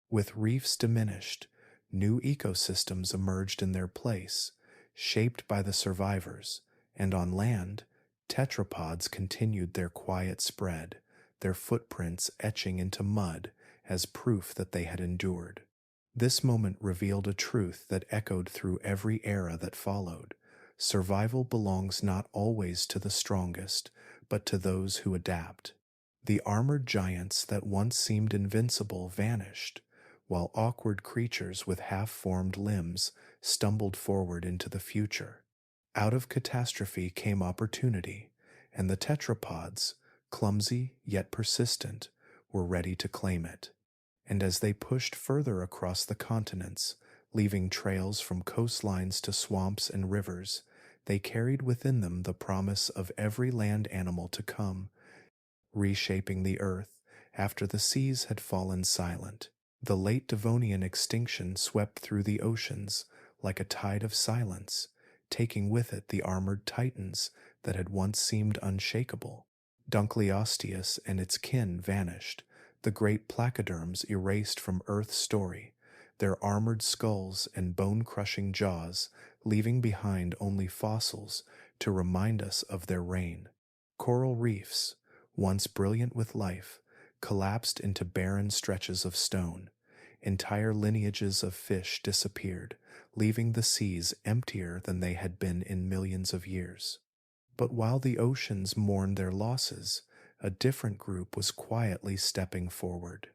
With reefs diminished, new ecosystems emerged in their place, shaped by the survivors, and on land, tetrapods continued their quiet spread, their footprints etching into mud as proof that they had endured. This moment revealed a truth that echoed through every era that followed. Survival belongs not always to the strongest, but to those who adapt. The armored giants that once seemed invincible vanished, while awkward creatures with half-formed limbs stumbled forward into the future. Out of catastrophe came opportunity, and the tetrapods, clumsy yet persistent, were ready to claim it. And as they pushed further across the continents, leaving trails from coastlines to swamps and rivers, they carried within them the promise of every land animal to come, reshaping the earth after the seas had fallen silent. The late Devonian extinction swept through the oceans like a tide of silence, taking with it the armored titans that had once seemed unshakable. Dunkleosteus and its kin vanished, the great placoderms erased from Earth's story, their armored skulls and bone-crushing jaws leaving behind only fossils to remind us of their reign. Coral reefs, once brilliant with life, collapsed into barren stretches of stone. Entire lineages of fish disappeared, leaving the seas emptier than they had been in millions of years. But while the oceans mourned their losses, a different group was quietly stepping forward.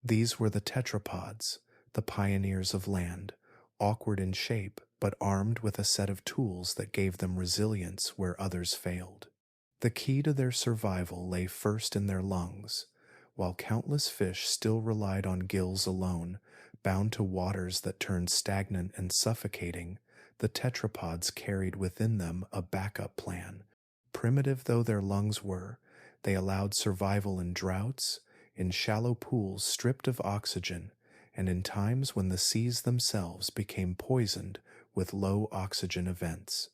These were the tetrapods, the pioneers of land, awkward in shape but armed with a set of tools that gave them resilience where others failed. The key to their survival lay first in their lungs. While countless fish still relied on gills alone, bound to waters that turned stagnant and suffocating, the tetrapods carried within them a backup plan. Primitive though their lungs were, They allowed survival in droughts, in shallow pools stripped of oxygen, and in times when the seas themselves became poisoned with low oxygen events.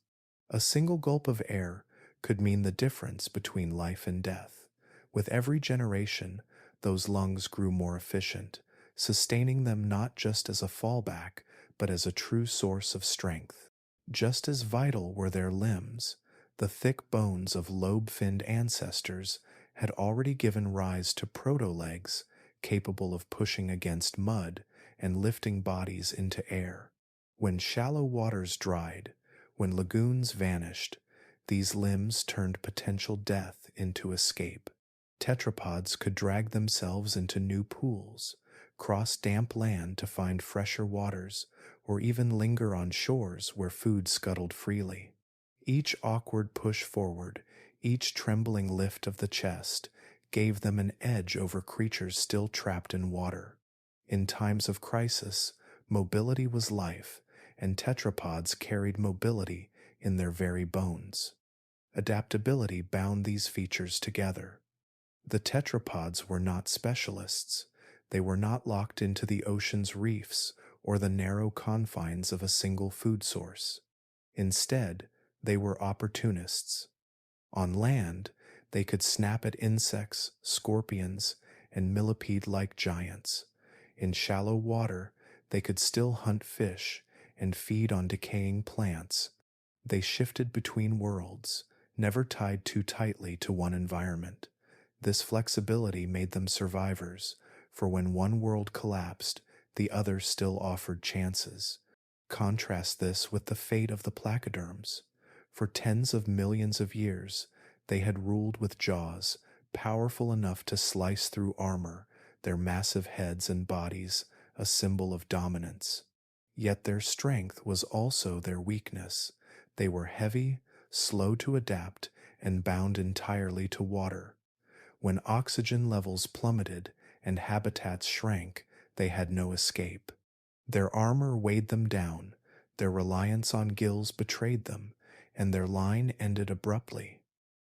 A single gulp of air could mean the difference between life and death. With every generation, those lungs grew more efficient, sustaining them not just as a fallback, but as a true source of strength. Just as vital were their limbs. The thick bones of lobe-finned ancestors had already given rise to proto-legs capable of pushing against mud and lifting bodies into air. When shallow waters dried, when lagoons vanished, these limbs turned potential death into escape. Tetrapods could drag themselves into new pools, cross damp land to find fresher waters, or even linger on shores where food scuttled freely. Each awkward push forward, each trembling lift of the chest, gave them an edge over creatures still trapped in water. In times of crisis, mobility was life, and tetrapods carried mobility in their very bones. Adaptability bound these features together. The tetrapods were not specialists. They were not locked into the ocean's reefs or the narrow confines of a single food source. Instead, they were opportunists. On land, they could snap at insects, scorpions, and millipede-like giants. In shallow water, they could still hunt fish and feed on decaying plants. They shifted between worlds, never tied too tightly to one environment. This flexibility made them survivors, for when one world collapsed, the other still offered chances. Contrast this with the fate of the placoderms. For tens of millions of years, they had ruled with jaws, powerful enough to slice through armor, their massive heads and bodies a symbol of dominance. Yet their strength was also their weakness. They were heavy, slow to adapt, and bound entirely to water. When oxygen levels plummeted and habitats shrank, they had no escape. Their armor weighed them down, their reliance on gills betrayed them, and their line ended abruptly.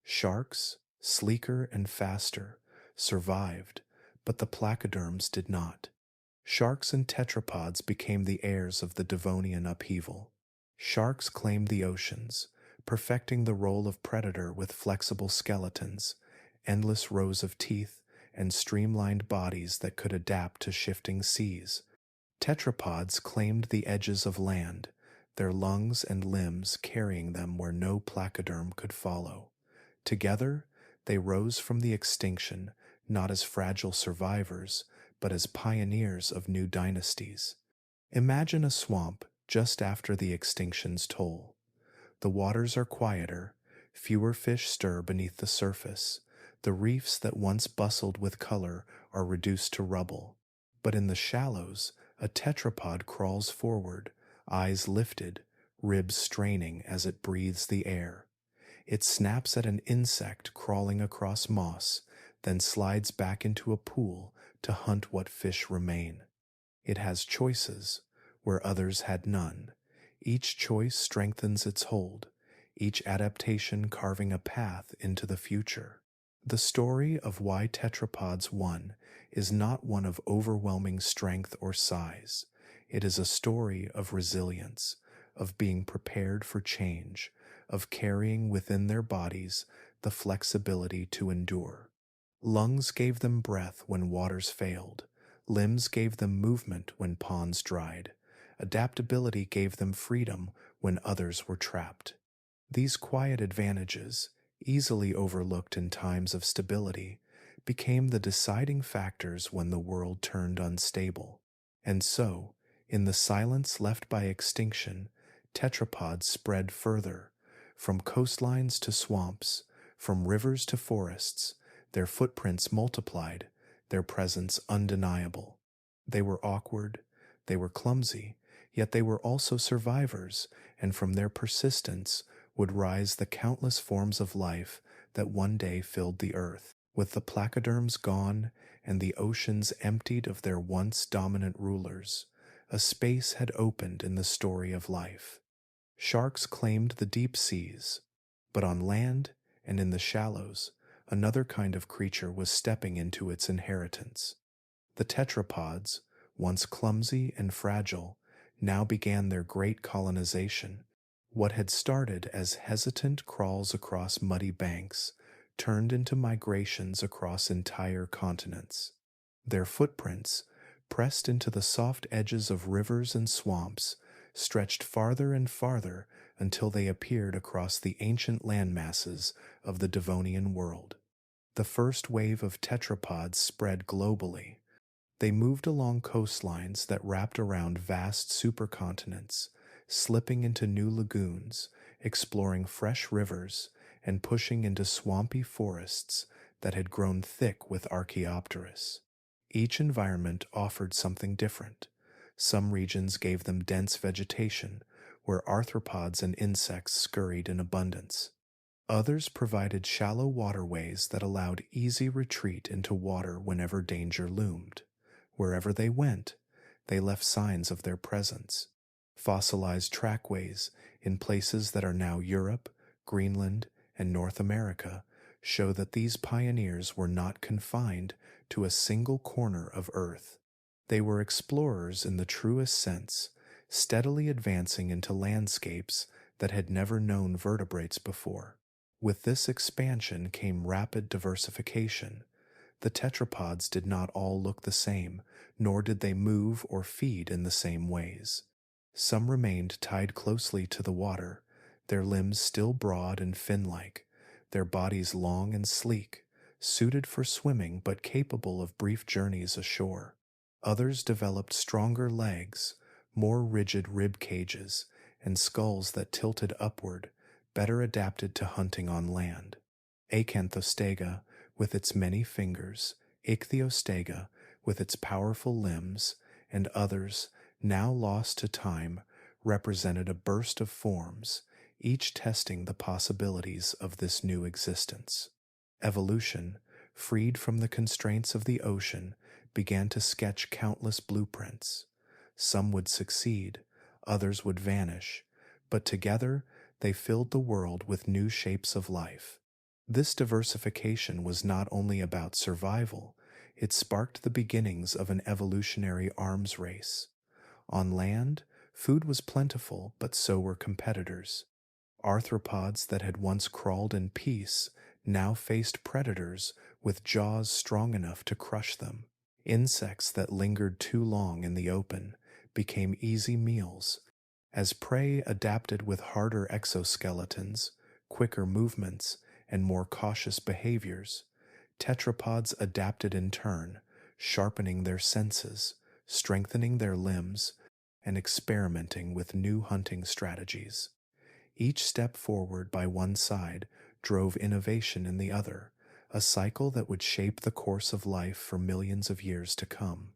Sharks, sleeker and faster, survived, but the placoderms did not. Sharks and tetrapods became the heirs of the Devonian upheaval. Sharks claimed the oceans, perfecting the role of predator with flexible skeletons, endless rows of teeth, and streamlined bodies that could adapt to shifting seas. Tetrapods claimed the edges of land, their lungs and limbs carrying them where no placoderm could follow. Together, they rose from the extinction, not as fragile survivors, but as pioneers of new dynasties. Imagine a swamp just after the extinction's toll. The waters are quieter, fewer fish stir beneath the surface. The reefs that once bustled with color are reduced to rubble. But in the shallows, a tetrapod crawls forward, eyes lifted, ribs straining as it breathes the air. It snaps at an insect crawling across moss, then slides back into a pool to hunt what fish remain. It has choices, where others had none. Each choice strengthens its hold, each adaptation carving a path into the future. The story of why tetrapods won is not one of overwhelming strength or size. It is a story of resilience, of being prepared for change, of carrying within their bodies the flexibility to endure. Lungs gave them breath when waters failed. Limbs gave them movement when ponds dried. Adaptability gave them freedom when others were trapped. These quiet advantages, easily overlooked in times of stability, became the deciding factors when the world turned unstable. And so, in the silence left by extinction, tetrapods spread further, from coastlines to swamps, from rivers to forests. Their footprints multiplied, their presence undeniable. They were awkward, they were clumsy, yet they were also survivors, and from their persistence would rise the countless forms of life that one day filled the earth. With the placoderms gone and the oceans emptied of their once dominant rulers, a space had opened in the story of life. Sharks claimed the deep seas, but on land and in the shallows, Another kind of creature was stepping into its inheritance. The tetrapods, once clumsy and fragile, now began their great colonization. What had started as hesitant crawls across muddy banks turned into migrations across entire continents. Their footprints, pressed into the soft edges of rivers and swamps, stretched farther and farther until they appeared across the ancient landmasses of the Devonian world. The first wave of tetrapods spread globally. They moved along coastlines that wrapped around vast supercontinents, slipping into new lagoons, exploring fresh rivers, and pushing into swampy forests that had grown thick with Archaeopteryx. Each environment offered something different. Some regions gave them dense vegetation, where arthropods and insects scurried in abundance. Others provided shallow waterways that allowed easy retreat into water whenever danger loomed. Wherever they went, they left signs of their presence. Fossilized trackways in places that are now Europe, Greenland, and North America show that these pioneers were not confined to a single corner of Earth. They were explorers in the truest sense, steadily advancing into landscapes that had never known vertebrates before. With this expansion came rapid diversification. The tetrapods did not all look the same, nor did they move or feed in the same ways. Some remained tied closely to the water, their limbs still broad and fin-like, their bodies long and sleek, suited for swimming but capable of brief journeys ashore. Others developed stronger legs, more rigid rib cages, and skulls that tilted upward, better adapted to hunting on land. Acanthostega, with its many fingers, Ichthyostega, with its powerful limbs, and others, now lost to time, represented a burst of forms, each testing the possibilities of this new existence. Evolution, freed from the constraints of the ocean, began to sketch countless blueprints. Some would succeed, others would vanish, but together they filled the world with new shapes of life. This diversification was not only about survival, it sparked the beginnings of an evolutionary arms race. On land, food was plentiful, but so were competitors. Arthropods that had once crawled in peace now faced predators with jaws strong enough to crush them. Insects that lingered too long in the open became easy meals, as prey adapted with harder exoskeletons, quicker movements, and more cautious behaviors. Tetrapods adapted in turn, sharpening their senses, strengthening their limbs, and experimenting with new hunting strategies. Each step forward by one side drove innovation in the other, a cycle that would shape the course of life for millions of years to come.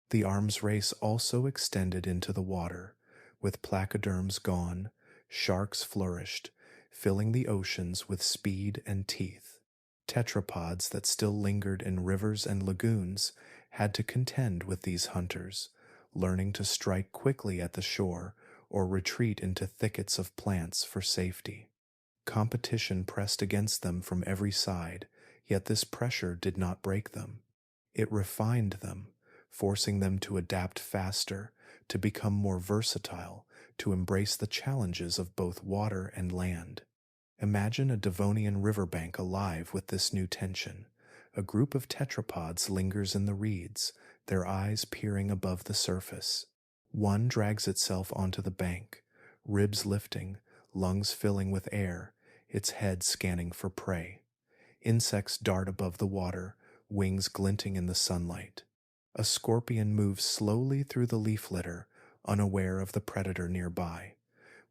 The arms race also extended into the water. With placoderms gone, sharks flourished, filling the oceans with speed and teeth. Tetrapods that still lingered in rivers and lagoons had to contend with these hunters, learning to strike quickly at the shore or retreat into thickets of plants for safety. Competition pressed against them from every side, yet this pressure did not break them. It refined them, forcing them to adapt faster, to become more versatile, to embrace the challenges of both water and land. Imagine a Devonian riverbank alive with this new tension. A group of tetrapods lingers in the reeds, their eyes peering above the surface. One drags itself onto the bank, ribs lifting, lungs filling with air, its head scanning for prey. Insects dart above the water, wings glinting in the sunlight. A scorpion moves slowly through the leaf litter, unaware of the predator nearby.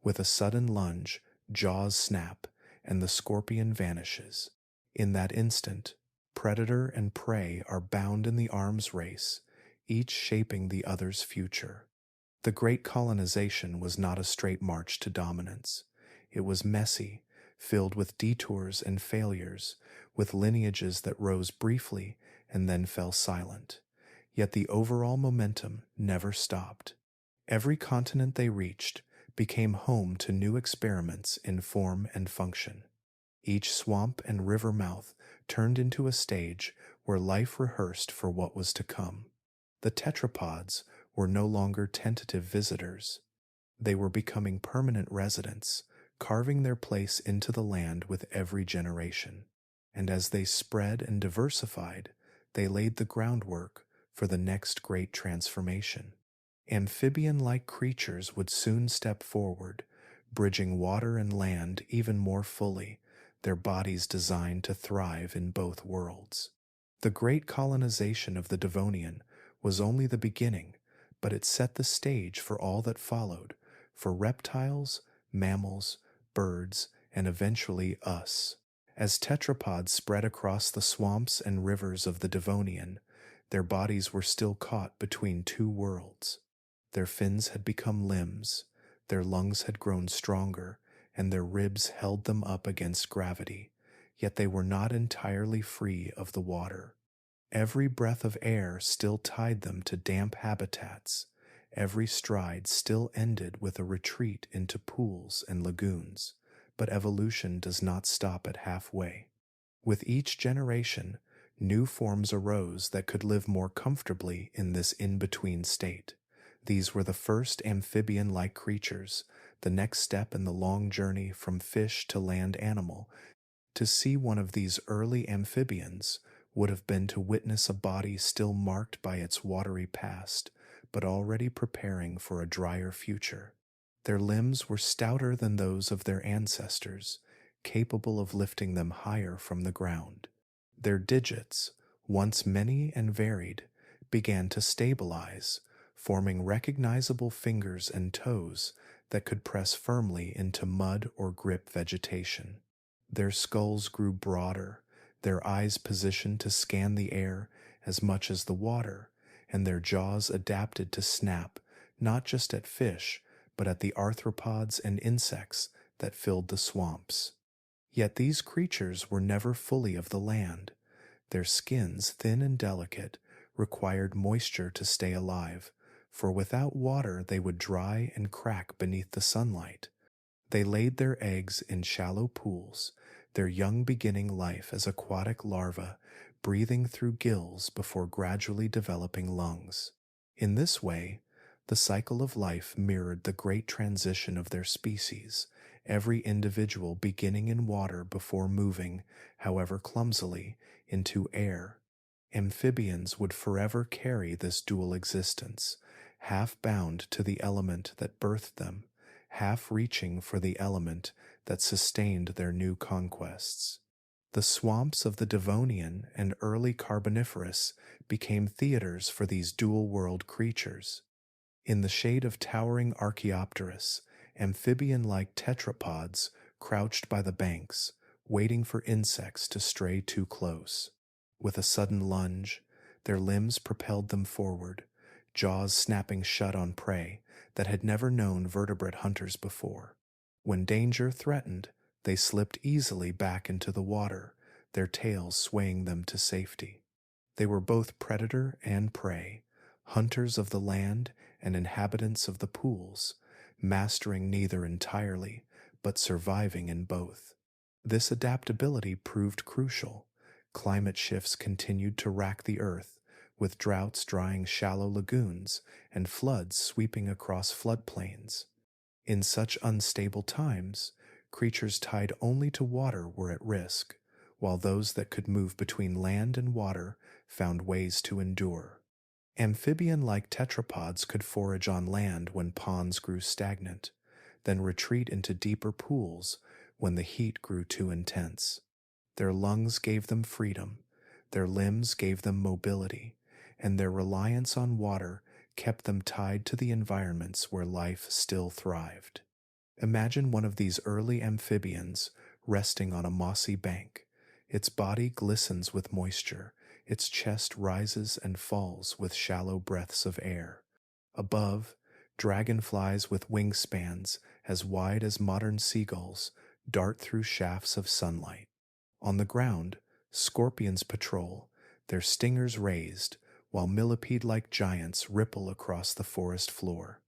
With a sudden lunge, jaws snap, and the scorpion vanishes. In that instant, predator and prey are bound in the arms race, each shaping the other's future. The great colonization was not a straight march to dominance. It was messy, filled with detours and failures, with lineages that rose briefly and then fell silent. Yet the overall momentum never stopped. Every continent they reached became home to new experiments in form and function. Each swamp and river mouth turned into a stage where life rehearsed for what was to come. The tetrapods were no longer tentative visitors. They were becoming permanent residents, carving their place into the land with every generation. And as they spread and diversified, they laid the groundwork for the next great transformation. Amphibian-like creatures would soon step forward, bridging water and land even more fully, their bodies designed to thrive in both worlds. The great colonization of the Devonian was only the beginning, but it set the stage for all that followed, for reptiles, mammals, birds, and eventually us. As tetrapods spread across the swamps and rivers of the Devonian, their bodies were still caught between two worlds. Their fins had become limbs, their lungs had grown stronger, and their ribs held them up against gravity, yet they were not entirely free of the water. Every breath of air still tied them to damp habitats. Every stride still ended with a retreat into pools and lagoons, but evolution does not stop at halfway. With each generation, new forms arose that could live more comfortably in this in-between state. These were the first amphibian-like creatures, the next step in the long journey from fish to land animal. To see one of these early amphibians would have been to witness a body still marked by its watery past, but already preparing for a drier future. Their limbs were stouter than those of their ancestors, capable of lifting them higher from the ground. Their digits, once many and varied, began to stabilize, forming recognizable fingers and toes that could press firmly into mud or grip vegetation. Their skulls grew broader, their eyes positioned to scan the air as much as the water, and their jaws adapted to snap not just at fish, but at the arthropods and insects that filled the swamps. Yet these creatures were never fully of the land. Their skins, thin and delicate, required moisture to stay alive, for without water they would dry and crack beneath the sunlight. They laid their eggs in shallow pools, their young beginning life as aquatic larvae, breathing through gills before gradually developing lungs. In this way, the cycle of life mirrored the great transition of their species, every individual beginning in water before moving, however clumsily, into air. Amphibians would forever carry this dual existence, half bound to the element that birthed them, half reaching for the element that sustained their new conquests. The swamps of the Devonian and early Carboniferous became theaters for these dual-world creatures. In the shade of towering Archaeopteryx, amphibian-like tetrapods crouched by the banks, waiting for insects to stray too close. With a sudden lunge, their limbs propelled them forward, jaws snapping shut on prey that had never known vertebrate hunters before. When danger threatened, they slipped easily back into the water, their tails swaying them to safety. They were both predator and prey, hunters of the land and inhabitants of the pools, mastering neither entirely, but surviving in both. This adaptability proved crucial. Climate shifts continued to rack the earth, with droughts drying shallow lagoons and floods sweeping across floodplains. In such unstable times, creatures tied only to water were at risk, while those that could move between land and water found ways to endure. Amphibian-like tetrapods could forage on land when ponds grew stagnant, then retreat into deeper pools when the heat grew too intense. Their lungs gave them freedom, their limbs gave them mobility, and their reliance on water kept them tied to the environments where life still thrived. Imagine one of these early amphibians resting on a mossy bank. Its body glistens with moisture, its chest rises and falls with shallow breaths of air. Above, dragonflies with wingspans as wide as modern seagulls dart through shafts of sunlight. On the ground, scorpions patrol, their stingers raised, while millipede-like giants ripple across the forest floor.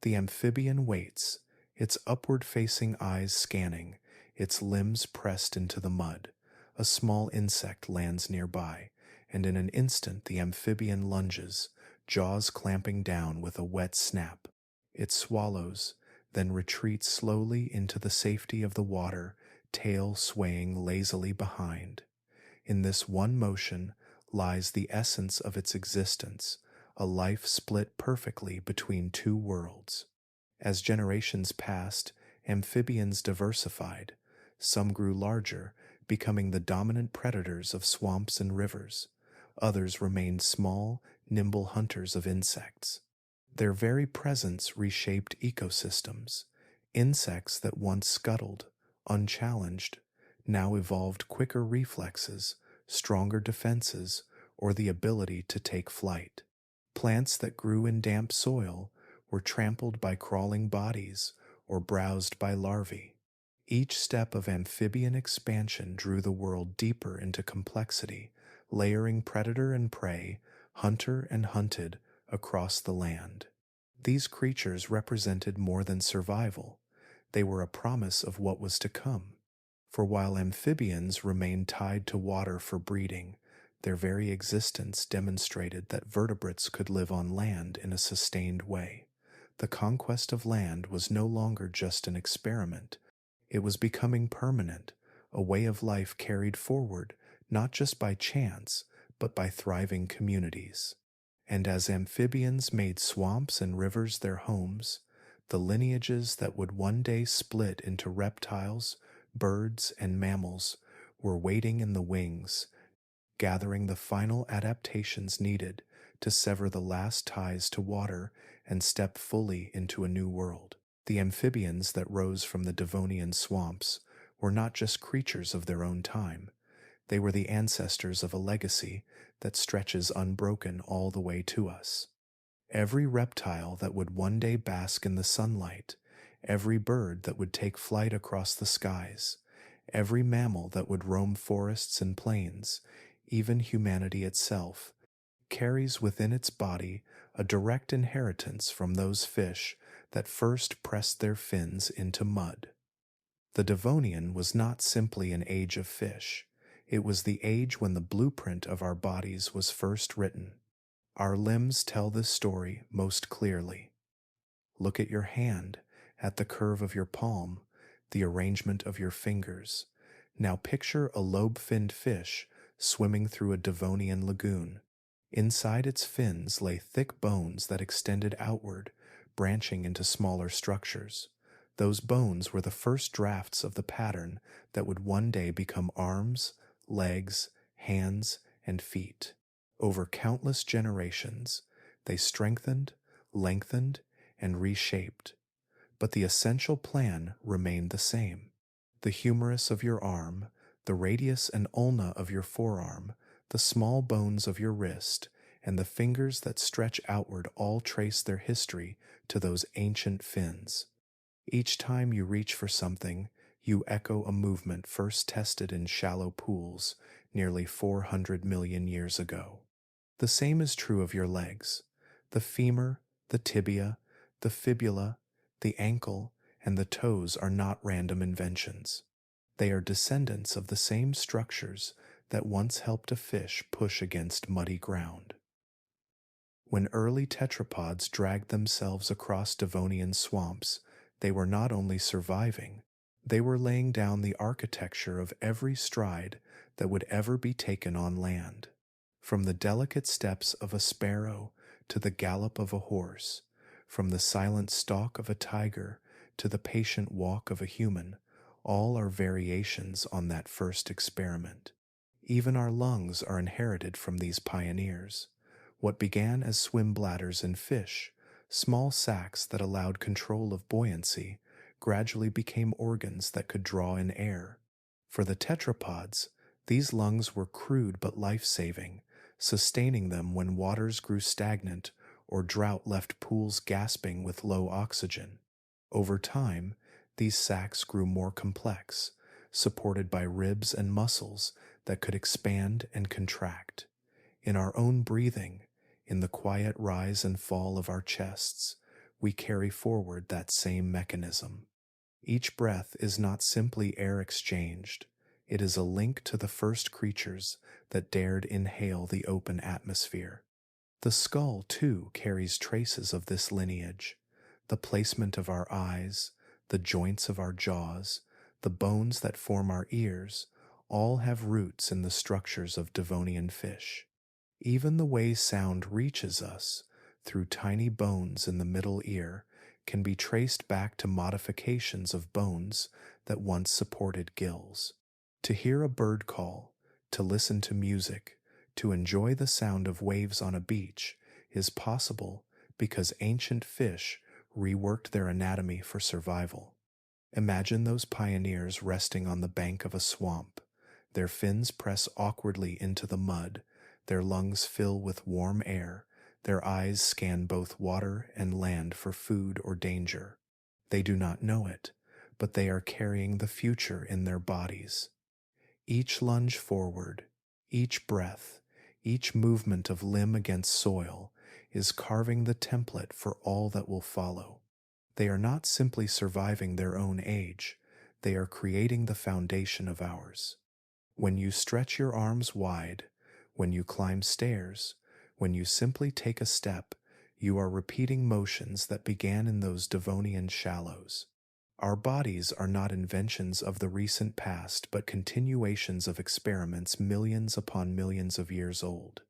The amphibian waits, its upward-facing eyes scanning, its limbs pressed into the mud. A small insect lands nearby, and in an instant the amphibian lunges, jaws clamping down with a wet snap. It swallows, then retreats slowly into the safety of the water, tail swaying lazily behind. In this one motion lies the essence of its existence, a life split perfectly between two worlds. As generations passed, amphibians diversified. Some grew larger, becoming the dominant predators of swamps and rivers. Others remained small, nimble hunters of insects. Their very presence reshaped ecosystems. Insects that once scuttled, unchallenged, now evolved quicker reflexes, stronger defenses, or the ability to take flight. Plants that grew in damp soil were trampled by crawling bodies or browsed by larvae. Each step of amphibian expansion drew the world deeper into complexity, layering predator and prey, hunter and hunted across the land. These creatures represented more than survival. They were a promise of what was to come. For while amphibians remained tied to water for breeding, their very existence demonstrated that vertebrates could live on land in a sustained way. The conquest of land was no longer just an experiment. It was becoming permanent, a way of life carried forward not just by chance, but by thriving communities. And as amphibians made swamps and rivers their homes, the lineages that would one day split into reptiles, birds, and mammals were waiting in the wings, gathering the final adaptations needed to sever the last ties to water and step fully into a new world. The amphibians that rose from the Devonian swamps were not just creatures of their own time. They were the ancestors of a legacy that stretches unbroken all the way to us. Every reptile that would one day bask in the sunlight, every bird that would take flight across the skies, every mammal that would roam forests and plains, even humanity itself, carries within its body a direct inheritance from those fish that first pressed their fins into mud. The Devonian was not simply an age of fish. It was the age when the blueprint of our bodies was first written. Our limbs tell this story most clearly. Look at your hand, at the curve of your palm, the arrangement of your fingers. Now picture a lobe-finned fish swimming through a Devonian lagoon. Inside its fins lay thick bones that extended outward, branching into smaller structures. Those bones were the first drafts of the pattern that would one day become arms, legs, hands, and feet. Over countless generations, they strengthened, lengthened, and reshaped. But the essential plan remained the same. The humerus of your arm, the radius and ulna of your forearm, the small bones of your wrist, and the fingers that stretch outward all trace their history to those ancient fins. Each time you reach for something, you echo a movement first tested in shallow pools nearly 400 million years ago. The same is true of your legs. The femur, the tibia, the fibula, the ankle, and the toes are not random inventions. They are descendants of the same structures that once helped a fish push against muddy ground. When early tetrapods dragged themselves across Devonian swamps, they were not only surviving, they were laying down the architecture of every stride that would ever be taken on land. From the delicate steps of a sparrow to the gallop of a horse, from the silent stalk of a tiger to the patient walk of a human, all are variations on that first experiment. Even our lungs are inherited from these pioneers. What began as swim bladders in fish, small sacs that allowed control of buoyancy, gradually became organs that could draw in air. For the tetrapods, these lungs were crude but life-saving, sustaining them when waters grew stagnant or drought left pools gasping with low oxygen. Over time, these sacs grew more complex, supported by ribs and muscles that could expand and contract. In our own breathing, in the quiet rise and fall of our chests, we carry forward that same mechanism. Each breath is not simply air exchanged, it is a link to the first creatures that dared inhale the open atmosphere. The skull, too, carries traces of this lineage. The placement of our eyes, the joints of our jaws, the bones that form our ears, all have roots in the structures of Devonian fish. Even the way sound reaches us, through tiny bones in the middle ear, can be traced back to modifications of bones that once supported gills. To hear a bird call, to listen to music, to enjoy the sound of waves on a beach is possible because ancient fish reworked their anatomy for survival. Imagine those pioneers resting on the bank of a swamp. Their fins press awkwardly into the mud, their lungs fill with warm air, their eyes scan both water and land for food or danger. They do not know it, but they are carrying the future in their bodies. Each lunge forward, each breath, each movement of limb against soil is carving the template for all that will follow. They are not simply surviving their own age, they are creating the foundation of ours. When you stretch your arms wide, when you climb stairs, when you simply take a step, you are repeating motions that began in those Devonian shallows. Our bodies are not inventions of the recent past, but continuations of experiments millions upon millions of years old.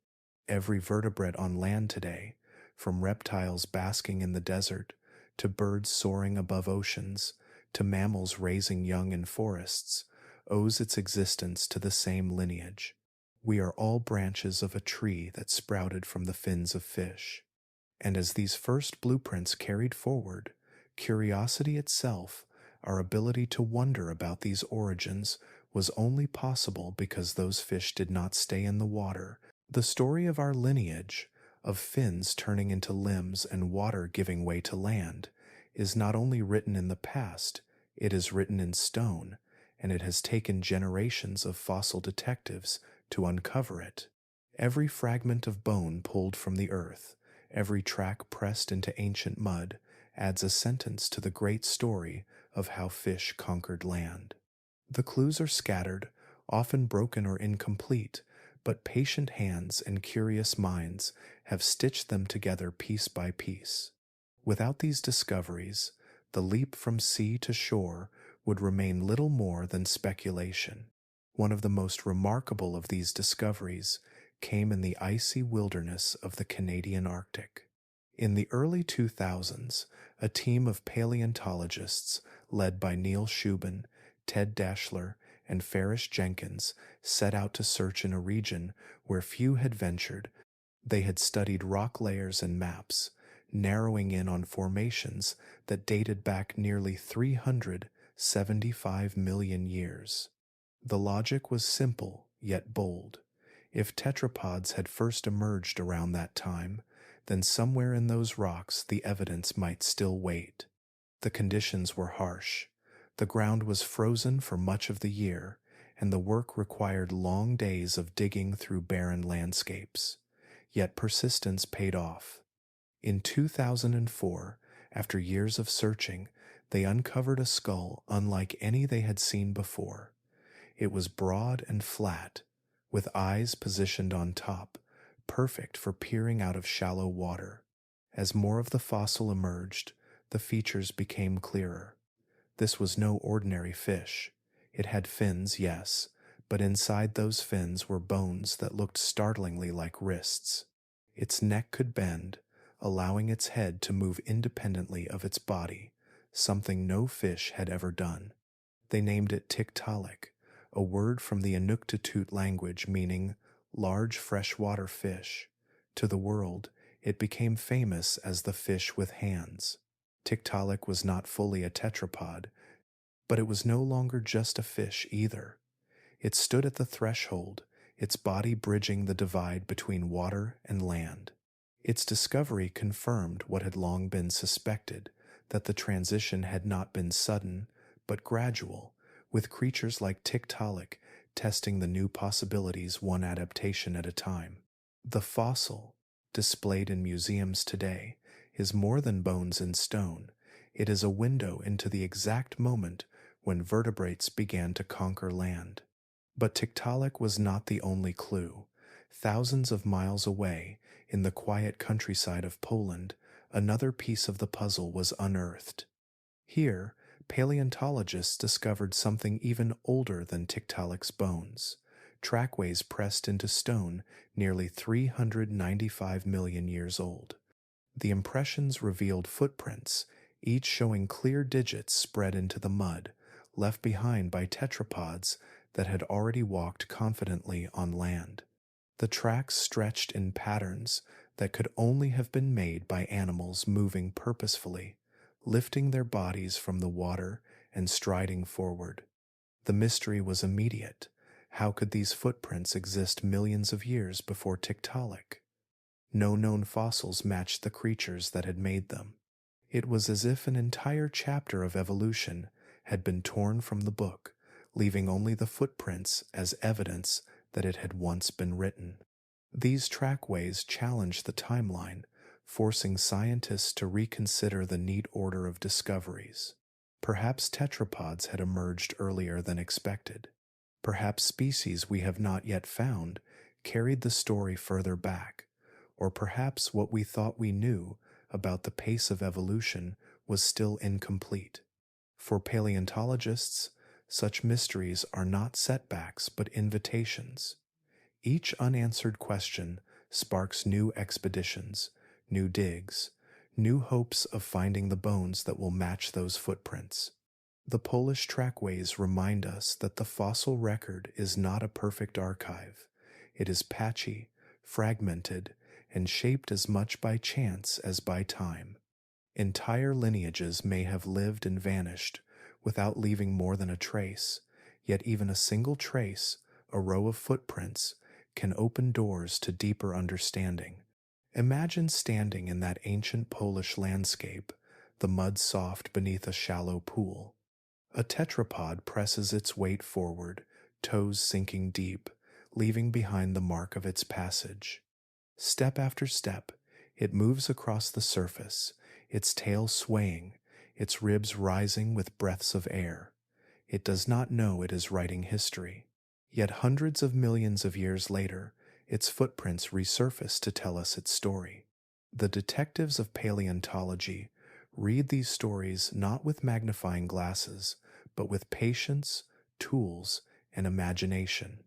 Every vertebrate on land today, from reptiles basking in the desert, to birds soaring above oceans, to mammals raising young in forests, owes its existence to the same lineage. We are all branches of a tree that sprouted from the fins of fish. And as these first blueprints carried forward, curiosity itself, our ability to wonder about these origins, was only possible because those fish did not stay in the water. The story of our lineage, of fins turning into limbs and water giving way to land, is not only written in the past, it is written in stone, and it has taken generations of fossil detectives to uncover it. Every fragment of bone pulled from the earth, every track pressed into ancient mud, adds a sentence to the great story of how fish conquered land. The clues are scattered, often broken or incomplete, but patient hands and curious minds have stitched them together piece by piece. Without these discoveries, the leap from sea to shore would remain little more than speculation. One of the most remarkable of these discoveries came in the icy wilderness of the Canadian Arctic. In the early 2000s, a team of paleontologists led by Neil Shubin, Ted Daschler, and Ferris Jenkins set out to search in a region where few had ventured. They had studied rock layers and maps, narrowing in on formations that dated back nearly 375 million years. The logic was simple, yet bold. If tetrapods had first emerged around that time, then somewhere in those rocks the evidence might still wait. The conditions were harsh. The ground was frozen for much of the year, and the work required long days of digging through barren landscapes. Yet persistence paid off. In 2004, after years of searching, they uncovered a skull unlike any they had seen before. It was broad and flat, with eyes positioned on top, perfect for peering out of shallow water. As more of the fossil emerged, the features became clearer. This was no ordinary fish. It had fins, yes, but inside those fins were bones that looked startlingly like wrists. Its neck could bend, allowing its head to move independently of its body, something no fish had ever done. They named it Tiktaalik, a word from the Inuktitut language meaning large freshwater fish. To the world, it became famous as the fish with hands. Tiktaalik was not fully a tetrapod, but it was no longer just a fish either. It stood at the threshold, its body bridging the divide between water and land. Its discovery confirmed what had long been suspected, that the transition had not been sudden, but gradual, with creatures like Tiktaalik testing the new possibilities one adaptation at a time. The fossil, displayed in museums today, is more than bones and stone. It is a window into the exact moment when vertebrates began to conquer land. But Tiktaalik was not the only clue. Thousands of miles away, in the quiet countryside of Poland, another piece of the puzzle was unearthed. Here, paleontologists discovered something even older than Tiktaalik's bones, trackways pressed into stone nearly 395 million years old. The impressions revealed footprints, each showing clear digits spread into the mud, left behind by tetrapods that had already walked confidently on land. The tracks stretched in patterns that could only have been made by animals moving purposefully, lifting their bodies from the water and striding forward. The mystery was immediate. How could these footprints exist millions of years before Tiktaalik? No known fossils matched the creatures that had made them. It was as if an entire chapter of evolution had been torn from the book, leaving only the footprints as evidence that it had once been written. These trackways challenged the timeline, forcing scientists to reconsider the neat order of discoveries. Perhaps tetrapods had emerged earlier than expected. Perhaps species we have not yet found carried the story further back, or perhaps what we thought we knew about the pace of evolution was still incomplete. For paleontologists, such mysteries are not setbacks but invitations. Each unanswered question sparks new expeditions, new digs, new hopes of finding the bones that will match those footprints. The Polish trackways remind us that the fossil record is not a perfect archive. It is patchy, fragmented, and shaped as much by chance as by time. Entire lineages may have lived and vanished without leaving more than a trace, yet even a single trace, a row of footprints, can open doors to deeper understanding. Imagine standing in that ancient Polish landscape, the mud soft beneath a shallow pool. A tetrapod presses its weight forward, toes sinking deep, leaving behind the mark of its passage. Step after step, it moves across the surface, its tail swaying, its ribs rising with breaths of air. It does not know it is writing history. Yet hundreds of millions of years later, its footprints resurface to tell us its story. The detectives of paleontology read these stories not with magnifying glasses, but with patience, tools, and imagination.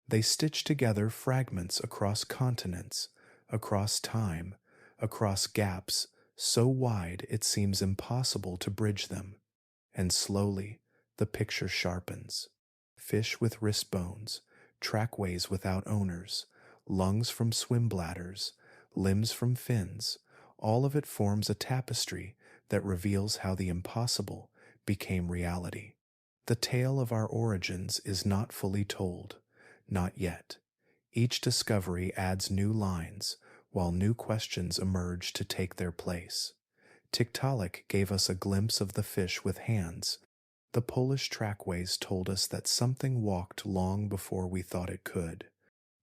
They stitch together fragments across continents, across time, across gaps so wide it seems impossible to bridge them. And slowly, the picture sharpens. Fish with wrist bones, trackways without owners, lungs from swim bladders, limbs from fins, all of it forms a tapestry that reveals how the impossible became reality. The tale of our origins is not fully told, not yet. Each discovery adds new lines, while new questions emerge to take their place. Tiktaalik gave us a glimpse of the fish with hands. The Polish trackways told us that something walked long before we thought it could.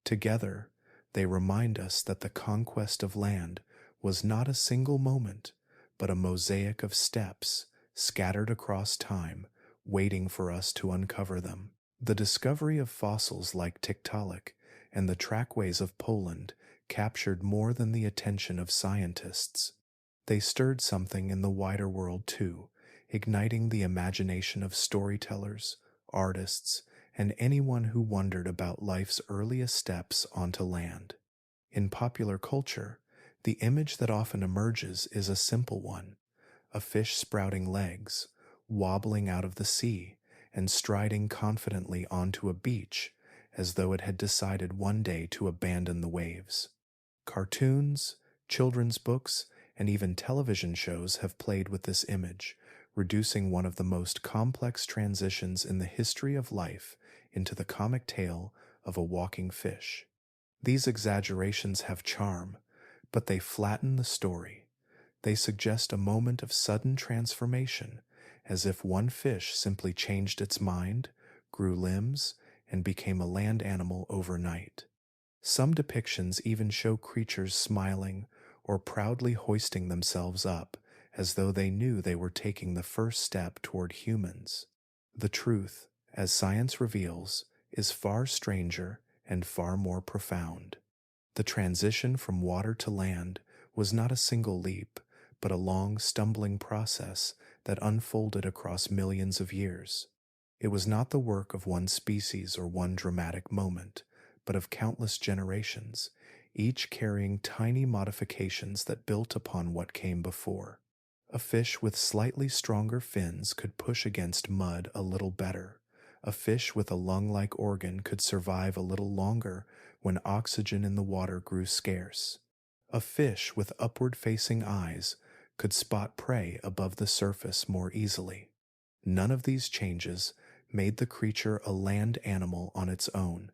Together, they remind us that the conquest of land was not a single moment, but a mosaic of steps scattered across time, waiting for us to uncover them. The discovery of fossils like Tiktaalik and the trackways of Poland captured more than the attention of scientists. They stirred something in the wider world too, igniting the imagination of storytellers, artists, and anyone who wondered about life's earliest steps onto land. In popular culture, the image that often emerges is a simple one: a fish sprouting legs, wobbling out of the sea, and striding confidently onto a beach, as though it had decided one day to abandon the waves. Cartoons, children's books, and even television shows have played with this image, reducing one of the most complex transitions in the history of life into the comic tale of a walking fish. These exaggerations have charm, but they flatten the story. They suggest a moment of sudden transformation, as if one fish simply changed its mind, grew limbs, and became a land animal overnight. Some depictions even show creatures smiling or proudly hoisting themselves up, as though they knew they were taking the first step toward humans. The truth, as science reveals, is far stranger and far more profound. The transition from water to land was not a single leap, but a long, stumbling process that unfolded across millions of years. It was not the work of one species or one dramatic moment, but of countless generations, each carrying tiny modifications that built upon what came before. A fish with slightly stronger fins could push against mud a little better. A fish with a lung-like organ could survive a little longer when oxygen in the water grew scarce. A fish with upward-facing eyes could spot prey above the surface more easily. None of these changes made the creature a land animal on its own,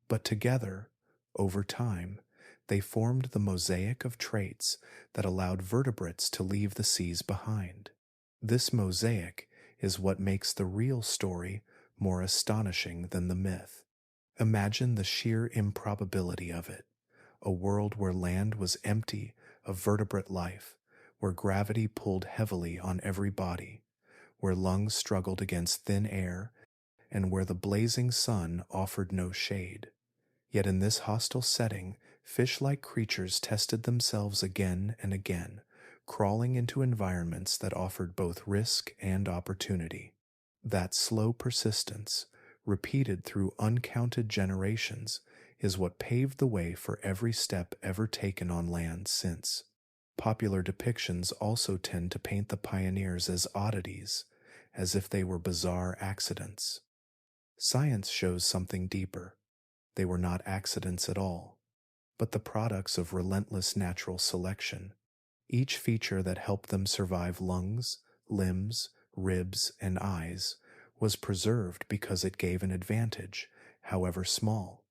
but together, over time, they formed the mosaic of traits that allowed vertebrates to leave the seas behind. This mosaic is what makes the real story more astonishing than the myth. Imagine the sheer improbability of it, a world where land was empty of vertebrate life, where gravity pulled heavily on every body, where lungs struggled against thin air, and where the blazing sun offered no shade. Yet in this hostile setting, fish-like creatures tested themselves again and again, crawling into environments that offered both risk and opportunity. That slow persistence, repeated through uncounted generations, is what paved the way for every step ever taken on land since. Popular depictions also tend to paint the pioneers as oddities, as if they were bizarre accidents. Science shows something deeper. They were not accidents at all, but the products of relentless natural selection. Each feature that helped them survive lungs, limbs, ribs, and eyes was preserved because it gave an advantage, however small.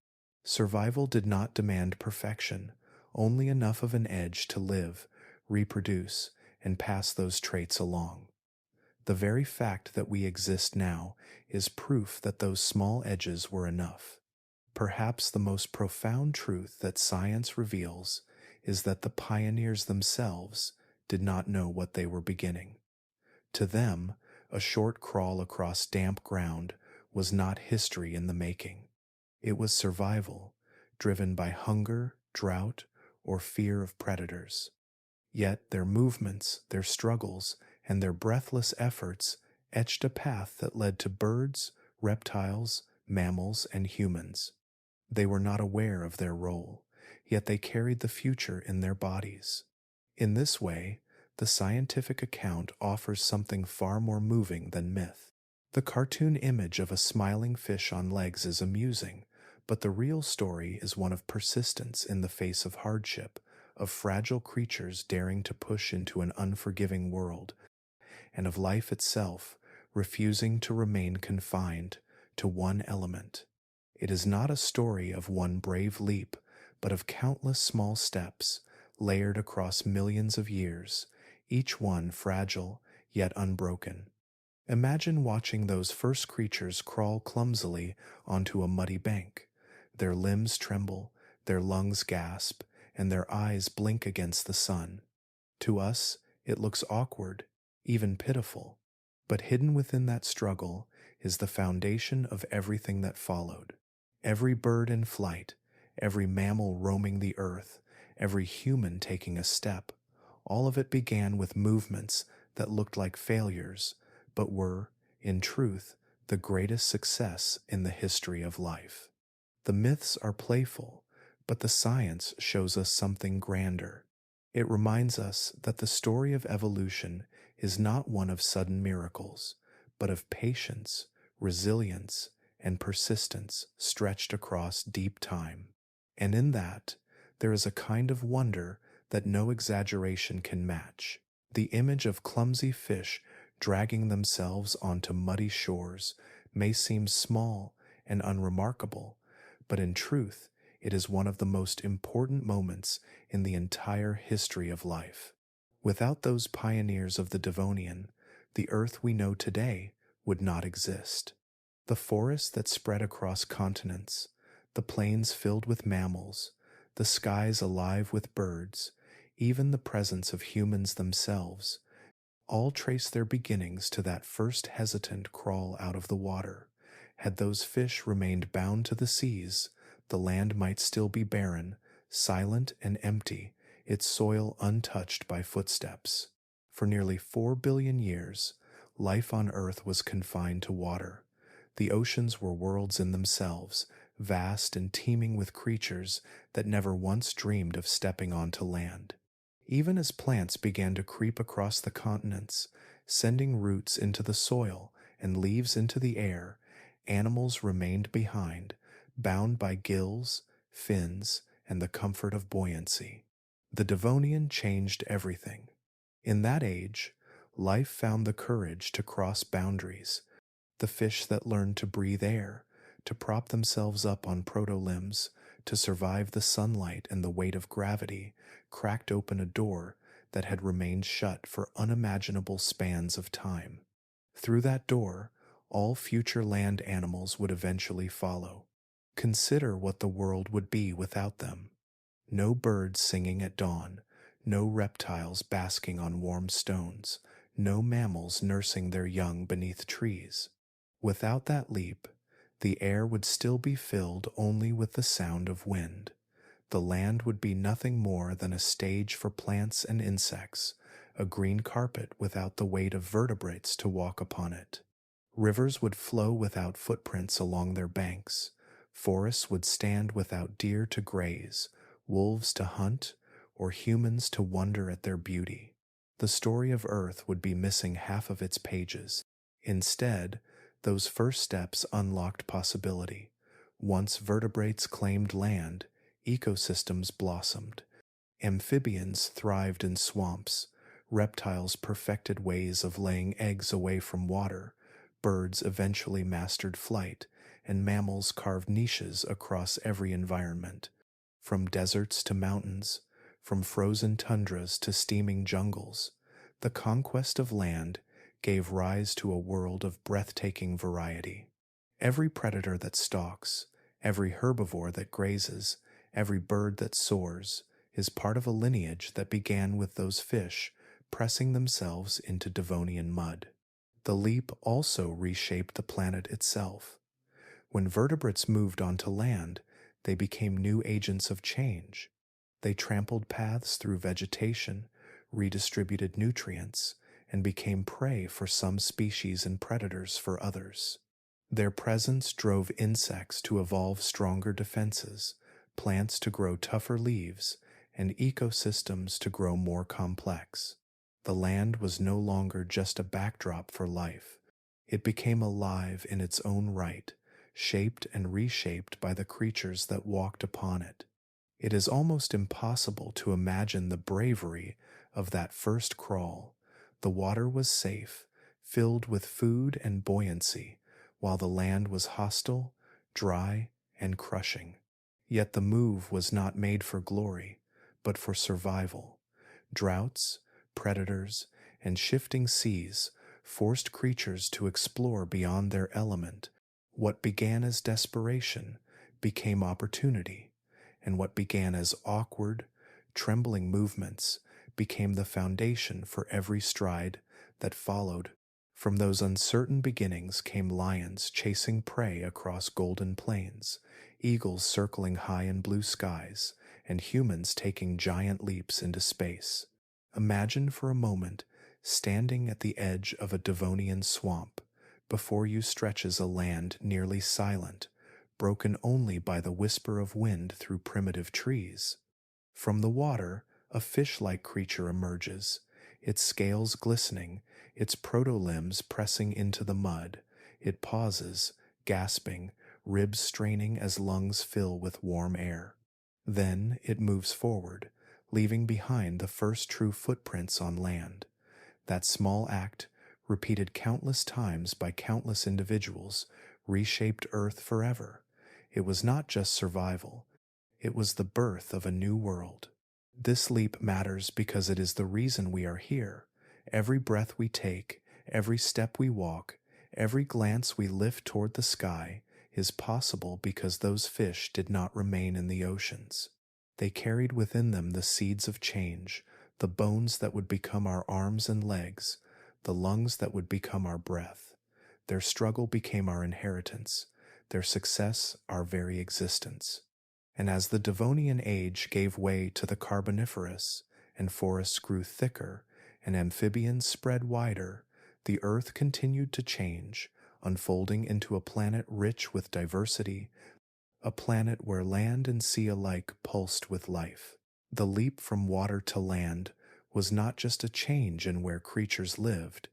Survival did not demand perfection, only enough of an edge to live, reproduce, and pass those traits along. The very fact that we exist now is proof that those small edges were enough. Perhaps the most profound truth that science reveals is that the pioneers themselves did not know what they were beginning. To them, a short crawl across damp ground was not history in the making. It was survival, driven by hunger, drought, or fear of predators. Yet their movements, their struggles, and their breathless efforts etched a path that led to birds, reptiles, mammals, and humans. They were not aware of their role, yet they carried the future in their bodies. In this way, the scientific account offers something far more moving than myth. The cartoon image of a smiling fish on legs is amusing, but the real story is one of persistence in the face of hardship, of fragile creatures daring to push into an unforgiving world, and of life itself refusing to remain confined to one element. It is not a story of one brave leap, but of countless small steps, layered across millions of years, each one fragile yet unbroken. Imagine watching those first creatures crawl clumsily onto a muddy bank. Their limbs tremble, their lungs gasp, and their eyes blink against the sun. To us, it looks awkward, even pitiful, but hidden within that struggle is the foundation of everything that followed. Every bird in flight, every mammal roaming the earth, every human taking a step, all of it began with movements that looked like failures, but were, in truth, the greatest success in the history of life. The myths are playful, but the science shows us something grander. It reminds us that the story of evolution is not one of sudden miracles, but of patience, resilience, and persistence stretched across deep time. And in that, there is a kind of wonder that no exaggeration can match. The image of clumsy fish dragging themselves onto muddy shores may seem small and unremarkable, but in truth, it is one of the most important moments in the entire history of life. Without those pioneers of the Devonian, the earth we know today would not exist. The forests that spread across continents, the plains filled with mammals, the skies alive with birds, even the presence of humans themselves, all trace their beginnings to that first hesitant crawl out of the water. Had those fish remained bound to the seas, the land might still be barren, silent and empty, its soil untouched by footsteps. For nearly 4 billion years, life on Earth was confined to water. The oceans were worlds in themselves, vast and teeming with creatures that never once dreamed of stepping onto land. Even as plants began to creep across the continents, sending roots into the soil and leaves into the air, animals remained behind, bound by gills, fins, and the comfort of buoyancy. The Devonian changed everything. In that age, life found the courage to cross boundaries. The fish that learned to breathe air, to prop themselves up on protolimbs, to survive the sunlight and the weight of gravity, cracked open a door that had remained shut for unimaginable spans of time. Through that door, all future land animals would eventually follow. Consider what the world would be without them. No birds singing at dawn, no reptiles basking on warm stones, no mammals nursing their young beneath trees. Without that leap, the air would still be filled only with the sound of wind. The land would be nothing more than a stage for plants and insects, a green carpet without the weight of vertebrates to walk upon it. Rivers would flow without footprints along their banks. Forests would stand without deer to graze, wolves to hunt, or humans to wonder at their beauty. The story of Earth would be missing half of its pages. Instead, those first steps unlocked possibility. Once vertebrates claimed land, ecosystems blossomed. Amphibians thrived in swamps. Reptiles perfected ways of laying eggs away from water. Birds eventually mastered flight, and mammals carved niches across every environment. From deserts to mountains, from frozen tundras to steaming jungles, the conquest of land gave rise to a world of breathtaking variety. Every predator that stalks, every herbivore that grazes, every bird that soars, is part of a lineage that began with those fish pressing themselves into Devonian mud. The leap also reshaped the planet itself. When vertebrates moved onto land, they became new agents of change. They trampled paths through vegetation, redistributed nutrients, and became prey for some species and predators for others. Their presence drove insects to evolve stronger defenses, plants to grow tougher leaves, and ecosystems to grow more complex. The land was no longer just a backdrop for life. It became alive in its own right, shaped and reshaped by the creatures that walked upon it. It is almost impossible to imagine the bravery of that first crawl. The water was safe, filled with food and buoyancy, while the land was hostile, dry, and crushing. Yet the move was not made for glory, but for survival. Droughts, predators, and shifting seas forced creatures to explore beyond their element. What began as desperation became opportunity, and what began as awkward, trembling movements became the foundation for every stride that followed. From those uncertain beginnings came lions chasing prey across golden plains, eagles circling high in blue skies, and humans taking giant leaps into space. Imagine for a moment standing at the edge of a Devonian swamp. Before you stretches a land nearly silent, broken only by the whisper of wind through primitive trees. From the water, a fish-like creature emerges, its scales glistening, its protolimbs pressing into the mud. It pauses, gasping, ribs straining as lungs fill with warm air. Then it moves forward, leaving behind the first true footprints on land. That small act, repeated countless times by countless individuals, reshaped Earth forever. It was not just survival, it was the birth of a new world. This leap matters because it is the reason we are here. Every breath we take, every step we walk, every glance we lift toward the sky is possible because those fish did not remain in the oceans. They carried within them the seeds of change, the bones that would become our arms and legs, the lungs that would become our breath. Their struggle became our inheritance, their success our very existence. And as the Devonian age gave way to the Carboniferous, and forests grew thicker, and amphibians spread wider, the earth continued to change, unfolding into a planet rich with diversity, a planet where land and sea alike pulsed with life. The leap from water to land was not just a change in where creatures lived,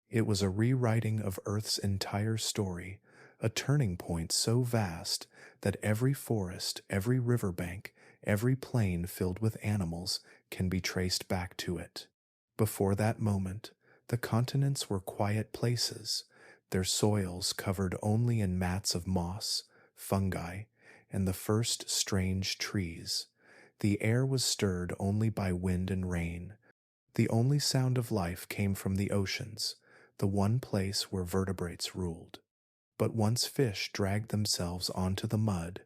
it was a rewriting of Earth's entire story, a turning point so vast that every forest, every riverbank, every plain filled with animals can be traced back to it. Before that moment, the continents were quiet places, their soils covered only in mats of moss, fungi, and the first strange trees. The air was stirred only by wind and rain. The only sound of life came from the oceans, the one place where vertebrates ruled. But once fish dragged themselves onto the mud,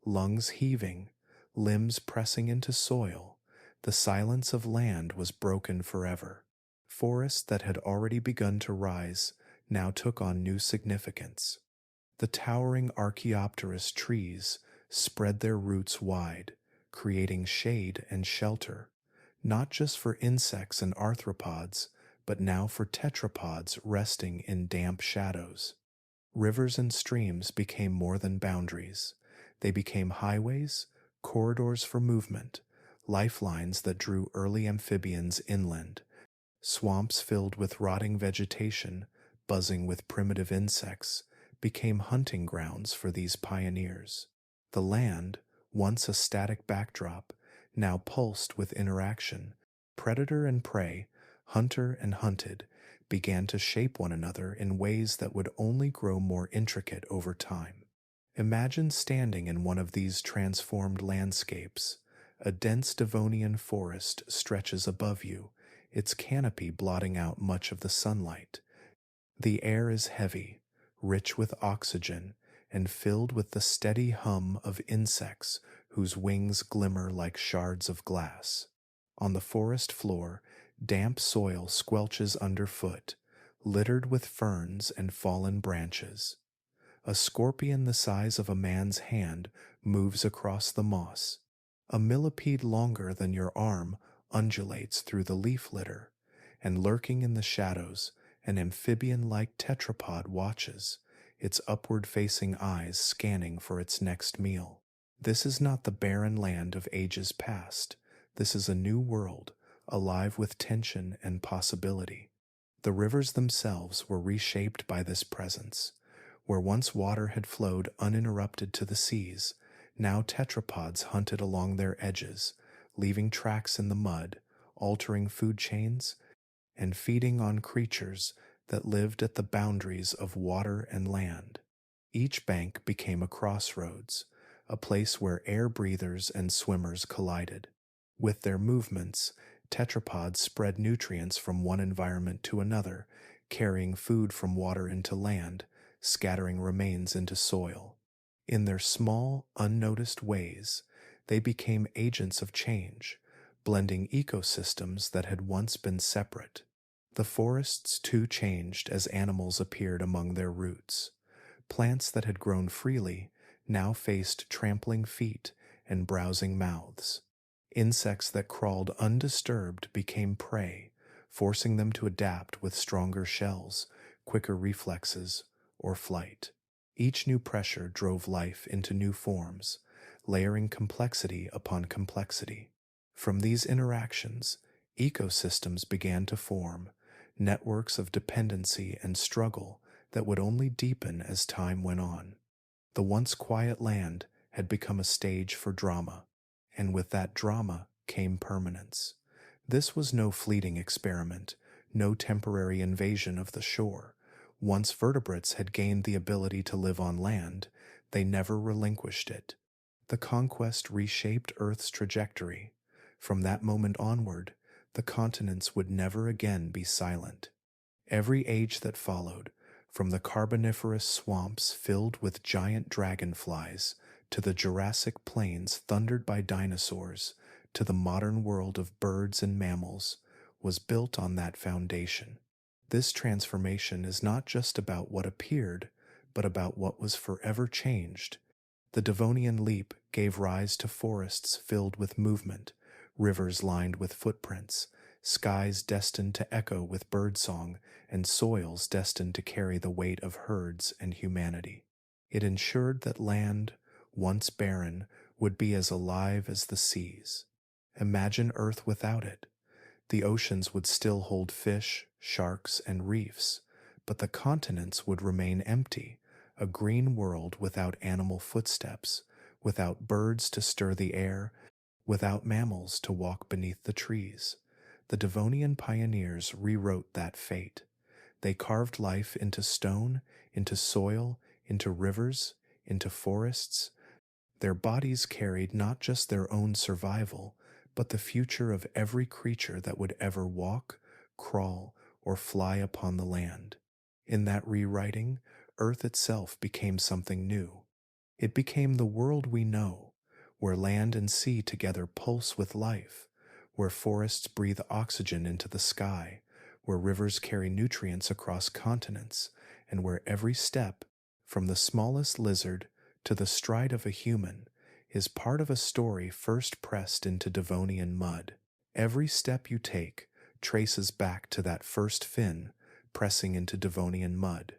lungs heaving, limbs pressing into soil, the silence of land was broken forever. Forests that had already begun to rise now took on new significance. The towering Archaeopteris trees spread their roots wide, creating shade and shelter, not just for insects and arthropods, but now for tetrapods resting in damp shadows. Rivers and streams became more than boundaries. They became highways, corridors for movement, lifelines that drew early amphibians inland. Swamps filled with rotting vegetation, buzzing with primitive insects, became hunting grounds for these pioneers. The land, once a static backdrop, now pulsed with interaction. Predator and prey, hunter and hunted, began to shape one another in ways that would only grow more intricate over time. Imagine standing in one of these transformed landscapes. A dense Devonian forest stretches above you, its canopy blotting out much of the sunlight. The air is heavy, rich with oxygen, and filled with the steady hum of insects whose wings glimmer like shards of glass. On the forest floor, damp soil squelches underfoot, littered with ferns and fallen branches. A scorpion the size of a man's hand moves across the moss. A millipede longer than your arm undulates through the leaf litter, and lurking in the shadows, an amphibian-like tetropod watches, its upward-facing eyes scanning for its next meal. This is not the barren land of ages past. This is a new world, alive with tension and possibility. The rivers themselves were reshaped by this presence. Where once water had flowed uninterrupted to the seas, now tetrapods hunted along their edges, leaving tracks in the mud, altering food chains, and feeding on creatures that lived at the boundaries of water and land. Each bank became a crossroads, a place where air breathers and swimmers collided. With their movements, tetrapods spread nutrients from one environment to another, carrying food from water into land, scattering remains into soil. In their small, unnoticed ways, they became agents of change, blending ecosystems that had once been separate. The forests too changed as animals appeared among their roots. Plants that had grown freely now faced trampling feet and browsing mouths. Insects that crawled undisturbed became prey, forcing them to adapt with stronger shells, quicker reflexes, or flight. Each new pressure drove life into new forms, layering complexity upon complexity. From these interactions, ecosystems began to form, networks of dependency and struggle that would only deepen as time went on. The once quiet land had become a stage for drama, and with that drama came permanence. This was no fleeting experiment, no temporary invasion of the shore. Once vertebrates had gained the ability to live on land, they never relinquished it. The conquest reshaped Earth's trajectory. From that moment onward, the continents would never again be silent. Every age that followed, from the Carboniferous swamps filled with giant dragonflies, to the Jurassic plains thundered by dinosaurs, to the modern world of birds and mammals, was built on that foundation. This transformation is not just about what appeared, but about what was forever changed. The Devonian leap gave rise to forests filled with movement, rivers lined with footprints, skies destined to echo with birdsong, and soils destined to carry the weight of herds and humanity. It ensured that land, once barren, would be as alive as the seas. Imagine Earth without it. The oceans would still hold fish, sharks, and reefs, but the continents would remain empty, a green world without animal footsteps, without birds to stir the air, without mammals to walk beneath the trees. The Devonian pioneers rewrote that fate. They carved life into stone, into soil, into rivers, into forests. Their bodies carried not just their own survival, but the future of every creature that would ever walk, crawl, or fly upon the land. In that rewriting, Earth itself became something new. It became the world we know, where land and sea together pulse with life, where forests breathe oxygen into the sky, where rivers carry nutrients across continents, and where every step, from the smallest lizard to the stride of a human, is part of a story first pressed into Devonian mud. Every step you take traces back to that first fin pressing into Devonian mud.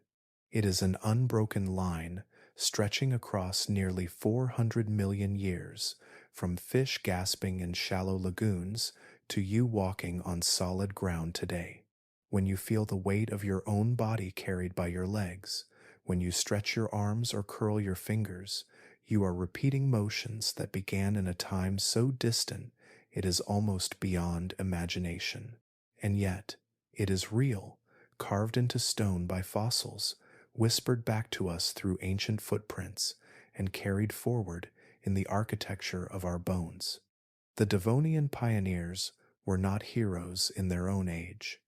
It is an unbroken line stretching across nearly 400 million years, from fish gasping in shallow lagoons to you walking on solid ground today. When you feel the weight of your own body carried by your legs, when you stretch your arms or curl your fingers, you are repeating motions that began in a time so distant it is almost beyond imagination. And yet, it is real, carved into stone by fossils, whispered back to us through ancient footprints, and carried forward in the architecture of our bones. The Devonian pioneers were not heroes in their own age.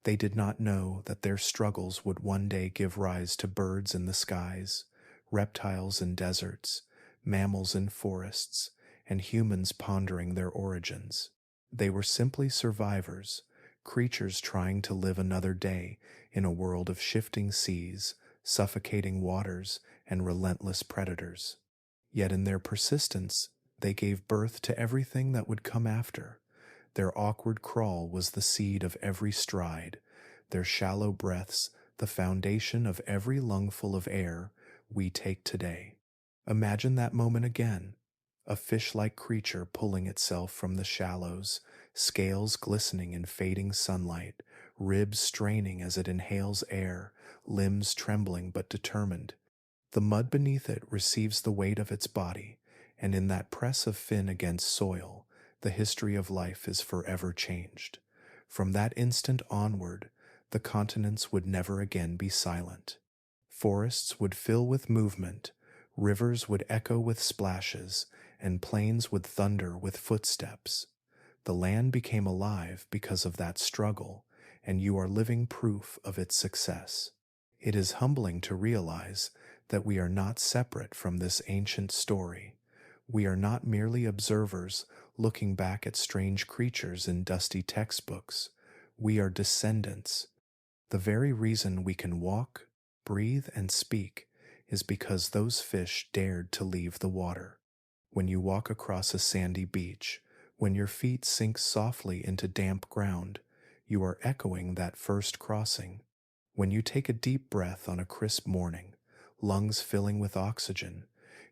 They did not know that their struggles would one day give rise to birds in the skies, reptiles in deserts, mammals in forests, and humans pondering their origins. They were simply survivors, creatures trying to live another day in a world of shifting seas, suffocating waters, and relentless predators. Yet in their persistence, they gave birth to everything that would come after. Their awkward crawl was the seed of every stride, their shallow breaths the foundation of every lungful of air we take today. Imagine that moment again, a fish-like creature pulling itself from the shallows, scales glistening in fading sunlight, ribs straining as it inhales air, limbs trembling but determined. The mud beneath it receives the weight of its body, and in that press of fin against soil, the history of life is forever changed. From that instant onward, the continents would never again be silent. Forests would fill with movement, rivers would echo with splashes, and plains would thunder with footsteps. The land became alive because of that struggle, and you are living proof of its success. It is humbling to realize that we are not separate from this ancient story. We are not merely observers looking back at strange creatures in dusty textbooks. We are descendants. The very reason we can walk, breathe, and speak is because those fish dared to leave the water. When you walk across a sandy beach, when your feet sink softly into damp ground, you are echoing that first crossing. When you take a deep breath on a crisp morning, lungs filling with oxygen,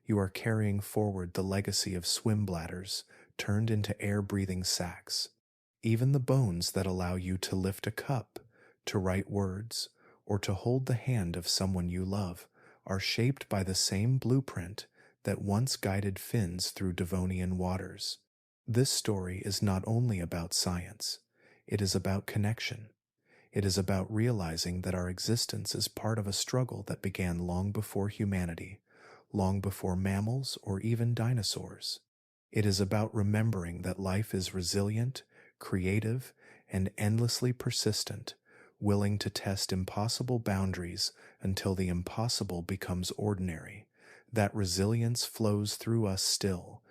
you are carrying forward the legacy of swim bladders turned into air-breathing sacs. Even the bones that allow you to lift a cup, to write words, or to hold the hand of someone you love are shaped by the same blueprint that once guided fins through Devonian waters. This story is not only about science, it is about connection. It is about realizing that our existence is part of a struggle that began long before humanity, long before mammals or even dinosaurs. It is about remembering that life is resilient, creative, and endlessly persistent, willing to test impossible boundaries until the impossible becomes ordinary. That resilience flows through us still,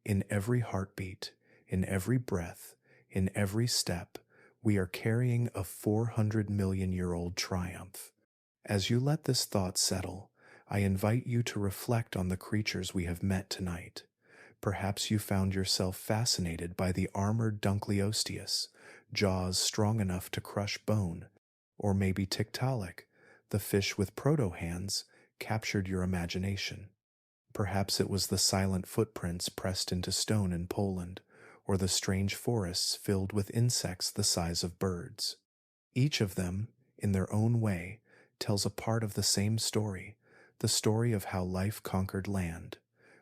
in every heartbeat, in every breath, in every step. We are carrying a 400 million year old triumph. As you let this thought settle, I invite you to reflect on the creatures we have met tonight. Perhaps you found yourself fascinated by the armored Dunkleosteus, jaws strong enough to crush bone, or maybe Tiktaalik, the fish with proto-hands, captured your imagination. Perhaps it was the silent footprints pressed into stone in Poland, or the strange forests filled with insects the size of birds. Each of them, in their own way, tells a part of the same story, the story of how life conquered land.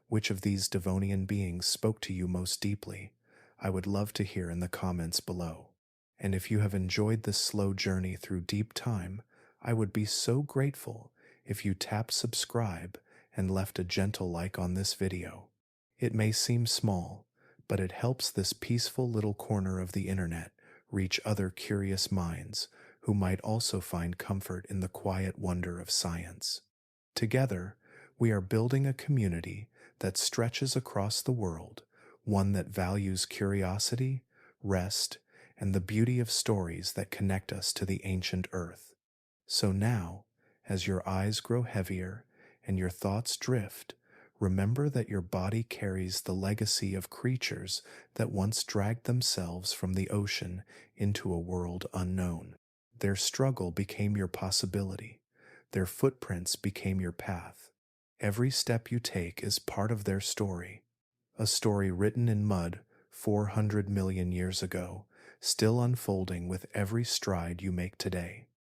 Which of these Devonian beings spoke to you most deeply? I would love to hear in the comments below. And if you have enjoyed this slow journey through deep time, I would be so grateful if you tapped subscribe and left a gentle like on this video. It may seem small, but it helps this peaceful little corner of the internet reach other curious minds who might also find comfort in the quiet wonder of science. Together, we are building a community that stretches across the world, one that values curiosity, rest, and the beauty of stories that connect us to the ancient earth. So now, as your eyes grow heavier and your thoughts drift, remember that your body carries the legacy of creatures that once dragged themselves from the ocean into a world unknown. Their struggle became your possibility. Their footprints became your path. Every step you take is part of their story, a story written in mud 400 million years ago, still unfolding with every stride you make today.